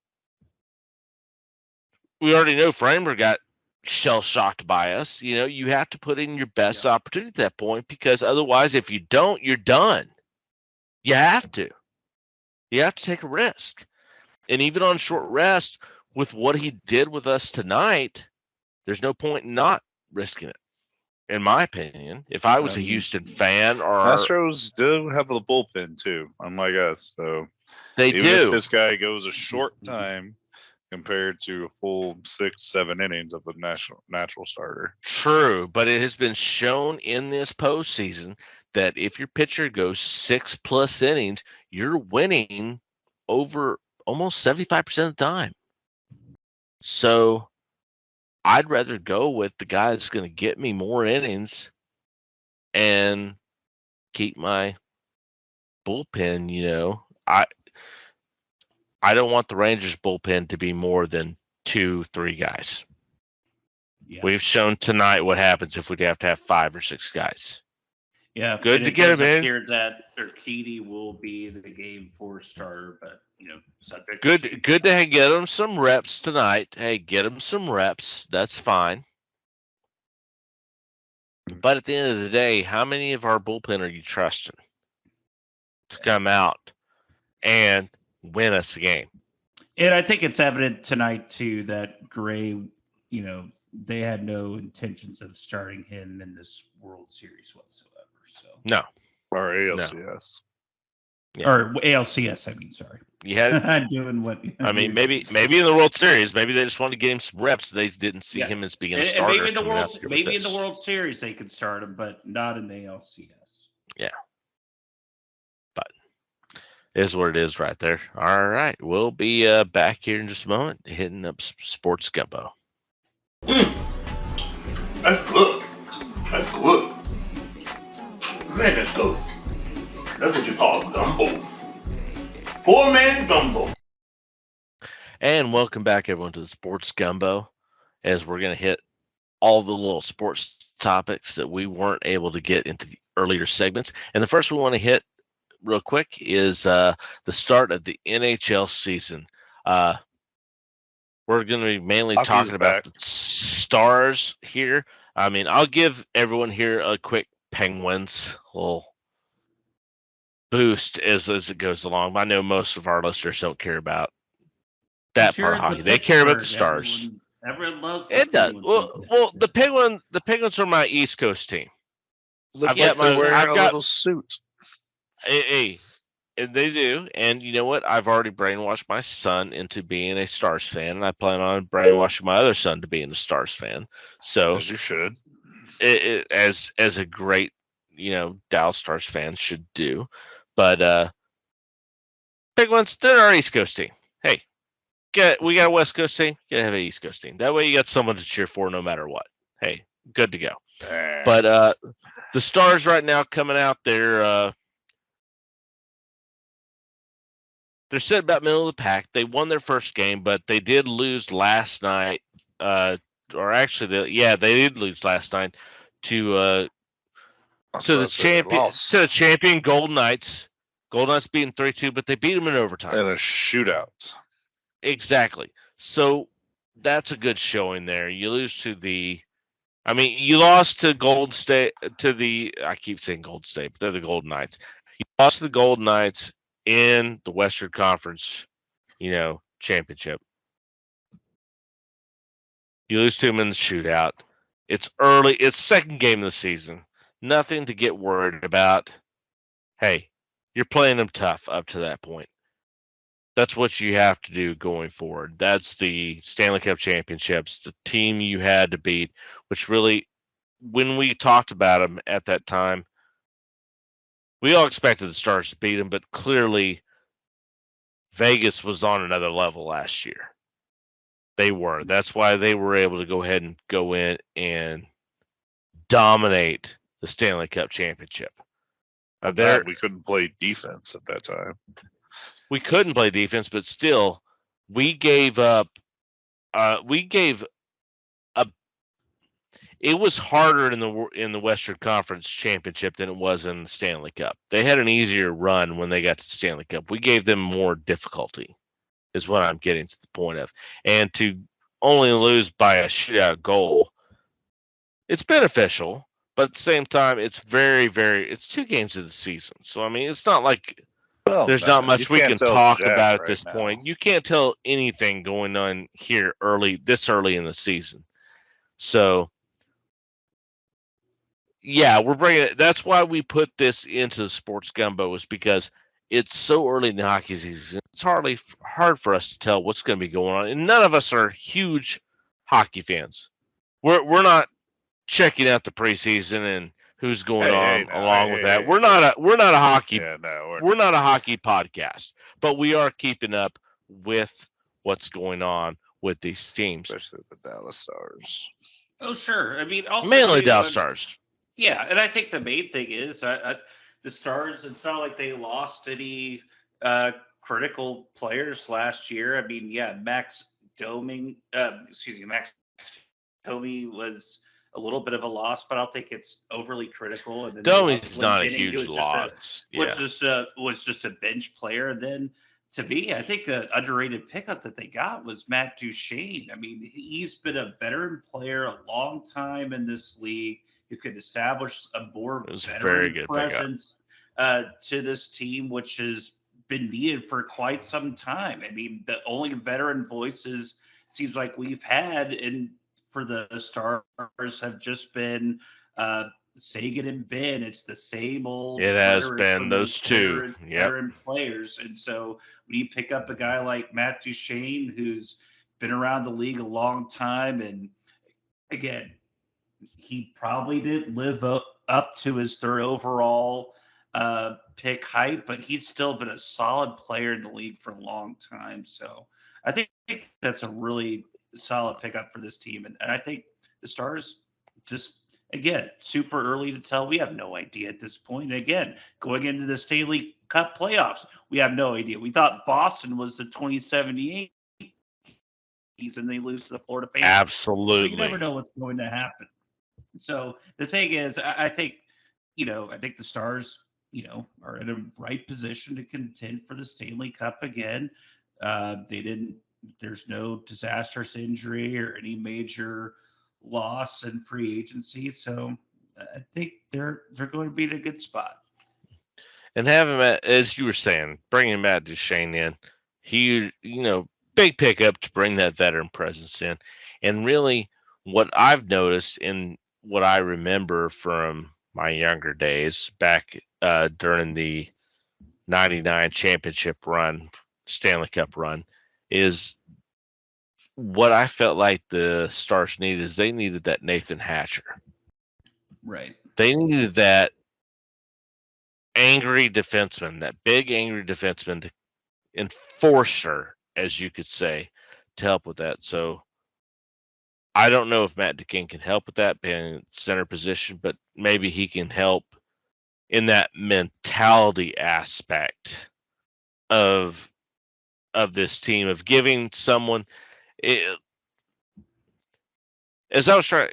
we already know Framer got shell-shocked by us. You know, you have to put in your best opportunity at that point because otherwise, if you don't, you're done. You have to. You have to take a risk. And even on short rest, with what he did with us tonight, there's no point in not risking it, in my opinion. If I was a Houston fan or Astros do have the bullpen too, unlike us. So they even do. If this guy goes a short time compared to a full 6-7 innings of a natural starter. True, but it has been shown in this postseason that if your pitcher goes 6+ innings, you're winning over almost 75% of the time. So I'd rather go with the guy that's going to get me more innings and keep my bullpen, you know. I don't want the Rangers bullpen to be more than 2-3 guys. Yeah. We've shown tonight what happens if we have to have 5 or 6 guys. Yeah, good to get him in. Here that Urquidy will be the game 4 starter, but you know, subject. Good to get him some reps tonight. Hey, get him some reps. That's fine. But at the end of the day, how many of our bullpen are you trusting to come out and win us a game? And I think it's evident tonight too that Gray, you know, they had no intentions of starting him in this World Series whatsoever. So no, or ALCS, or ALCS. I mean, sorry. You had I'm doing what I mean. Maybe in the World Series, maybe they just wanted to get him some reps. They didn't see him as being a starter. Maybe in the World Series they could start him, but not in the ALCS. Yeah, but it is what it is right there. All right, we'll be back here in just a moment, hitting up Sports Gumbo. That's good. That's good. Man, that's good. That's what you call gumbo. Poor man gumbo. And welcome back, everyone, to the Sports Gumbo, as we're going to hit all the little sports topics that we weren't able to get into the earlier segments. And the first we want to hit real quick is the start of the NHL season. We're going to be mainly talking about the Stars here. I mean, I'll give everyone here a quick Penguins little boost as it goes along. I know most of our listeners don't care about that part of hockey. They care about the Stars. Everyone loves it. Does. Well, the Penguins are my East Coast team. I've got a little suit. Hey, and they do. And you know what? I've already brainwashed my son into being a Stars fan, and I plan on brainwashing my other son to being a Stars fan. So as you should. As a great, you know, Dallas Stars fan should do. But Penguins, they're our East Coast team. Hey, we got a West Coast team, you gotta have an East Coast team. That way you got someone to cheer for no matter what. Hey, good to go. But the Stars right now coming out, they're sitting about middle of the pack. They won their first game, but they did lose last night. Or actually, they did lose last night to the champion Golden Knights. Golden Knights beating 3-2, but they beat them in overtime. And a shootout. Exactly. So that's a good showing there. You lose to you lost to Golden State, I keep saying Golden State, but they're the Golden Knights. You lost to the Golden Knights in the Western Conference, you know, championship. You lose to them in the shootout. It's early. It's second game of the season. Nothing to get worried about. Hey, you're playing them tough up to that point. That's what you have to do going forward. That's the Stanley Cup Championships, the team you had to beat, which really, when we talked about them at that time, we all expected the Stars to beat them, but clearly Vegas was on another level last year. They were. That's why they were able to go ahead and go in and dominate the Stanley Cup championship. We couldn't play defense at that time. We couldn't play defense, but still, we gave up. It was harder in the Western Conference Championship than it was in the Stanley Cup. They had an easier run when they got to the Stanley Cup. We gave them more difficulty, is what I'm getting to the point of. And to only lose by a shootout goal, it's beneficial, but at the same time, it's very, very. It's 2 games of the season, so I mean, it's not like there's not much we can talk about at this point. You can't tell anything going on here this early in the season. So, yeah, we're bringing it. That's why we put this into the Sports Gumbo, is because it's so early in the hockey season. It's hard for us to tell what's going to be going on, and none of us are huge hockey fans. We're not checking out the preseason and who's going on along with that. We're not a hockey. We're not a hockey podcast, but we are keeping up with what's going on with these teams, especially the Dallas Stars. Oh, sure. I mean, also mainly Dallas Stars. Yeah, and I think the main thing is the Stars. It's not like they lost any critical players last year. I mean, yeah, Max Domi was a little bit of a loss, but I don't think it's overly critical. And then Domi's not a huge loss. Was just a bench player. And then, to me, I think the underrated pickup that they got was Matt Duchene. I mean, he's been a veteran player a long time in this league who could establish a more veteran presence to this team, which has been needed for quite some time. I mean, the only veteran voices seems like we've had for the Stars have just been Sagan and Ben. It's the same old. It has been those two veteran players, and so when you pick up a guy like Matt Duchene, who's been around the league a long time, and again, he probably didn't live up to his third overall pick hype, but he's still been a solid player in the league for a long time. So I think that's a really solid pickup for this team. And I think the Stars, just, again, super early to tell. We have no idea at this point. And again, going into the Stanley Cup playoffs, we have no idea. We thought Boston was the 2078 and they lose to the Florida Panthers. Absolutely. So you never know what's going to happen. So the thing is, I think the Stars, are in a right position to contend for the Stanley Cup again. There's no disastrous injury or any major loss in free agency. So I think they're going to be in a good spot. And having as you were saying, bringing Matt Duchene in, he, big pickup to bring that veteran presence in. And really what I've noticed in what I remember from my younger days back during the 99 championship run, Stanley Cup run, is what I felt like the Stars needed is they needed that Nathan Hatcher. Right. They needed that angry defenseman, that big angry defenseman, enforcer, as you could say, to help with that. So I don't know if Matt Duchene can help with that being in center position, but maybe he can help in that mentality aspect of this team, of giving someone as I was trying,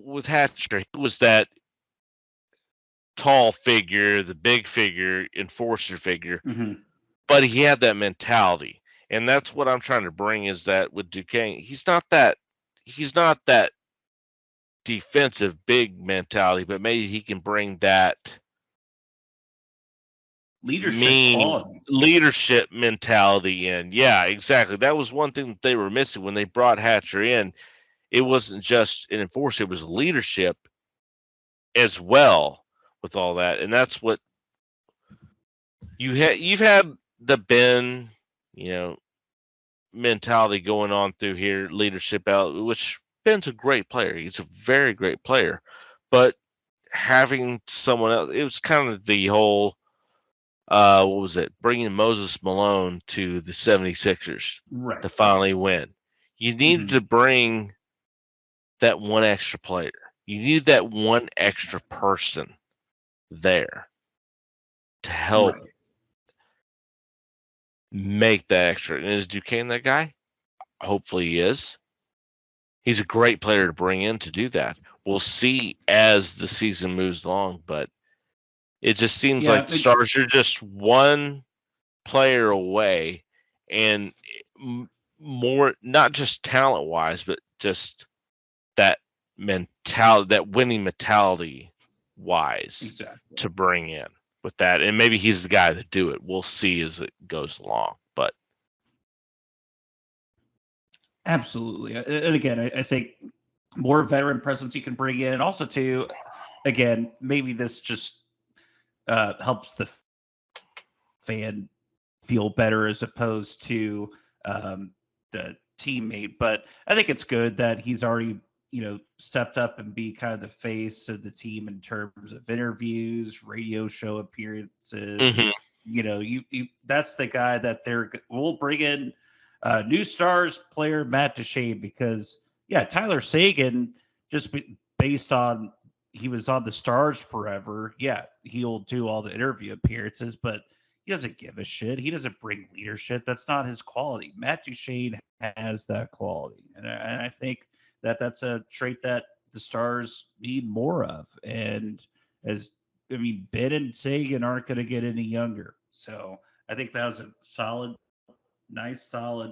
with Hatcher, he was that tall figure, the big figure, enforcer figure, but he had that mentality. And that's what I'm trying to bring is that with Duchene, he's not that defensive big mentality, but maybe he can bring that leadership mentality in. Yeah, exactly. That was one thing that they were missing when they brought Hatcher in. It wasn't just an enforcer, it was leadership as well with all that. And that's what you've had the Ben, mentality going on through here, leadership out, which Ben's a great player. He's a very great player. But having someone else, it was kind of the whole bringing Moses Malone to the 76ers right. to finally win. You needed to bring that one extra player. You need that one extra person there to help make that extra. And is Duquesne that guy? Hopefully he is. He's a great player to bring in to do that. We'll see as the season moves along, but it just seems like the Stars are just one player away, and more, not just talent-wise, but just that mentality, that winning mentality-wise, to bring in with that. And maybe he's the guy to do it. We'll see as it goes along, but absolutely. And again, I think more veteran presence you can bring in. Also, too, again, maybe this just helps the fan feel better as opposed to the teammate. But I think it's good that he's already, stepped up and be kind of the face of the team in terms of interviews, radio show appearances. Mm-hmm. You that's the guy that we'll bring in new Stars player Matt Duchene, because Tyler Seguin, just based on he was on the Stars forever, he'll do all the interview appearances, but he doesn't give a shit. He doesn't bring leadership. That's not his quality. Matt Duchene has that quality, and I think that's a trait that the Stars need more of. And Ben and Seguin aren't going to get any younger, so I think that was a solid,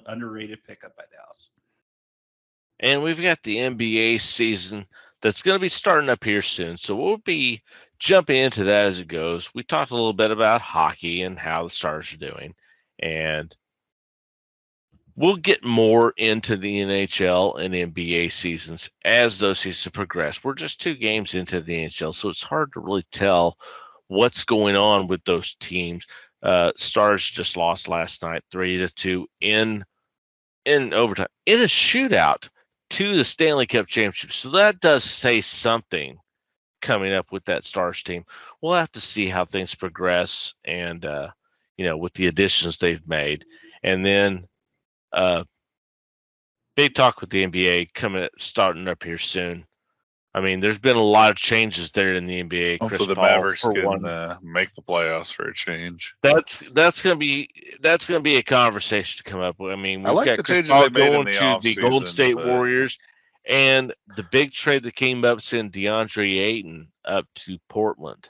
underrated pickup by Dallas. And we've got the NBA season that's going to be starting up here soon. So we'll be jumping into that as it goes. We talked a little bit about hockey and how the Stars are doing. And we'll get more into the NHL and NBA seasons as those seasons progress. We're just 2 games into the NHL, so it's hard to really tell what's going on with those teams. Stars just lost last night 3-2 in overtime in a shootout to the Stanley Cup Championship. So that does say something coming up with that Stars team. We'll have to see how things progress and, with the additions they've made. And then big talk with the NBA starting up here soon. I mean, there's been a lot of changes there in the NBA. Hopefully the Mavericks can make the playoffs for a change. That's gonna be a conversation to come up with. I mean, we've got the Chris changes Paul they made going in to the the offseason, Golden State but Warriors, and the big trade that came up sent DeAndre Ayton up to Portland.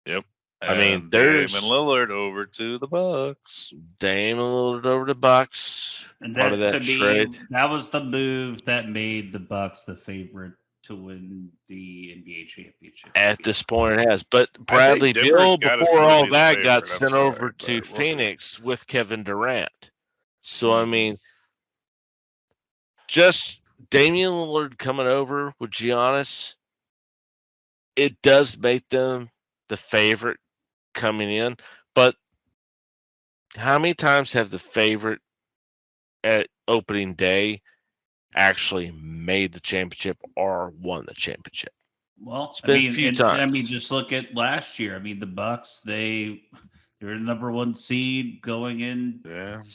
Yep. I mean, there's Damian Lillard over to the Bucks. Damian Lillard over to Bucks. And part of that to me, trade. that was the move that made the Bucks the favorite to win the NBA championship. At this point, it has. But Bradley Beal, before all that, got sent over to Phoenix with Kevin Durant. So, I mean, just Damian Lillard coming over with Giannis, it does make them the favorite coming in. But how many times have the favorite at opening day actually made the championship or won the championship? Well, it's been a few times. Just look at last year. I mean, the Bucks, they were the number 1 seed going in.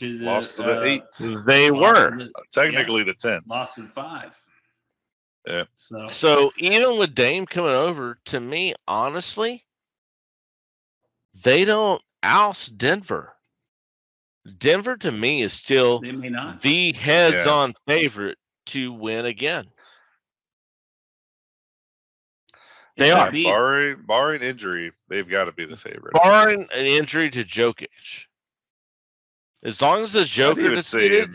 Lost to the 8. They were technically the 10. Lost in 5. Yeah. So even with Dame coming over, to me, honestly, they don't oust Denver. Denver, to me, is still the heads-on favorite to win again. They are. Barring injury, they've got to be the favorite. Barring an injury to Jokic. As long as the Joker is seated,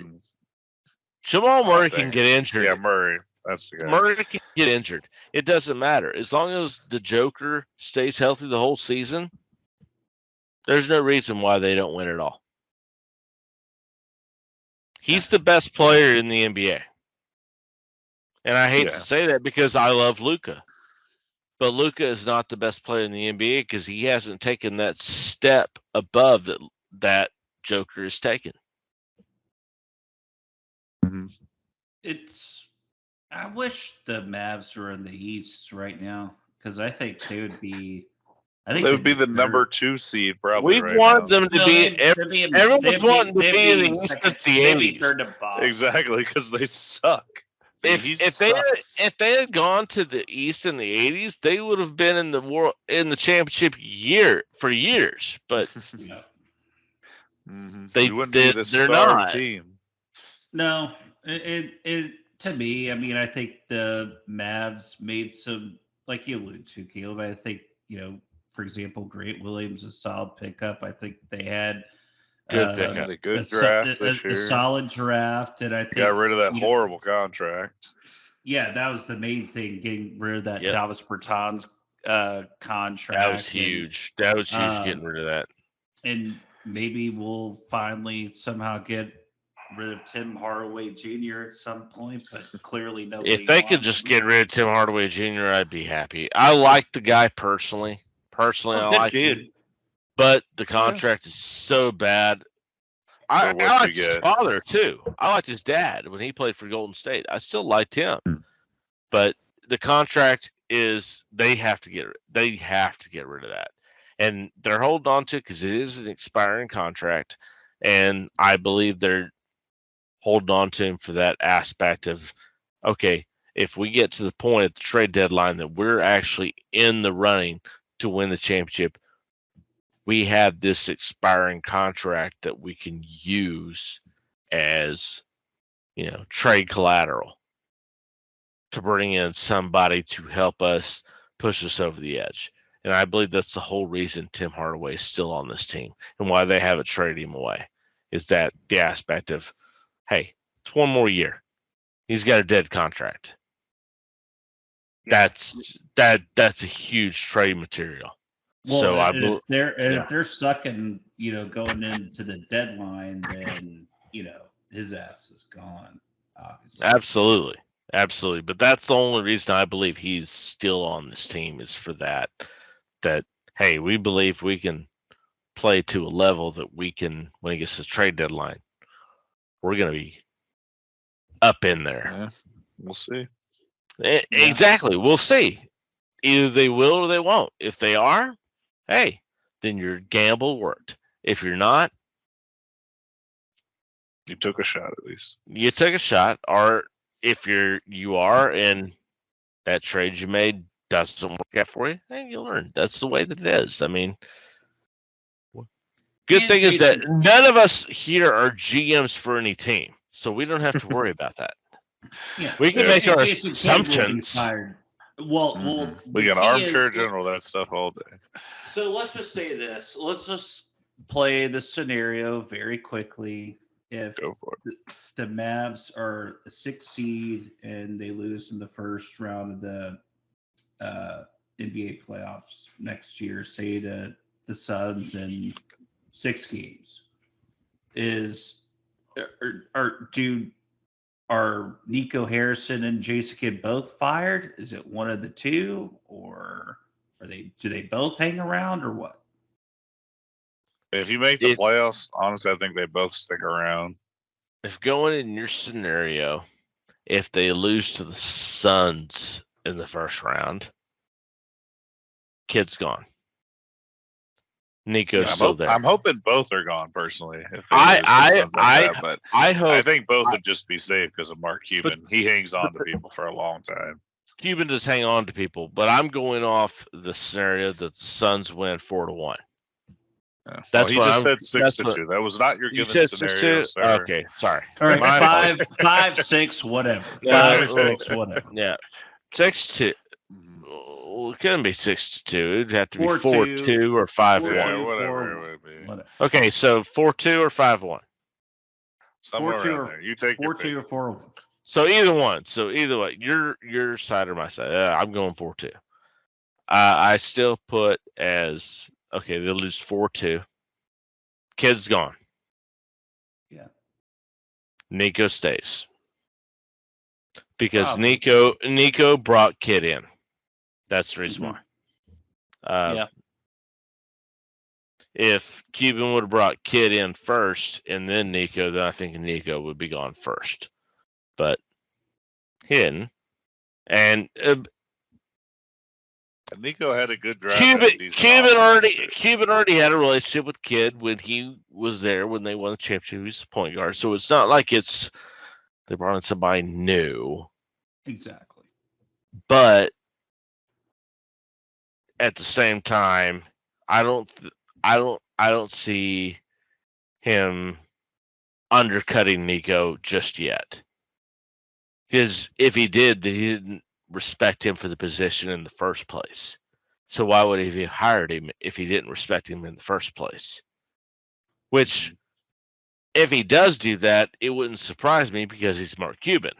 Jamal Murray can get injured. Yeah, Murray. That's the guy. Murray can get injured. It doesn't matter. As long as the Joker stays healthy the whole season, there's no reason why they don't win it all. He's the best player in the NBA. And I hate to say that because I love Luka. But Luka is not the best player in the NBA because he hasn't taken that step above that Joker has taken. Mm-hmm. I wish the Mavs were in the East right now because I think they would be. They would be the number 2 seed, probably. We've wanted them to be. Everyone's wanting to be in the East since the 80s. Exactly, because they suck. If they had gone to the East in the 80s, they would have been in the championship for years. But they wouldn't be the star team. No, it to me, I mean, I think the Mavs made some, like you alluded to, Caleb. I think, for example, Grant Williams is a solid pickup. I think they had good pickup, a good draft this year. A solid draft, and I think got rid of that horrible contract. Yeah, that was the main thing, getting rid of that Davis Bertans contract. That was huge. That was huge, getting rid of that. And maybe we'll finally somehow get rid of Tim Hardaway Jr. at some point, but clearly nobody. If they could just get rid of Tim Hardaway Jr., I'd be happy. I like the guy personally. I like him. But the contract is so bad. I liked his father too. I liked his dad when he played for Golden State. I still liked him. But the contract is they have to get rid of that. And they're holding on to it because it is an expiring contract. And I believe they're holding on to him for that aspect of, okay, if we get to the point at the trade deadline that we're actually in the running to win the championship, we have this expiring contract that we can use as, trade collateral to bring in somebody to help us push us over the edge. And I believe that's the whole reason Tim Hardaway is still on this team and why they haven't traded him away, is that the aspect of, hey, it's one more year. He's got a dead contract. That's a huge trade material. Well, so if they're sucking, going into the deadline, then his ass is gone. Obviously. Absolutely. But that's the only reason I believe he's still on this team is for that. That hey, we believe we can play to a level that we can, when he gets his trade deadline, we're going to be up in there. Yeah, we'll see. Exactly, we'll see. Either they will or they won't. If they are, hey, then your gamble worked. If you're not, you took a shot at least. You took a shot, or if you are and that trade you made doesn't work out for you, hey, you learn. That's the way that it is. I mean, good thing is that none of us here are GMs for any team, so we don't have to worry about that. Yeah, we can make our assumptions. Well, we can armchair general that stuff all day. So let's just say this. Let's just play the scenario very quickly. If the Mavs are a 6 seed and they lose in the first round of the NBA playoffs next year, say to the Suns in 6 games, are Nico Harrison and Jason Kidd both fired? Is it one of the two, or do they both hang around, or what? If you make the playoffs, honestly, I think they both stick around. If going in your scenario, if they lose to the Suns in the first round, Kidd's gone. Nico's still there. I'm hoping both are gone personally. If I think both would just be safe because of Mark Cuban. He hangs on to people for a long time. Cuban does hang on to people, but I'm going off the scenario that the Suns win 4-1. Yeah. That's what he just said 6-2. That was not your given scenario, sir. Okay, sorry. All right, 5-6, whatever. 5-6, whatever. Yeah, 6-2. Well, it couldn't be 6-2. It'd have to be 4-2 or 5-1. Yeah, whatever it would be. Okay, so 4-2 or 5-1. Somewhere around there. You take 4-2 or 4-1. So either one. So either way, your side or my side. I'm going 4-2. I still put as okay. They'll lose 4-2. Kidd's gone. Yeah. Nico stays because Nico brought Kidd in. That's the reason why. Yeah. If Cuban would have brought Kidd in first and then Nico, then I think Nico would be gone first. But he didn't. And Nico had a good draft. Cuban already had a relationship with Kidd when he was there when they won the championship. He was the point guard. So it's not like they brought in somebody new. Exactly. But at the same time, I don't see him undercutting Nico just yet. Because if he did, then he didn't respect him for the position in the first place. So why would he have hired him if he didn't respect him in the first place? Which, if he does do that, it wouldn't surprise me because he's Mark Cuban.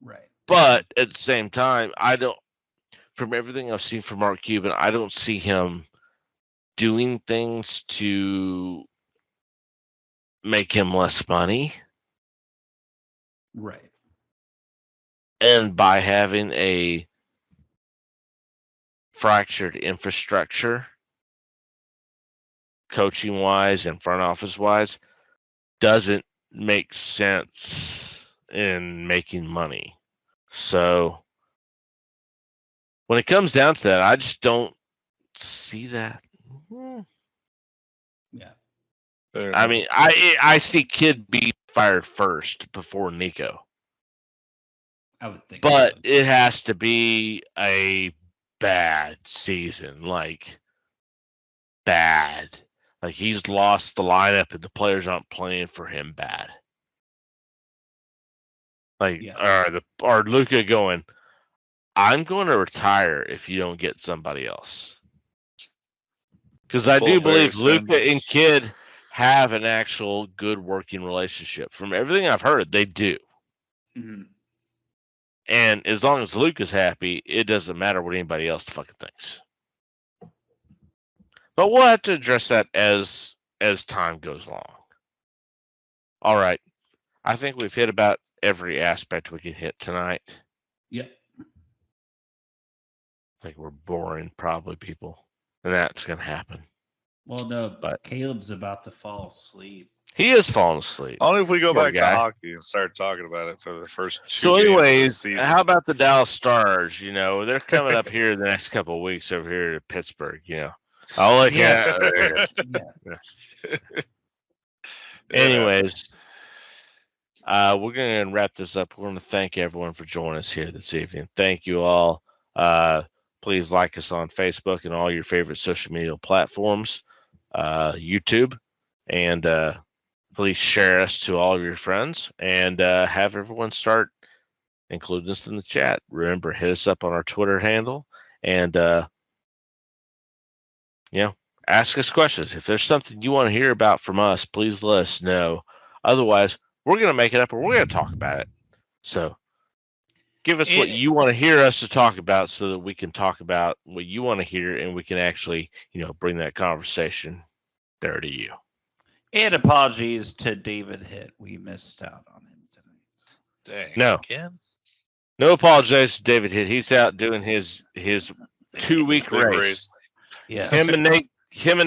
Right. But at the same time, from everything I've seen from Mark Cuban, I don't see him doing things to make him less money. Right. And by having a fractured infrastructure, coaching wise and front office wise, doesn't make sense in making money. So when it comes down to that, I just don't see that. Yeah. I mean, I see Kid be fired first before Nico. I would think. But so. it has to be a bad season, like bad. Like he's lost the lineup and the players aren't playing for him bad. Like or Luka going, I'm going to retire if you don't get somebody else. Because I do believe Luka and Kid have an actual good working relationship. From everything I've heard, they do. Mm-hmm. And as long as Luka's happy, it doesn't matter what anybody else fucking thinks. But we'll have to address that as time goes along. All right. I think we've hit about every aspect we can hit tonight. Yep. I think we're boring probably people. And that's going to happen. Well, no, but Caleb's about to fall asleep. He is falling asleep. Only if we go back to hockey and start talking about it for the first 2 So, games anyways, of the season. How about the Dallas Stars? You know, they're coming up here the next couple of weeks over here to Pittsburgh. You know, I'll look at. Anyways, we're going to wrap this up. We're going to thank everyone for joining us here this evening. Thank you all. Please like us on Facebook and all your favorite social media platforms, YouTube, and please share us to all of your friends and have everyone start including us in the chat. Remember, hit us up on our Twitter handle and, ask us questions. If there's something you want to hear about from us, please let us know. Otherwise, we're going to make it up or we're going to talk about it. So give us what you want to hear us to talk about so that we can talk about what you want to hear and we can actually, bring that conversation there to you. And apologies to David Hitt. We missed out on him tonight. Dang. No. Again? No apologies to David Hitt. He's out doing his 2-week race. Yeah. Him and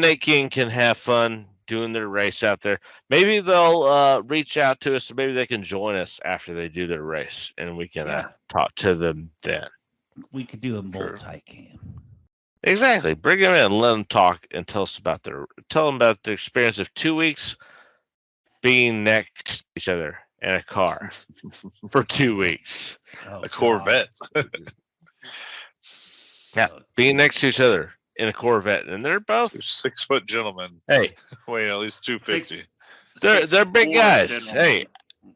Nate King can have fun doing their race out there. Maybe they'll reach out to us, or maybe they can join us after they do their race, and we can talk to them then. We could do a multi-cam. Exactly. Bring them in and let them talk and tell them about their experience of 2 weeks being next to each other in a car for 2 weeks. A Corvette. Being next to each other in a Corvette, and they're both 6-foot gentlemen. Hey, weighing at least 250. They're big guys. Hey,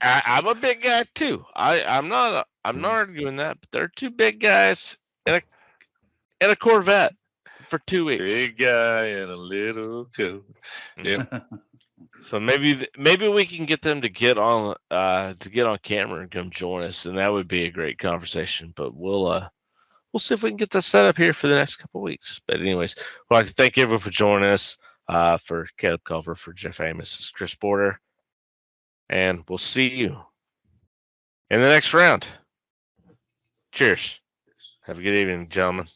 I'm a big guy too. I'm not arguing that, but they're two big guys in a Corvette for 2 weeks. Big guy in a little coat. Yeah. So maybe we can get them to get on camera and come join us, and that would be a great conversation. But we'll see if we can get that set up here for the next couple of weeks. But anyways, we'd like to thank everyone for joining us. For Caleb Culver, for Jeff Amos, Chris Porter, and we'll see you in the next round. Cheers. Have a good evening, gentlemen.